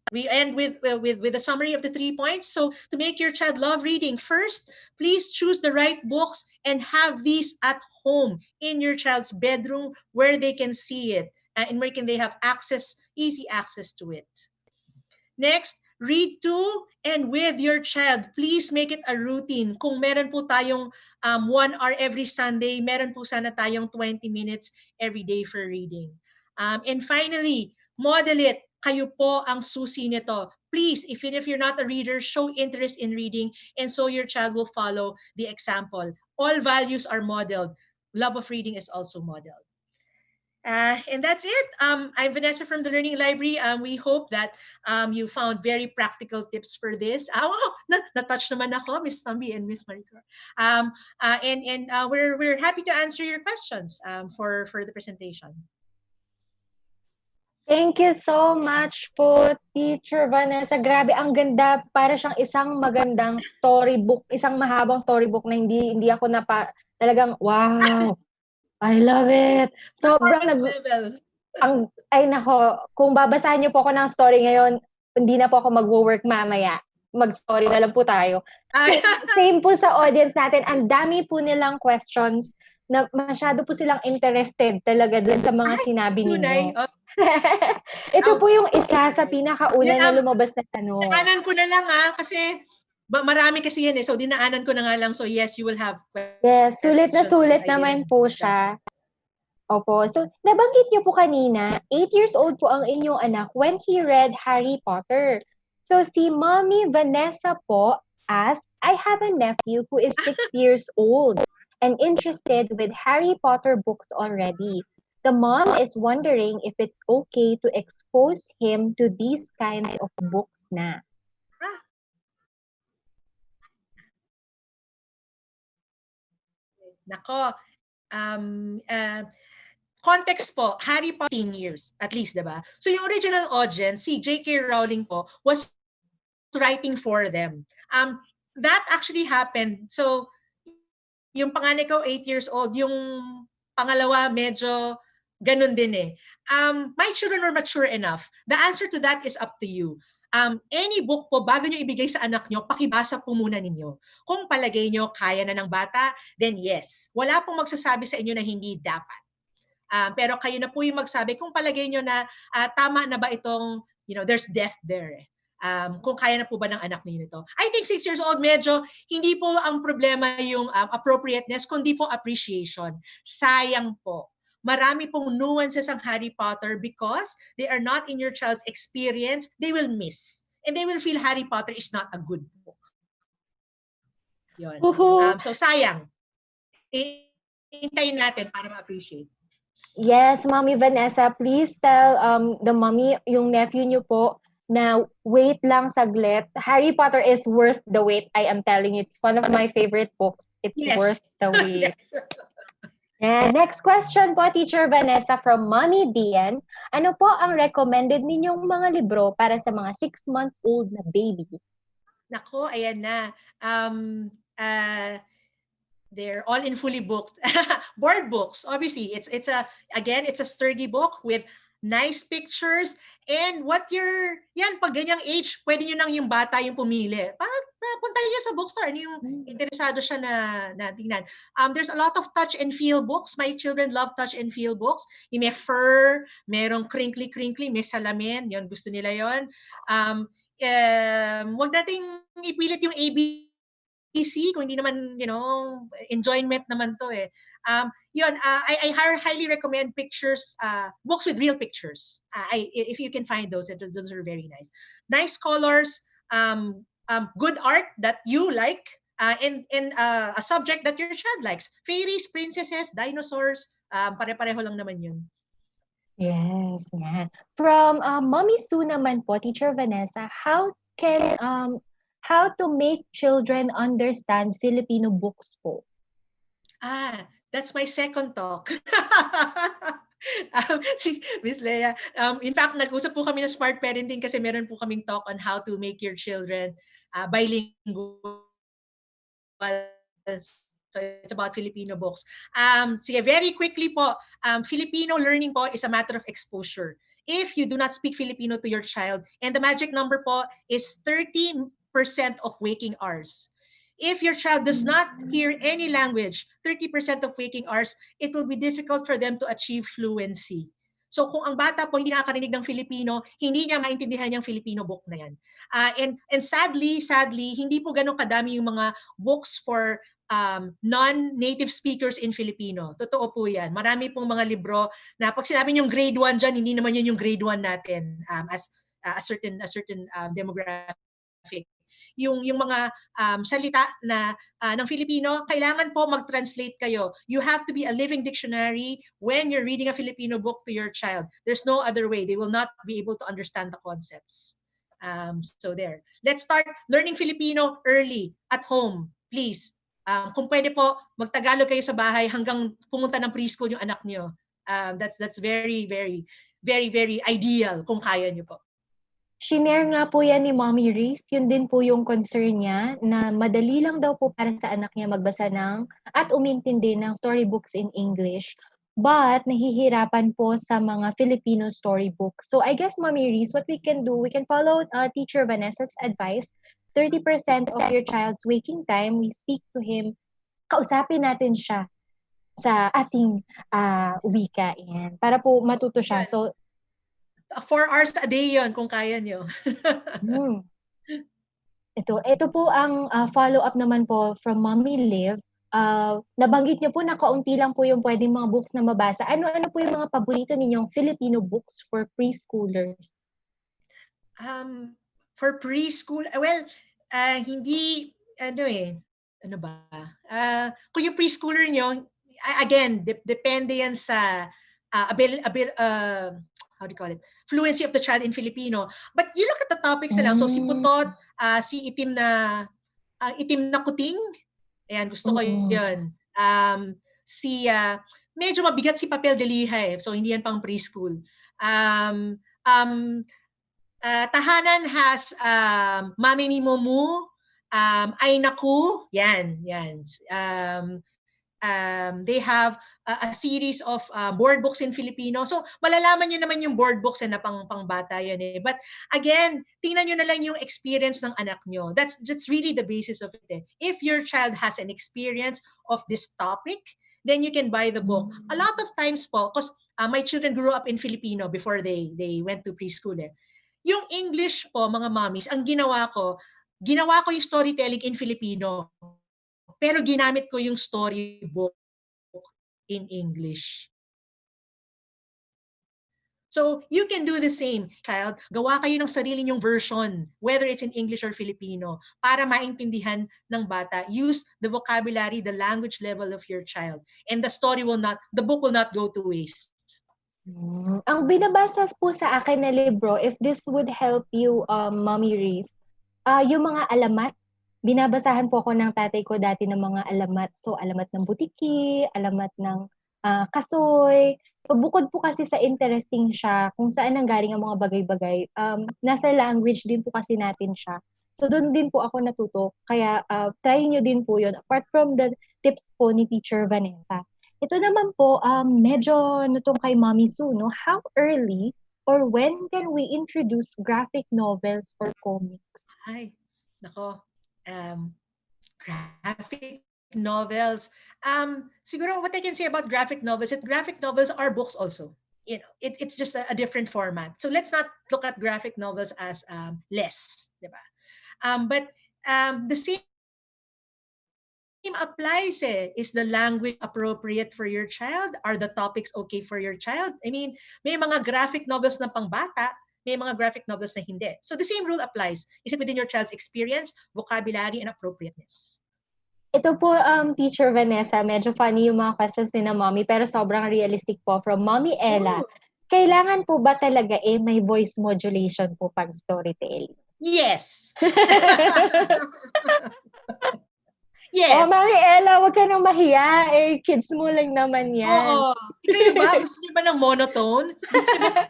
C: we end with a summary of the 3 points. So to make your child love reading, first, please choose the right books and have these at home in your child's bedroom where they can see it. And where can they have easy access to it. Next, read to and with your child. Please make it a routine. Kung meron po tayong 1 hour every Sunday, meron po sana tayong 20 minutes every day for reading. And finally, model it. Kayo po ang susi nito. Please, even if you're not a reader, show interest in reading, and so your child will follow the example. All values are modeled. Love of reading is also modeled. And that's it. I'm Vanessa from the Learning Library. We hope that you found very practical tips for this. Na-touch naman ako, Miss Sambi and Miss Maricor. And we're happy to answer your questions for the presentation.
A: Thank you so much po, Teacher Vanessa. Grabe, ang ganda. Para siyang isang magandang storybook, isang mahabang storybook na hindi ako talagang, wow, I love it. Sobrang ay nako, kung babasahin niyo po ako ng story ngayon, hindi na po ako mag-work mamaya. Mag-story na lang po tayo. Same po sa audience natin. Ang dami po nilang questions na masyado po silang interested talaga dun sa mga sinabi ninyo. Ito po yung isa sa pinakauna na lumabas na tanong.
C: Dinaanan ko na lang kasi marami kasi yan eh. So, dinaanan ko na nga lang. So, yes, you will have questions.
A: Yes, sulit na sulit naman po siya. Opo. So, nabanggit niyo po kanina, 8 years old po ang inyong anak when he read Harry Potter. So, si Mommy Vanessa po asked, I have a nephew who is 6 years old. and interested with Harry Potter books already. The mom is wondering if it's okay to expose him to these kinds of books na.
C: Ah, nako. Um, uh, Context po, Harry Potter 15 years, at least, diba? So yung original audience, si J.K. Rowling po, was writing for them. That actually happened. So, yung panganay ko, 8 years old, yung pangalawa, medyo ganun din eh. My children are mature enough. The answer to that is up to you. Any book po, bago nyo ibigay sa anak nyo, pakibasa po muna ninyo. Kung palagay nyo kaya na ng bata, then yes. Wala pong magsasabi sa inyo na hindi dapat. Pero kayo na po yung magsabi kung palagay nyo na tama na ba itong, there's death there. Kung kaya na po ba ng anak ninyo ito. I think 6 years old, medyo hindi po ang problema yung appropriateness, kundi po appreciation. Sayang po. Marami pong nuances ang Harry Potter because they are not in your child's experience, they will miss. And they will feel Harry Potter is not a good book. Yun. So sayang. Hintayin natin para ma-appreciate.
A: Yes, Mommy Vanessa, please tell the mommy, yung nephew niyo po, na wait lang saglit. Harry Potter is worth the wait, I am telling you. It's one of my favorite books. It's worth the wait.
C: Yes.
A: And next question po, Teacher Vanessa, from Mommy Dian. Ano po ang recommended ninyong mga libro para sa mga 6 months old na baby?
C: Nako, ayan na. They're all in fully booked. Board books, obviously. It's a sturdy book with nice pictures, and pag ganyang age, pwede nyo nang yung bata yung pumili. Punta nyo sa bookstore, ano yung interesado siya na tingnan. There's a lot of touch and feel books. My children love touch and feel books. Yung may fur, merong crinkly, may salamin, yun, gusto nila yun. Wag nating ipilit yung ABC kung hindi naman, enjoyment naman to eh. I highly recommend books with real pictures. If you can find those are very nice. Nice colors, good art that you like, and a subject that your child likes. Fairies, princesses, dinosaurs, pare-pareho lang naman yun.
A: Yes, yan. From Mommy Sue naman po, Teacher Vanessa, how to make children understand Filipino books po?
C: That's my second talk. Si Miss Leia. In fact, nag-usap po kami ng smart parenting kasi meron po kaming talk on how to make your children bilingual. So it's about Filipino books. Sige, very quickly po, Filipino learning po is a matter of exposure. If you do not speak Filipino to your child, and the magic number po is 30% of waking hours. If your child does not hear any language, 30% of waking hours, it will be difficult for them to achieve fluency. So kung ang bata po hindi nakakarinig ng Filipino, hindi niya maintindihan yung Filipino book na yan. And sadly, hindi po ganun kadami yung mga books for non-native speakers in Filipino. Totoo po yan. Marami pong mga libro na pag sinabi niyong grade 1 dyan, hindi naman yun yung grade 1 natin as a certain demographic. Yung mga salita na ng Filipino, kailangan po mag-translate kayo. You have to be a living dictionary when you're reading a Filipino book to your child. There's no other way. They will not be able to understand the concepts. So there. Let's start learning Filipino early at home, please. Kung pwede po, magtagalog kayo sa bahay hanggang pumunta ng preschool yung anak niyo. That's very, very, very, very ideal kung kaya niyo po.
A: Shinare nga po yan ni Mommy Reese. Yun din po yung concern niya na madali lang daw po para sa anak niya magbasa at umintindi ng storybooks in English. But nahihirapan po sa mga Filipino storybooks. So I guess, Mommy Reese, what we can do, we can follow Teacher Vanessa's advice. 30% of your child's waking time, we speak to him. Kausapin natin siya sa ating wika. Yan, para po matuto siya. So
C: 4 hours a day yon kung kaya nyo.
A: Ito po ang follow-up naman po from Mommy Liv. Nabanggit niyo po na kaunti lang po yung pwedeng mga books na mabasa. Ano po yung mga paborito ninyong Filipino books for preschoolers?
C: For preschool, well, hindi, ano ba? Kung yung preschooler nyo, again, depende yan sa how do you call it? Fluency of the child in Filipino. But you look at the topics na lang. So si Putot, si itim na kuting. Ayan, gusto ko yun. Medyo mabigat si Papel de Liha eh. So hindi yan pang preschool. Tahanan has Mami Mimomu, Ay Naku, yan. They have a series of board books in Filipino. So, malalaman nyo naman yung board books na pangbata yan eh. But again, tingnan nyo na lang yung experience ng anak nyo. That's really the basis of it eh. If your child has an experience of this topic, then you can buy the book. A lot of times po, because my children grew up in Filipino before they went to preschool eh. Yung English po, mga mommies, ang ginawa ko yung storytelling in Filipino. Pero ginamit ko yung storybook in English. So, you can do the same, child. Gawa kayo ng sarili nyong version, whether it's in English or Filipino, para maintindihan ng bata. Use the vocabulary, the language level of your child. And the book will not go to waste.
A: Ang binabasa po sa akin na libro, if this would help you, Mommy Reese, yung mga alamat, binabasahan po ako ng tatay ko dati ng mga alamat. So, alamat ng butiki, alamat ng kasoy. So, bukod po kasi sa interesting siya, kung saan nanggaling ang mga bagay-bagay, nasa language din po kasi natin siya. So, doon din po ako natuto. Kaya, try nyo din po yun. Apart from the tips po ni Teacher Vanessa. Ito naman po, medyo nutong kay Mommy Sue, no? How early or when can we introduce graphic novels or comics?
C: Ay, nako. Graphic novels. Siguro what I can say about graphic novels is graphic novels are books also. You know, it's just a different format. So let's not look at graphic novels as less, diba? But the same applies eh. Is the language appropriate for your child? Are the topics okay for your child? I mean, may mga graphic novels na pangbata, may mga graphic novels na hindi. So the same rule applies. Is it within your child's experience, vocabulary, and appropriateness?
A: Ito po, Teacher Vanessa, medyo funny yung mga questions ni na Mommy, pero sobrang realistic po from Mommy Ella. Kailangan po ba talaga may voice modulation po pag storytelling?
C: Yes. Yes.
A: Oh, Mami Ella, wag ka nang mahiya. Kids mo lang naman yan.
C: Oo. Kayo ba? Gusto niyo ba ng monotone? Gusto niyo ba?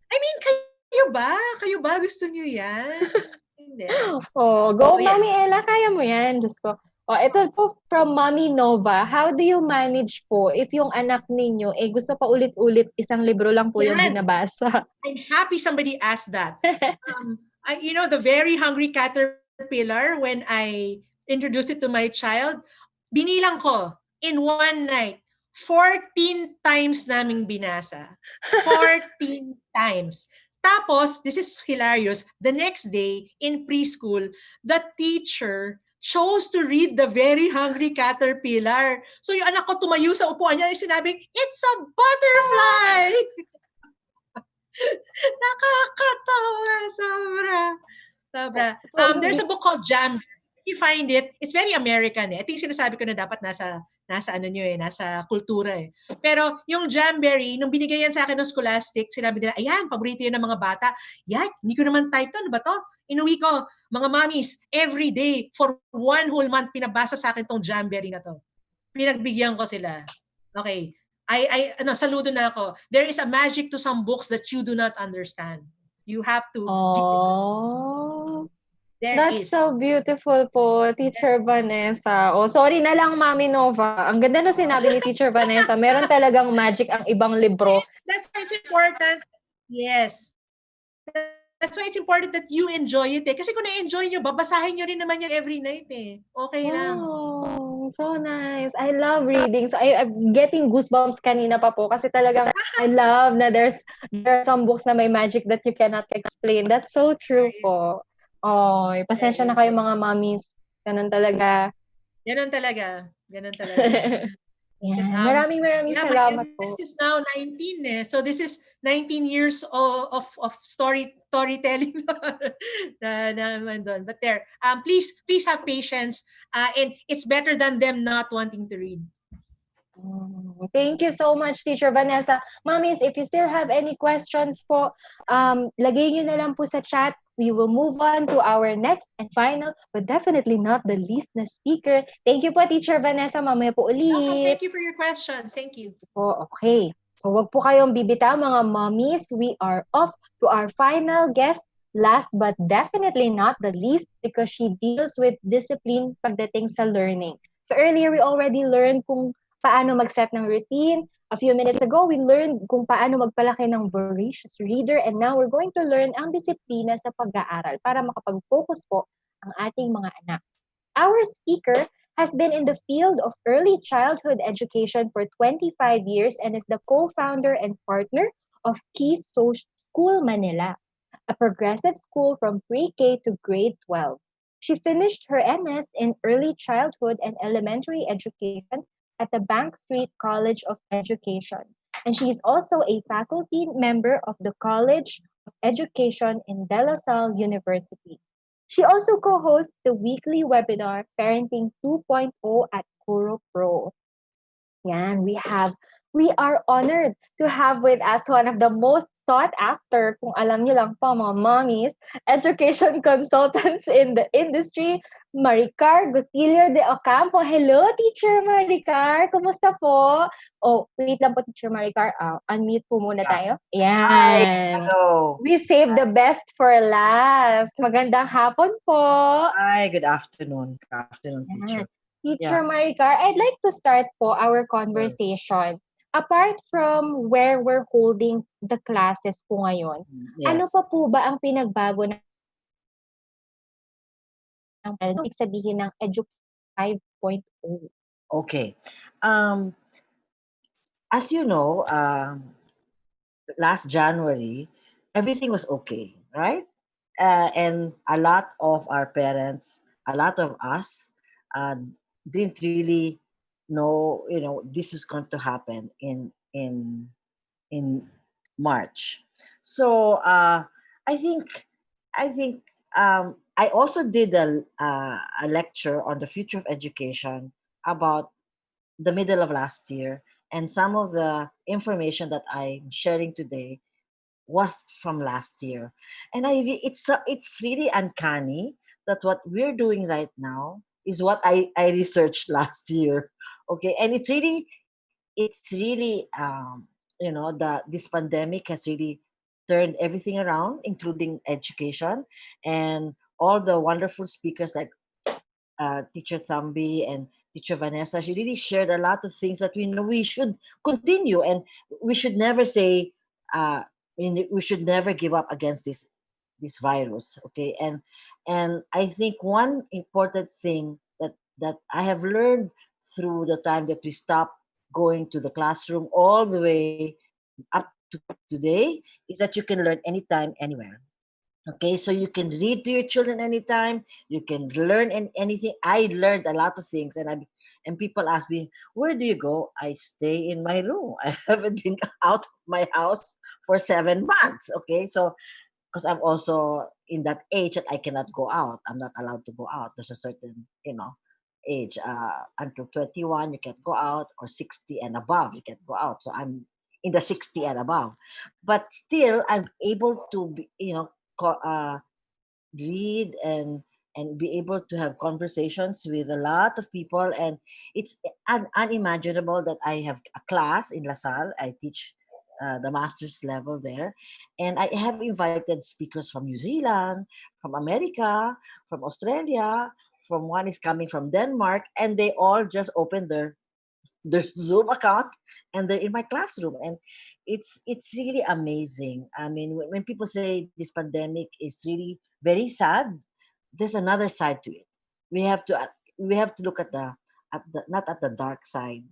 C: I mean, kayo ba? Gusto niyo yan? Hindi.
A: Go, yes. Mami Ella, kaya mo yan. Diyos ko. Ito po from Mommy Nova. How do you manage po if yung anak ninyo gusto pa ulit-ulit isang libro lang po yung binabasa?
C: I'm happy somebody asked that. The Very Hungry Caterpillar, when I introduced it to my child, binilang ko in one night, 14 times naming binasa. 14 times. Tapos, this is hilarious, the next day in preschool, the teacher chose to read The Very Hungry Caterpillar. So yung anak ko tumayo sa upuan niya, sinabing, it's a butterfly! Nakakatawa, sobra. There's a book called Jam. You find it, it's very American eh. Ito yung sinasabi ko na dapat nasa kultura eh. Pero yung Jamberry, nung binigay yan sa akin ng Scholastic, sinabi nila, ayan, paborito yan ng mga bata. Yan, hindi ko naman type to, ano ba to? Inuwi ko, mga mommies, every day, for 1 whole month, pinabasa sa akin tong Jamberry na to. Pinagbigyan ko sila. Okay. Saludo na ako. There is a magic to some books that you do not understand. You have to give it.
A: That's so beautiful po, Teacher Vanessa. Sorry na lang, Mami Nova. Ang ganda na sinabi ni Teacher Vanessa. Meron talagang magic ang ibang libro.
C: That's why it's important. Yes. That's why it's important that you enjoy it eh. Kasi kung na-enjoy nyo, babasahin nyo rin naman yan every night eh. Okay lang.
A: Oh, so nice. I love reading. So I'm getting goosebumps kanina pa po kasi talagang I love na there are some books na may magic that you cannot explain. That's so true po. Pasensya na kayo mga mommies. Ganun talaga.
C: Ganun talaga. Because
A: Yan. Maraming
C: yeah, my
A: salamat
C: eldest
A: po.
C: is now 19 eh. So this is 19 years of storytelling na naman doon. But there, please have patience. And it's better than them not wanting to read.
A: Thank you so much, Teacher Vanessa. Mommies, if you still have any questions po, lagay nyo na lang po sa chat. We will move on to our next and final, but definitely not the least na speaker. Thank you po, Teacher Vanessa. Mamaya po
C: Welcome.
A: ulit.
C: Thank you for your questions. Thank you.
A: Okay. So wag po kayong bibitaw mga mommies. We are off to our final guest. Last but definitely not the least because she deals with discipline pagdating sa learning. So earlier we already learned kung paano mag-set ng routine. A few minutes ago, we learned kung paano magpalaki ng voracious reader and now we're going to learn ang disiplina sa pag-aaral para makapag-focus po ang ating mga anak. Our speaker has been in the field of early childhood education for 25 years and is the co-founder and partner of Key School Manila, a progressive school from pre-K to grade 12. She finished her MS in early childhood and elementary education at the Bank Street College of Education. And she is also a faculty member of the College of Education in De La Salle University. She also co-hosts the weekly webinar Parenting 2.0 at Kuro Pro. Yan, we are honored to have with us one of the most sought after, kung alam niyo lang po mga mommies, education consultants in the industry, Maricar Gustilio de Ocampo. Hello, Teacher Maricar. Kumusta po? Oh, wait lang po, Teacher Maricar. Unmute po muna tayo.
D: Hi,
A: Yan.
D: hello.
A: We saved the best for last. Magandang hapon po.
D: Hi, good afternoon. Good afternoon, teacher.
A: Yan. Teacher Maricar, I'd like to start po our conversation. Apart from where we're holding the classes po ngayon, ano
D: Yes.
A: pa po ba ang pinagbago ng ibig sabihin ng Edu 5.0?
D: Okay. As you know, last January, everything was okay, right? And a lot of our parents, a lot of us, didn't really know, this was going to happen in March. So I think I also did a lecture on the future of education about the middle of last year, and some of the information that I'm sharing today was from last year. And it's really uncanny that what we're doing right now is what I researched last year. Okay, and it's really this pandemic has really turned everything around, including education, and all the wonderful speakers like Teacher Thambi and Teacher Vanessa. She really shared a lot of things that we know we should continue, and we should never say we should never give up against this virus. Okay, and I think one important thing that I have learned through the time that we stopped going to the classroom all the way up to today is that you can learn anytime, anywhere. Okay, so you can read to your children anytime. You can learn anything. I learned a lot of things, and people ask me, "Where do you go?" I stay in my room. I haven't been out of my house for 7 months. Okay, so because I'm also in that age that I cannot go out. I'm not allowed to go out. There's a certain age. Until 21, you can't go out, or 60 and above, you can't go out. So I'm in the 60 and above, but still I'm able to read and be able to have conversations with a lot of people. And it's unimaginable that I have a class in La Salle. I teach the master's level there, and I have invited speakers from New Zealand, from America, from Australia, from one is coming from Denmark, and they all just opened their Zoom account and they're in my classroom. And it's really amazing. I mean, when people say this pandemic is really very sad, there's another side to it. We have to look at the not at the dark side,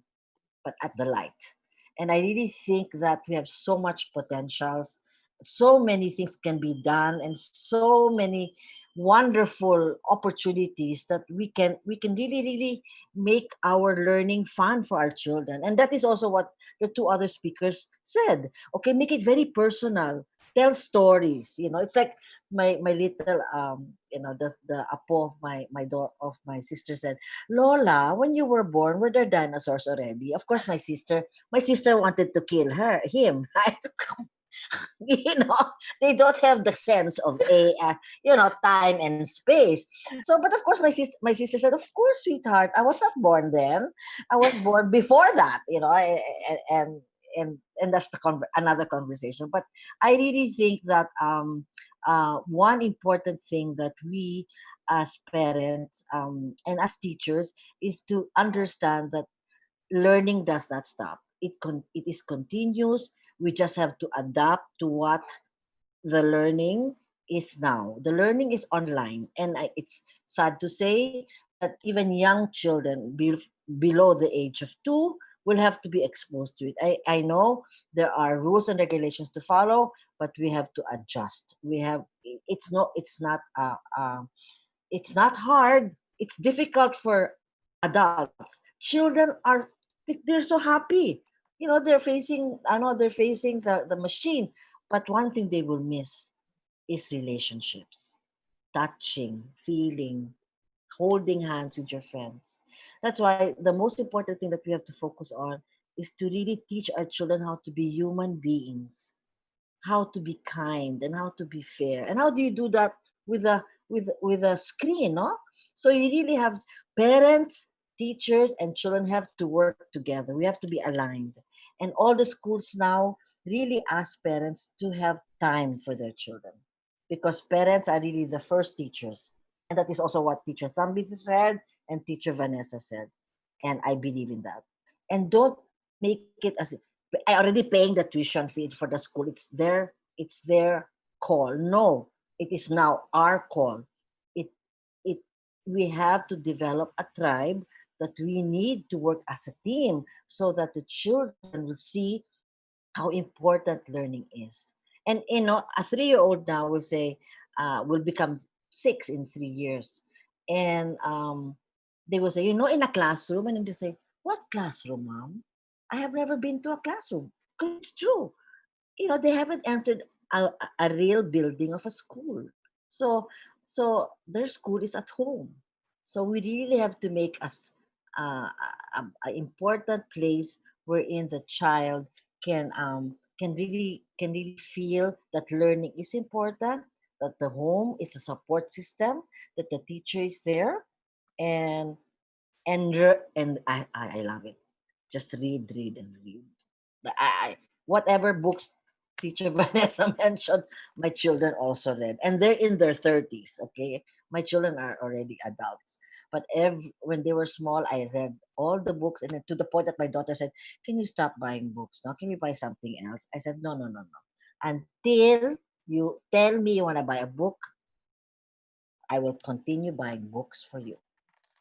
D: but at the light. And I really think that we have so much potentials. So many things can be done, and so many wonderful opportunities that we can really make our learning fun for our children. And that is also what the two other speakers said. Okay, make it very personal, tell stories. It's like my little the apo of my sister said, Lola, when you were born, were there dinosaurs already? Of course, my sister wanted to kill him. you know they don't have the sense of time and space. So, but of course, my sister said, of course, sweetheart, I was not born then, I was born before that. And that's another conversation. But I really think that one important thing that we as parents and as teachers is to understand that learning does not stop. It is continuous. We just have to adapt to what the learning is now. The learning is online, and it's sad to say that even young children below the age of 2 will have to be exposed to it. I know there are rules and regulations to follow, but we have to adjust. It's not hard. It's difficult for adults. Children they're so happy. They're facing the machine. But one thing they will miss is relationships, touching, feeling, holding hands with your friends. That's why the most important thing that we have to focus on is to really teach our children how to be human beings, how to be kind, and how to be fair. And how do you do that with a screen, no? So you really have parents, teachers, and children have to work together. We have to be aligned. And all the schools now really ask parents to have time for their children, because parents are really the first teachers. And that is also what Teacher Thambi said and Teacher Vanessa said. And I believe in that. And don't make it as I already paying the tuition fee for the school. It's their call. No, it is now our call. It it we have to develop a tribe that we need to work as a team so that the children will see how important learning is. And a 3-year-old now will become 6 in 3 years. And they will say, in a classroom, and then they say, what classroom, mom? I have never been to a classroom. Because it's true. They haven't entered a real building of a school. So their school is at home. So we really have to make us a important place wherein the child can really feel that learning is important, that the home is a support system, that the teacher is there, and and I love it. Just read and read. Whatever books Teacher Vanessa mentioned, my children also read, and they're in their 30s. Okay, my children are already adults, but when they were small, I read all the books, and then to the point that my daughter said, "Can you stop buying books now? Can you buy something else?" I said, "No, no, no, no. Until you tell me you want to buy a book, I will continue buying books for you."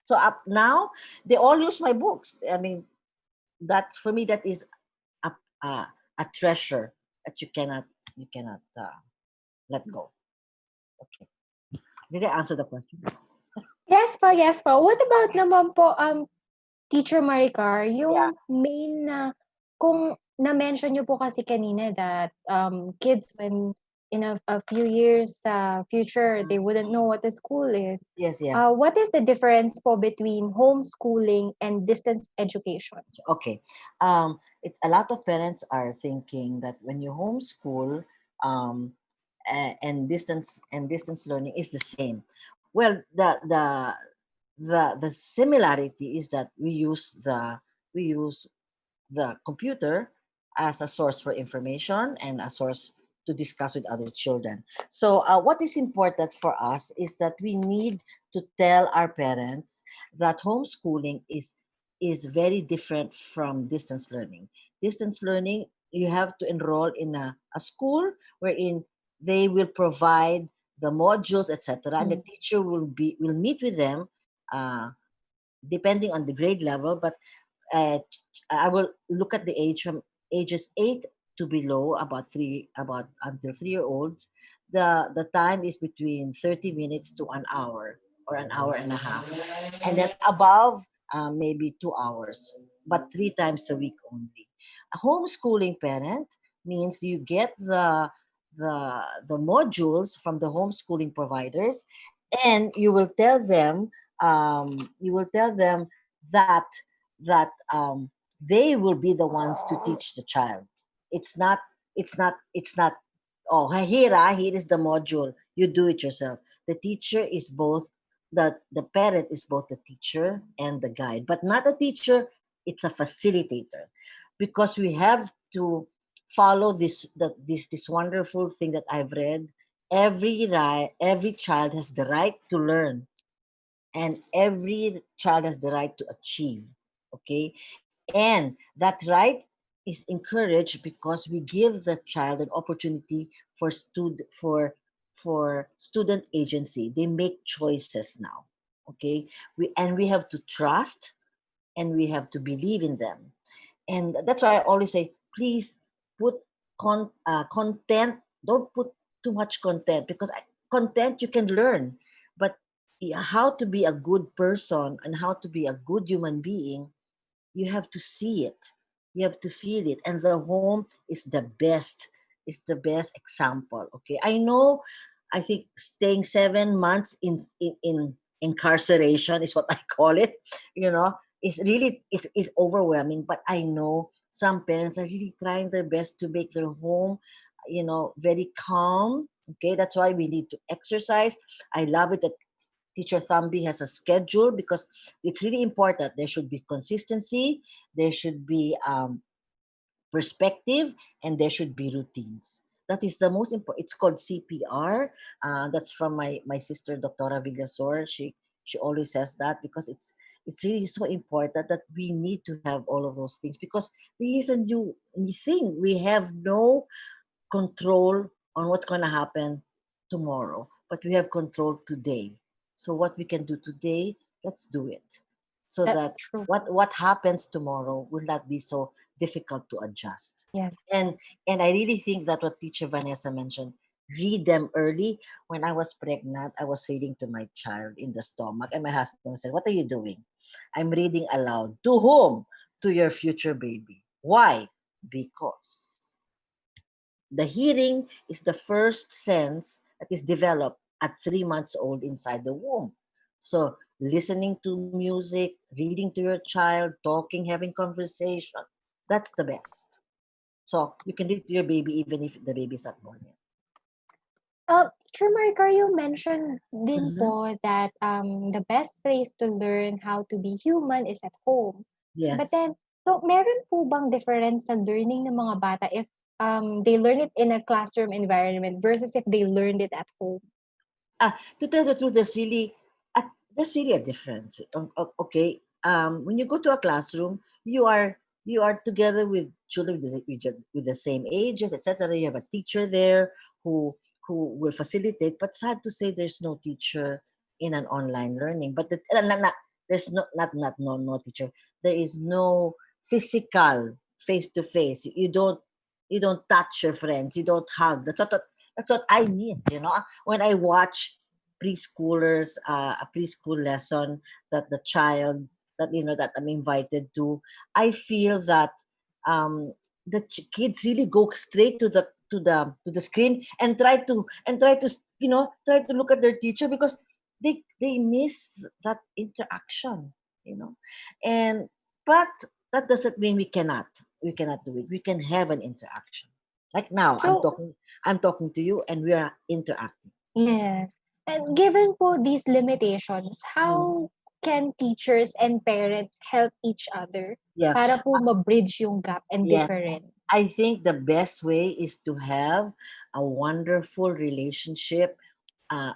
D: So up now, they all use my books. I mean, that for me, that is a, a, a treasure that you cannot let go. Okay. Did I answer the question?
A: Yes po. What about naman po, Teacher Maricar,
D: Yeah.
A: yung main na, kung na-mention niyo po kasi kanina that kids when in a few years future, they wouldn't know what the school is.
D: Yes, yeah.
A: What is the difference po between homeschooling and distance education?
D: Okay. A lot of parents are thinking that when you homeschool, um, and distance learning is the same. Well, the similarity is that we use the computer as a source for information and a source to discuss with other children. So, what is important for us is that we need to tell our parents that homeschooling is very different from distance learning. Distance learning, you have to enroll in a school wherein they will provide the modules, etc., and the teacher will meet with them, uh, depending on the grade level. But uh, I will look at the age from ages 8 to below, about until 3 year olds, the time is between 30 minutes to an hour or an hour and a half, and then above, maybe 2 hours, but 3 times a week only. A homeschooling parent means you get the modules from the homeschooling providers, and you will tell them that that they will be the ones to teach the child. It's not it's not, oh, here is the module, you do it yourself. The teacher is both, the parent is both the teacher and the guide, but not a teacher, it's a facilitator, because we have to follow this wonderful thing that I've read. Every child has the right to learn, and every child has the right to achieve. Okay, and that right is encouraged because we give the child an opportunity for student agency. They make choices now. Okay, we have to trust, and we have to believe in them. And that's why I always say, please put content. Don't put too much content, because content you can learn, but how to be a good person and how to be a good human being, you have to see it, you have to feel it, and the home is the best example. Okay, I know, I think staying 7 months in incarceration is what I call it, is really is overwhelming, but I know some parents are really trying their best to make their home, very calm. Okay, that's why we need to exercise. I love it that Teacher Thambi has a schedule, because it's really important. There should be consistency, there should be perspective, and there should be routines. That is the most important. It's called CPR. That's from my sister, Dr. Villasor. She always says that, because it's really so important that we need to have all of those things, because this is a new thing. We have no control on what's going to happen tomorrow, but we have control today. So what we can do today, let's do it, so
A: That's
D: that
A: true.
D: what happens tomorrow will not be so difficult to adjust.
A: Yes.
D: And I really think that what Teacher Vanessa mentioned, read them early. When I was pregnant, I was reading to my child in the stomach, and my husband said, "What are you doing?" "I'm reading aloud." "To whom?" "To your future baby." "Why?" "Because the hearing is the first sense that is developed at 3 months old inside the womb. So listening to music, reading to your child, talking, having conversation, that's the best. So you can read to your baby even if the baby is not born yet.
A: Teacher Maricar, you mentioned din
D: Mm-hmm.
A: po that the best place to learn how to be human is at home. But
D: Yes.
A: then, so meron po bang difference sa learning ng mga bata if they learn it in a classroom environment versus if they learned it at home?
D: To tell the truth, there's really a difference. Okay, when you go to a classroom, you are together with children with the same ages, etc. You have a teacher there who will facilitate. But sad to say, there's no teacher in an online learning. But there's no teacher. There is no physical face to face. You don't touch your friends. You don't hug. That's what I need. When I watch preschoolers, a preschool lesson that the child that I'm invited to, I feel that um, the kids really go straight to the screen and try to look at their teacher, because they miss that interaction, you know, and but that doesn't mean we cannot do it. We can have an interaction. Like now, I'm
A: So,
D: talking I'm talking to you, and we are interacting.
A: yes. And given po these limitations,
D: Mm.
A: how can teachers and parents help each other
D: Yeah.
A: para po ma-bridge yung gap and
D: Yes.
A: difference?
D: I think the best way is to have a wonderful relationship,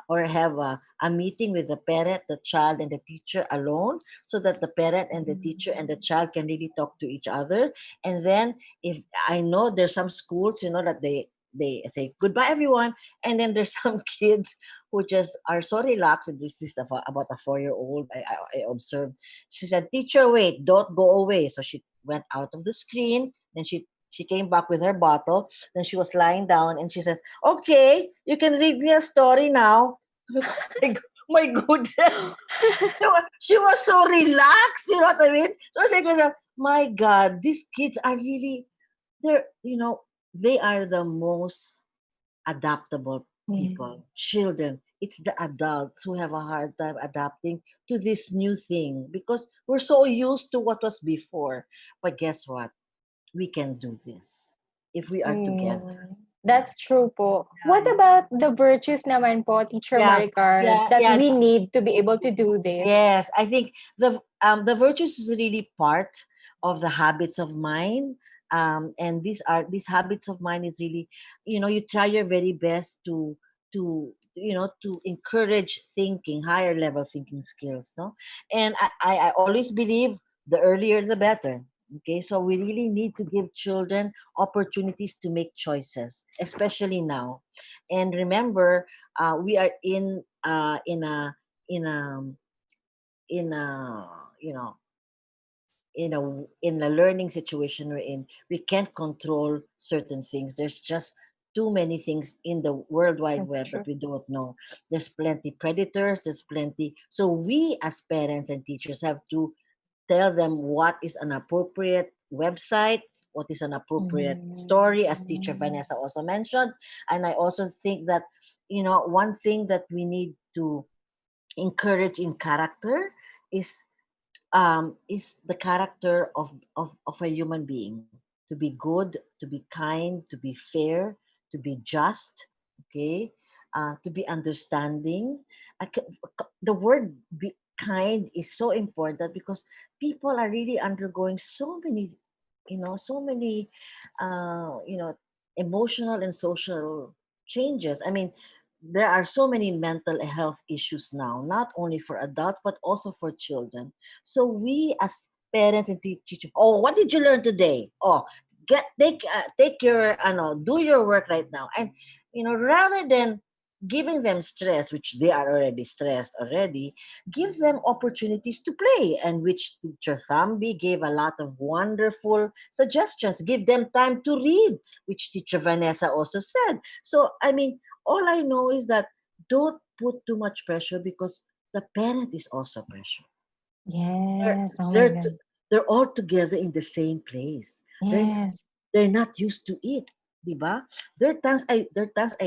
D: or have a meeting with the parent, the child, and the teacher alone, so that the parent and the teacher and the child can really talk to each other. And then, if I know there's some schools, that they say goodbye everyone, and then there's some kids who just are so relaxed. And this is about a 4-year-old. I observed. She said, "Teacher, wait, don't go away." So she went out of the screen. Then she She came back with her bottle. Then she was lying down and she says, "Okay, you can read me a story now." My goodness. She was so relaxed, you know what I mean? So I said to myself, my God, these kids are really, they're, they are the most adaptable
A: Mm.
D: people, children. It's the adults who have a hard time adapting to this new thing because we're so used to what was before. But guess what? We can do this if we are together.
A: Mm.
D: Yeah.
A: That's true po. What
B: Yeah.
A: about the virtues naman po, Teacher
D: Yeah.
A: Maricar,
D: Yeah.
A: that
D: Yeah.
A: we need to be able to do this?
D: Yes, I think the virtues is really part of the habits of mind. And these habits of mine is really, you try your very best to encourage thinking, higher level thinking skills, no? And I always believe the earlier the better. Okay, so we really need to give children opportunities to make choices, especially now. And remember, we are in a in a you know in a learning situation we're in. We can't control certain things. There's just too many things in the world wide
A: That's
D: web that
A: true.
D: we don't know. There's plenty predators, there's plenty, so we as parents and teachers have to tell them what is an appropriate website, what is an appropriate story, as teacher
A: Mm.
D: Vanessa also mentioned. And I also think that one thing that we need to encourage in character is is the character of a human being, to be good, to be kind, to be fair, to be just, okay, to be understanding. The word be kind is so important because people are really undergoing so many, so many, emotional and social changes. I mean, there are so many mental health issues now, not only for adults but also for children. So we as parents and teachers, oh, what did you learn today? Oh, take your do your work right now. And rather than giving them stress, which they are already stressed already, give them opportunities to play, and which teacher Thambi gave a lot of wonderful suggestions. Give them time to read, which teacher Vanessa also said. So I mean, all I know is that don't put too much pressure because the parent is also pressure. They're
A: Yes. Oh my
D: they're t-
A: God.
D: they're all together in the same place. They're
A: Yes.
D: they're not used to it, diba? There are times I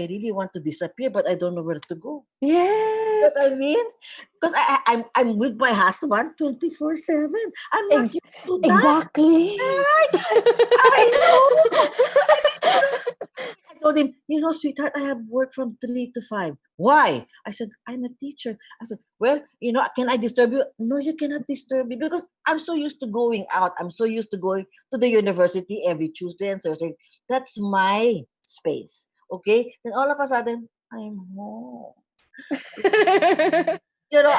D: really want to disappear, but I don't know where to go.
A: Yes.
D: What I mean? Because I'm with my husband 24/7. I'm not
A: Ex-
D: used to that.
A: exactly.
D: Right? I know. But I mean, I told him, sweetheart, I have work from 3 to 5. Why? I said, I'm a teacher. I said, well, can I disturb you? No, you cannot disturb me because I'm so used to going out. I'm so used to going to the university every Tuesday and Thursday. That's my space. Okay? Then all of a sudden, I'm home.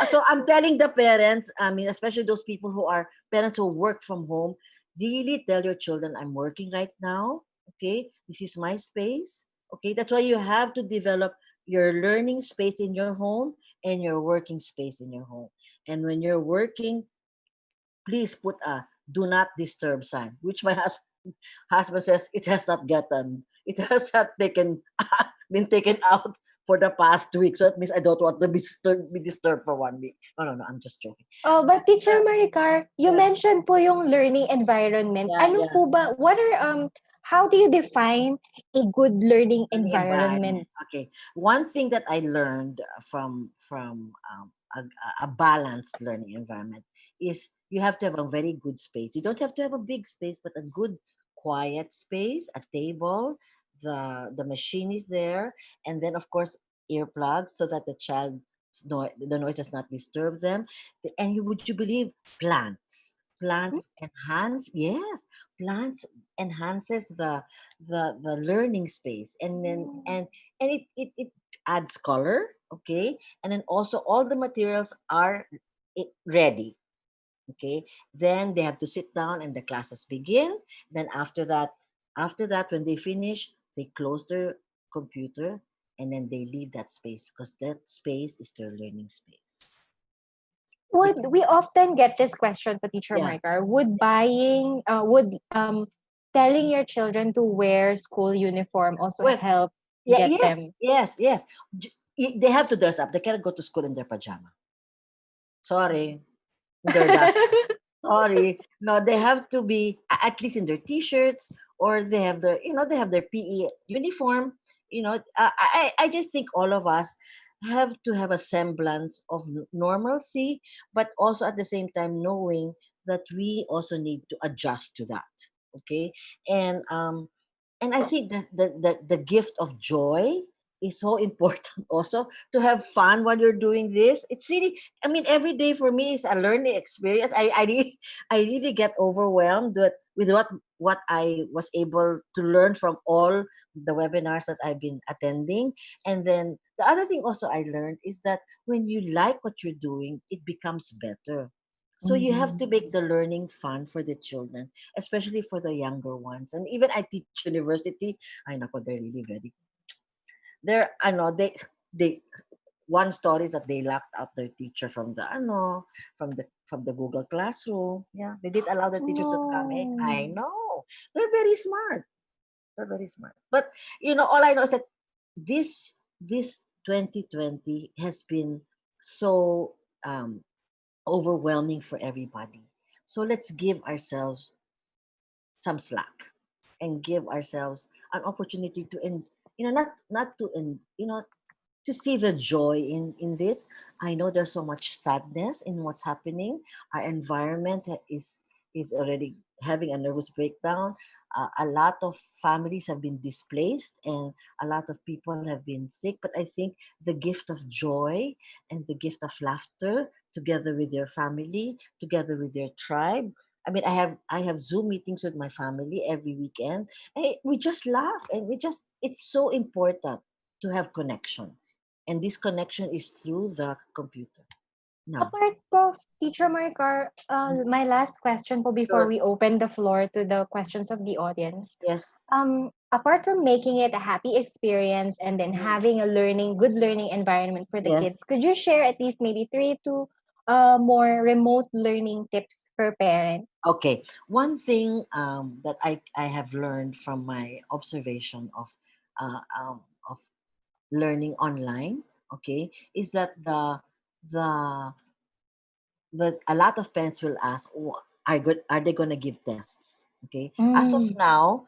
D: So I'm telling the parents, I mean, especially those people who are parents who work from home, really tell your children, I'm working right now. Okay, this is my space. Okay, that's why you have to develop your learning space in your home and your working space in your home. And when you're working, please put a do not disturb sign, which my husband says it has not it has not been taken out for the past week. So it means I don't want to be disturbed for 1 week. No, no, no, I'm just joking.
A: Oh, but Teacher Maricar, you
D: Yeah,
A: mentioned po yung learning environment.
D: yeah,
A: Ano
D: yeah.
A: po ba, how do you define a good learning
D: Learning environment.
A: environment?
D: Okay. One thing that I learned from a balanced learning environment is you have to have a very good space. You don't have to have a big space, but a good quiet space, a table, the machine is there, and then of course earplugs so that the noise does not disturb them. And would you believe plants? Plants enhance, yes, plants enhances the learning space, and then and it adds color, okay, and then also all the materials are ready, okay. Then they have to sit down and the classes begin. Then after that when they finish, they close their computer, and then they leave that space because that space is their learning space.
A: Would we often get this question to Teacher
D: Yeah.
A: Maricar? Would telling your children to wear school uniform also
D: Well,
A: help
D: yeah,
A: get
D: yes,
A: them.
D: yes, yes. They have to dress up. They cannot go to school in their pajama. Sorry, in their dust. Sorry, no, they have to be at least in their t-shirts, or they have their, they have their PE uniform. I just think all of us have to have a semblance of normalcy, but also at the same time knowing that we also need to adjust to that. Okay, and I think that the gift of joy is so important also, to have fun while you're doing this. It's really, I mean, every day for me is a learning experience. I really get overwhelmed with what I was able to learn from all the webinars that I've been attending. And then the other thing also I learned is that when you like what you're doing, it becomes better. So you have to
A: Mhm.
D: make the learning fun for the children, especially for the younger ones. And even I teach university. I know they're really very, I know they one story is that they locked out their teacher from the from the Google Classroom. Yeah, they did allow their teacher to come. I
A: Oh.
D: know, they're very smart. They're very smart. But all I know is that this 2020 has been so overwhelming for everybody. So let's give ourselves some slack and give ourselves an opportunity to, not to, to see the joy in this. I know there's so much sadness in what's happening. Our environment is already having a nervous breakdown. A lot of families have been displaced, and a lot of people have been sick. But I think the gift of joy and the gift of laughter, together with your family, together with your tribe. I mean, I have Zoom meetings with my family every weekend, and we just laugh, and it's so important to have connection, and this connection is through the computer now.
A: Apart po, Teacher Maricar,
D: Mm.
A: my last question po before
D: Sure.
A: we open the floor to the questions of the audience.
D: Yes.
A: Apart from making it a happy experience and then
D: Mm.
A: having a good learning environment for the
D: Yes.
A: kids, could you share at least maybe three to more remote learning tips for parents?
D: Okay. One thing that I have learned from my observation of learning online, okay, is that the that a lot of parents will ask, are they going to give tests? Okay, as of
A: Mm.
D: now,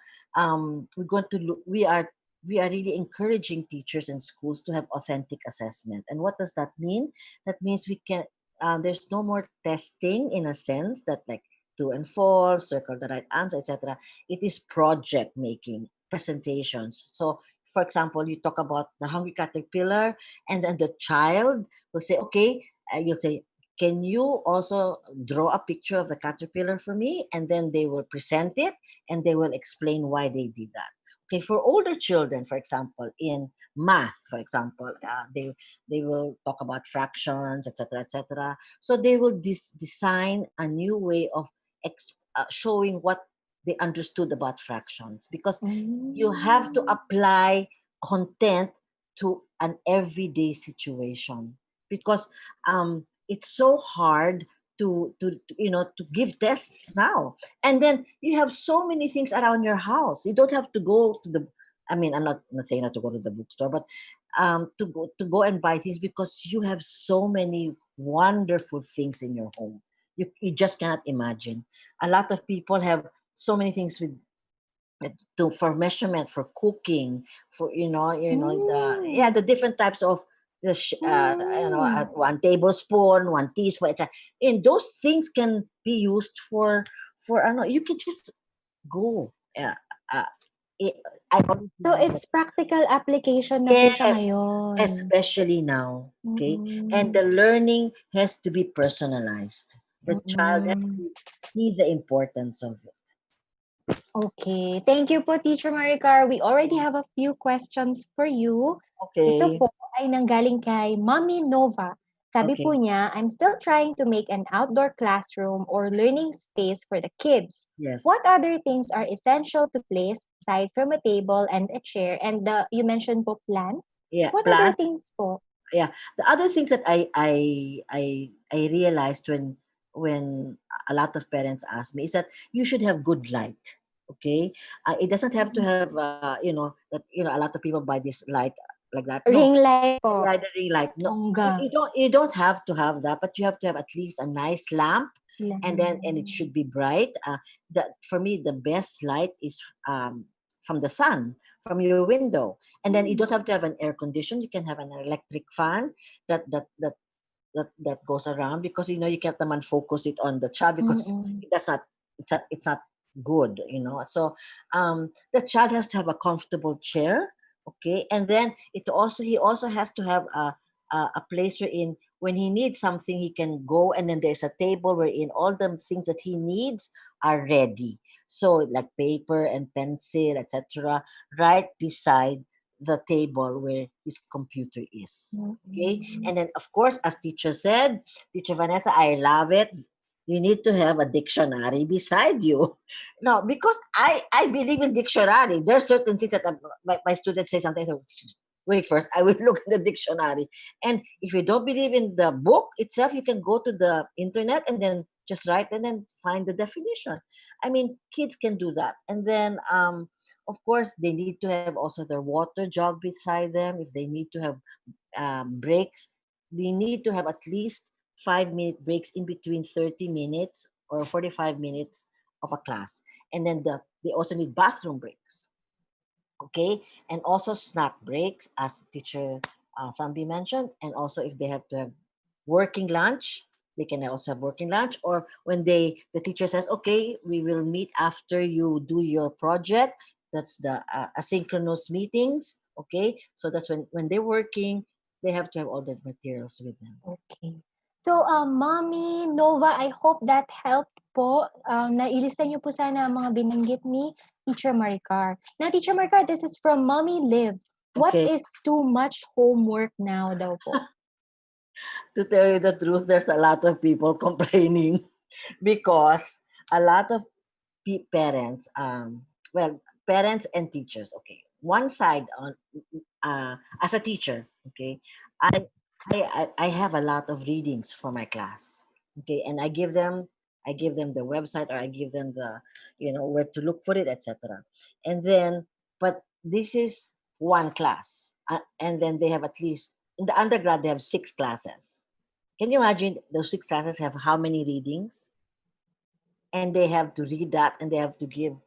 D: we're going to look, we are really encouraging teachers and schools to have authentic assessment. And what does that mean? That means we can, there's no more testing in a sense that, like, true and false, circle the right answer, etc. It is project making presentations. So for example, you talk about the hungry caterpillar, and then the child will say, okay, you'll say, can you also draw a picture of the caterpillar for me? And then they will present it, and they will explain why they did that. Okay, for older children, for example, in math, for example, they will talk about fractions, etc., etc. So they will design a new way of showing what they understood about fractions, because you have to
A: Mm.
D: apply content to an everyday situation, because it's so hard to give tests now. And then you have so many things around your house. You don't have to go to the, I mean, I'm not saying not to go to the bookstore, but to go and buy things, because you have so many wonderful things in your home. You just cannot imagine. A lot of people have so many things for measurement, for cooking, for
A: Mm.
D: the different types of
A: Mm.
D: 1 tablespoon, 1 teaspoon, etc. And those things can be used for you can just go. Uh, it, I always
A: So
D: believe that,
A: it's practical application na po siya
D: yes,
A: ngayon.
D: especially now. Okay, and
A: Mm.
D: the learning has to be personalized. The child has
A: Mm.
D: to see the importance of it.
A: Okay. Thank you po, Teacher Maricar. We already have a few questions for you. Ito
D: Okay,
A: po ay nanggaling kay Mommy Nova. Sabi po
D: okay,
A: niya, I'm still trying to make an outdoor classroom or learning space for the kids.
D: yes,
A: What other things are essential to place aside from a table and a chair? And you mentioned po plants.
D: yeah,
A: What other
D: plants.
A: things po?
D: Yeah, the other things that I realized when a lot of parents ask me is that you should have good light. Okay, it doesn't have to have a lot of people buy this light like that. No,
A: Ring light po.
D: yeah, the ring light. No,
A: Bongga.
D: you don't have to have that, but you have to have at least a nice lamp, and it
A: Lamp.
D: should be bright. That for me, the best light is from the sun, from your window, and then you don't have to have an air condition. You can have an electric fan that that that that goes around, because you can't naman focus it on the child, because
A: Mm-mm.
D: that's not it's not good. So the child has to have a comfortable chair. Okay, and then he also has to have a place wherein when he needs something he can go, and then there's a table wherein all the things that he needs are ready, so like paper and pencil, etc., right beside the table where his computer is. Okay,
A: Mm-mm.
D: and then of course, as teacher Vanessa, I love it, you need to have a dictionary beside you. No, because I believe in dictionary. There are certain things that my students say sometimes. Wait first, I will look in the dictionary. And if you don't believe in the book itself, you can go to the internet and then just write and then find the definition. I mean, kids can do that. And then, of course, they need to have also their water jug beside them. If they need to have breaks, they need to have at least 5-minute breaks in between 30 minutes or 45 minutes of a class. And then they also need bathroom breaks. Okay. And also snack breaks, as teacher Thambi mentioned. And also if they have to have working lunch, they can also have working lunch. Or when the teacher says, okay, we will meet after you do your project. That's the asynchronous meetings. Okay. So that's when they're working, they have to have all the materials with them.
A: Okay. So, Mommy Nova, I hope that helped po. Nailista niyo po sana ang mga binanggit ni Teacher Maricar. Now, Teacher Maricar, this is from Mommy Live. What
D: Okay.
A: is too much homework now daw po?
D: To tell you the truth, there's a lot of people complaining because a lot of parents, parents and teachers. Okay, one side on as a teacher. Okay, I, I have a lot of readings for my class. Okay, and I give them the website, or I give them the where to look for it, etc. And then, but this is one class, and then they have at least in the undergrad they have 6 classes. Can you imagine those 6 classes have how many readings? And they have to read that, and they have to give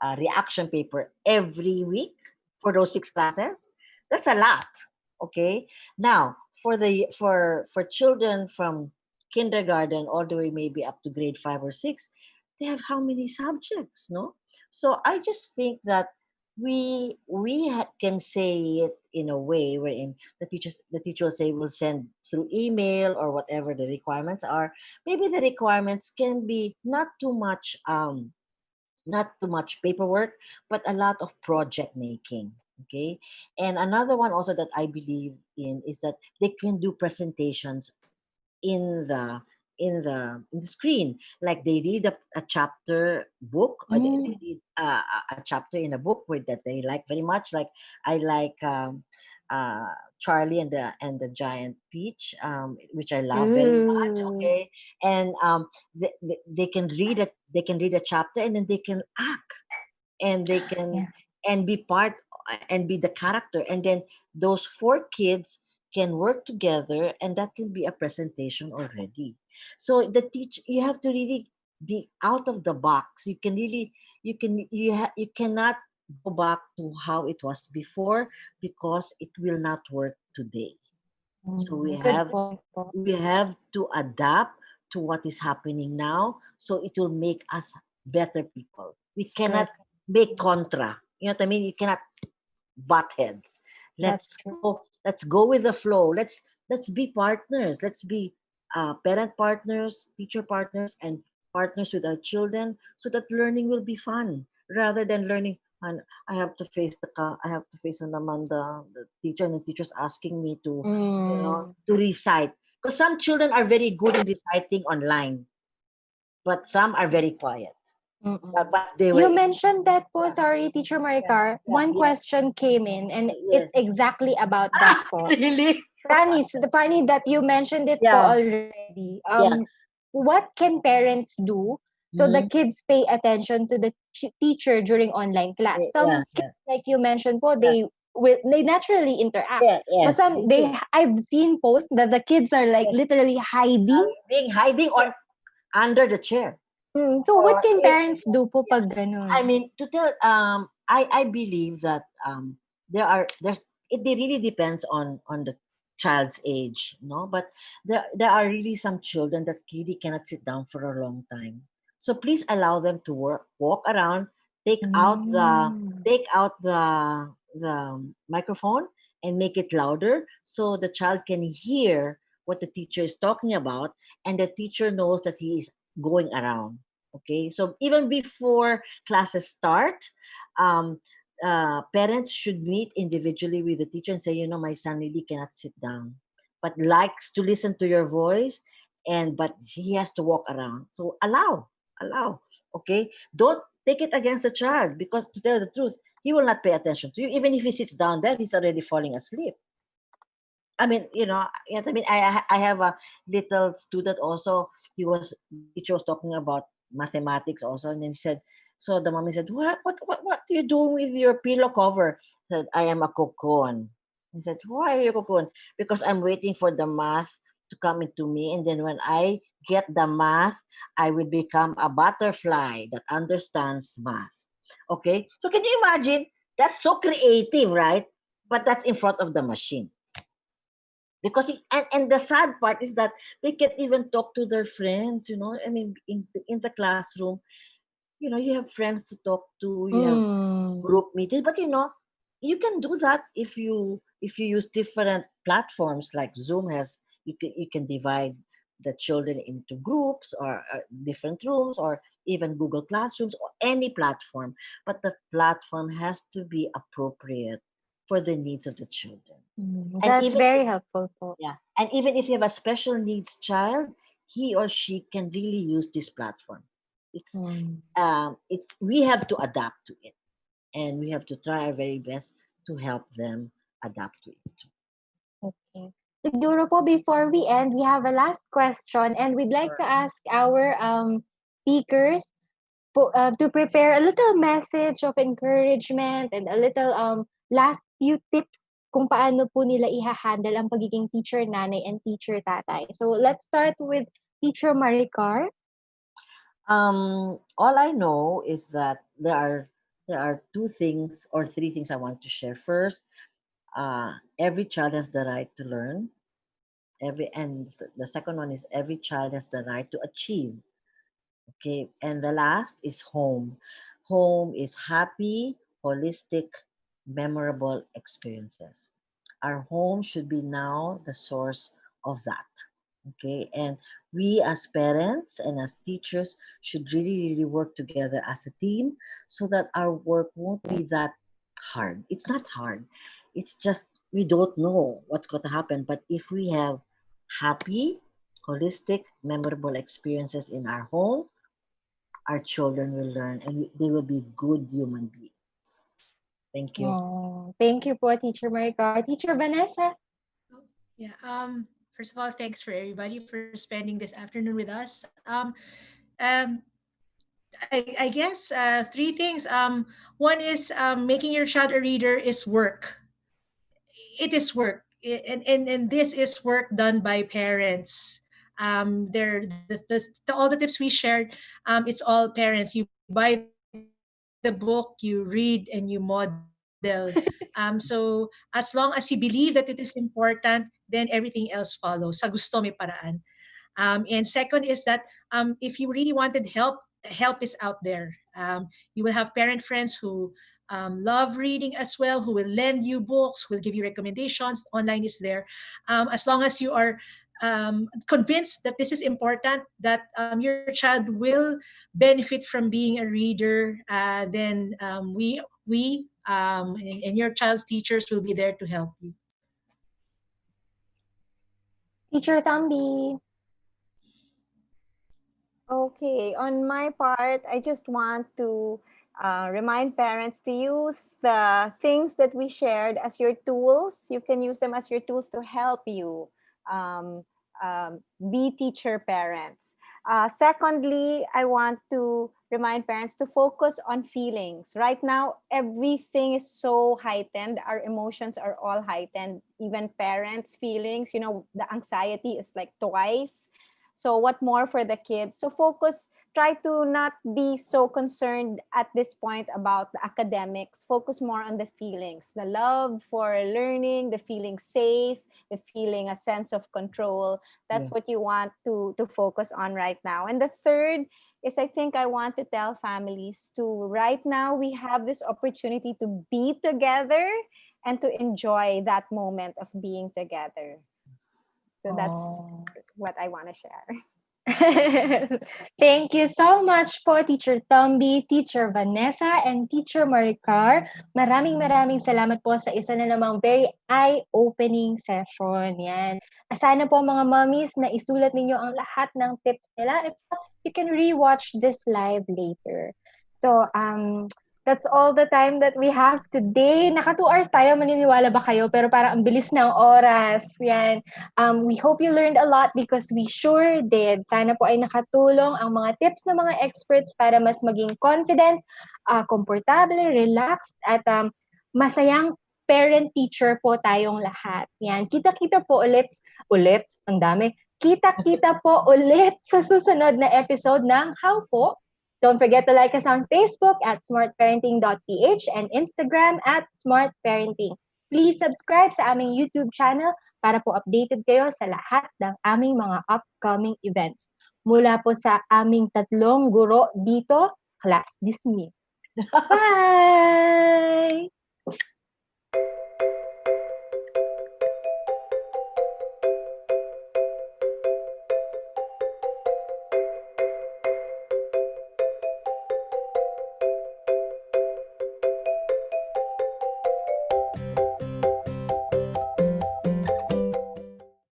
D: a reaction paper every week for those 6 classes. That's a lot. Okay, now for children from kindergarten all the way maybe up to grade 5 or 6, they have how many subjects? No, so I just think that can say it in a way wherein the teacher will say we'll send through email or whatever the requirements are. Maybe the requirements can be not too much paperwork, but a lot of project making. Okay, and another one also that I believe in is that they can do presentations in the in the screen, like they read a chapter book, or they
A: Mm.
D: read a chapter in a book that they like very much, like I like uh Charlie and the Giant Peach, which I love very much.
A: Ooh.
D: Okay, and they can read it, they can read a chapter, and then they can act, and they can
A: Yeah.
D: and be part and be the character, and then those 4 kids can work together, and that can be a presentation already. So you have to really be out of the box. You can really you cannot go back to how it was before, because it will not work today. So
A: Good point po.
D: we have to adapt to what is happening now, so it will make us better people. We cannot
A: Good.
D: make contra. You know what I mean? You cannot butt heads.
A: That's true.
D: Let's go with the flow. Let's be partners. Let's be parent partners, teacher partners, and partners with our children, so that learning will be fun rather than learning. And I have to face naman the teacher, and the teacher's asking me to
A: Mm.
D: to recite, because some children are very good in reciting online, but some are very quiet.
A: Mm-mm.
D: But they were
A: You mentioned that po, sorry, Teacher
D: yeah,
A: Maricar.
D: yeah,
A: One
D: yes,
A: question came in, and
D: yes.
A: it's exactly about that po.
D: Really?
A: Promise, the funny that you mentioned it po
D: Yeah,
A: already.
D: yeah,
A: What can parents do So the
D: Mhm.
A: kids pay attention to the teacher during online class.
D: Yeah,
A: Some kids,
D: yeah,
A: like you mentioned po,
D: yeah,
A: they naturally interact.
D: yeah,
A: But
D: yes, they
A: some
D: do.
A: I've seen posts that the kids are like
D: Yeah.
A: literally hiding.
D: Being hiding on under the chair.
A: So what
D: Or
A: can parents do po
D: yeah.
A: pag
D: I
A: ganun?
D: mean, to tell, I believe that it really depends on the child's age, no. But there are really some children that really cannot sit down for a long time. So please allow them to walk around, take out the
A: Mm.
D: take out the microphone and make it louder so the child can hear what the teacher is talking about, and the teacher knows that he is going around. Okay, so even before classes start, um, parents should meet individually with the teacher and say, my son really cannot sit down, but likes to listen to your voice, and but he has to walk around. So allow. Okay, don't take it against the child, because to tell the truth, he will not pay attention to you. Even if he sits down there, he's already falling asleep. I mean, yes, I mean, I have a little student also. Teacher was talking about mathematics also, and then he said, so the mommy said, what do you do with your pillow cover? He said, I am a cocoon. He said, why are you a cocoon? Because I'm waiting for the math to come into me, and then when I get the math, I will become a butterfly that understands math. Okay, so can you imagine? That's so creative, right? But that's in front of the machine, because and the sad part is that they can't even talk to their friends. I mean, in the classroom, you have friends to talk to, you have
A: Mm.
D: group meetings, but you can do that if you use different platforms like Zoom has. You can divide the children into groups, or different rooms, or even Google Classrooms, or any platform, but the platform has to be appropriate for the needs of the children. And
A: That's
D: even
A: very helpful po.
D: yeah. And even if you have a special needs child, he or she can really use this platform. It's
A: Mm.
D: it's we have to adapt to it, and we have to try our very best to help them adapt to it.
A: Okay. Siguro po before we end, we have a last question and we'd like to ask our speakers to prepare a little message of encouragement and a little last few tips kung paano po nila iha-handle ang pagiging teacher nanay and teacher tatay. So let's start with Teacher Maricar.
D: All I know is that there are two things or three things I want to share. First, every child has the right to learn. The second one is every child has the right to achieve. Okay, and the last is home. Home is happy, holistic, memorable experiences. Our home should be now the source of that. Okay, and we as parents and as teachers should really, really work together as a team so that our work won't be that hard. It's not hard, it's just we don't know what's going to happen. But if we have happy, holistic, memorable experiences in our home, our children will learn, and they will be good human beings. Thank you.
A: Oh, thank you po, Teacher Maricar. Teacher Vanessa?
C: Yeah. First of all, thanks for everybody for spending this afternoon with us. Um, I guess three things. One is making your child a reader is work. It is work. And this is work done by parents. All the tips we shared, it's all parents. You buy the book, you read, and you model. So as long as you believe that it is important, then everything else follows. Sa gusto may paraan. And second is that if you really wanted help is out there. You will have parent friends who love reading as well, who will lend you books, will give you recommendations. Online is there. As long as you are convinced that this is important, that your child will benefit from being a reader, then and your child's teachers will be there to help you.
A: Teacher Thambi?
B: Okay, on my part, I just want to remind parents to use the things that we shared as your tools. You can use them as your tools to help you um, be teacher parents. Secondly, I want to remind parents to focus on feelings. Right now, everything is so heightened. Our emotions are all heightened. Even parents' feelings, the anxiety is like twice. So what more for the kids? So try to not be so concerned at this point about the academics. Focus more on the feelings, the love for learning, the feeling safe, the feeling a sense of control. That's
D: Yes.
B: what you want to focus on right now. And the third is, I think I want to tell families to, right now we have this opportunity to be together and to enjoy that moment of being together. So that's
A: Oh.
B: what I want to share.
A: Thank you so much po, Teacher Tomby, Teacher Vanessa, and Teacher Maricar. Maraming salamat po sa isa na namang very eye-opening session. Yan. Sana po mga mommies na isulat ninyo ang lahat ng tips nila. If not, you can rewatch this live later. So, that's all the time that we have today. Naka 2 hours tayo, maniniwala ba kayo? Pero parang ang bilis ng oras. Yan. We hope you learned a lot because we sure did. Sana po ay nakatulong ang mga tips ng mga experts para mas maging confident, komportable, relaxed, at masayang parent-teacher po tayong lahat. Yan. Kita-kita po ulit, ang dami. Kita-kita po ulit sa susunod na episode ng How Po. Don't forget to like us on Facebook at smartparenting.ph and Instagram at smartparenting. Please subscribe sa aming YouTube channel para po updated kayo sa lahat ng aming mga upcoming events. Mula po sa aming 3 guro dito, class dismissed. Bye!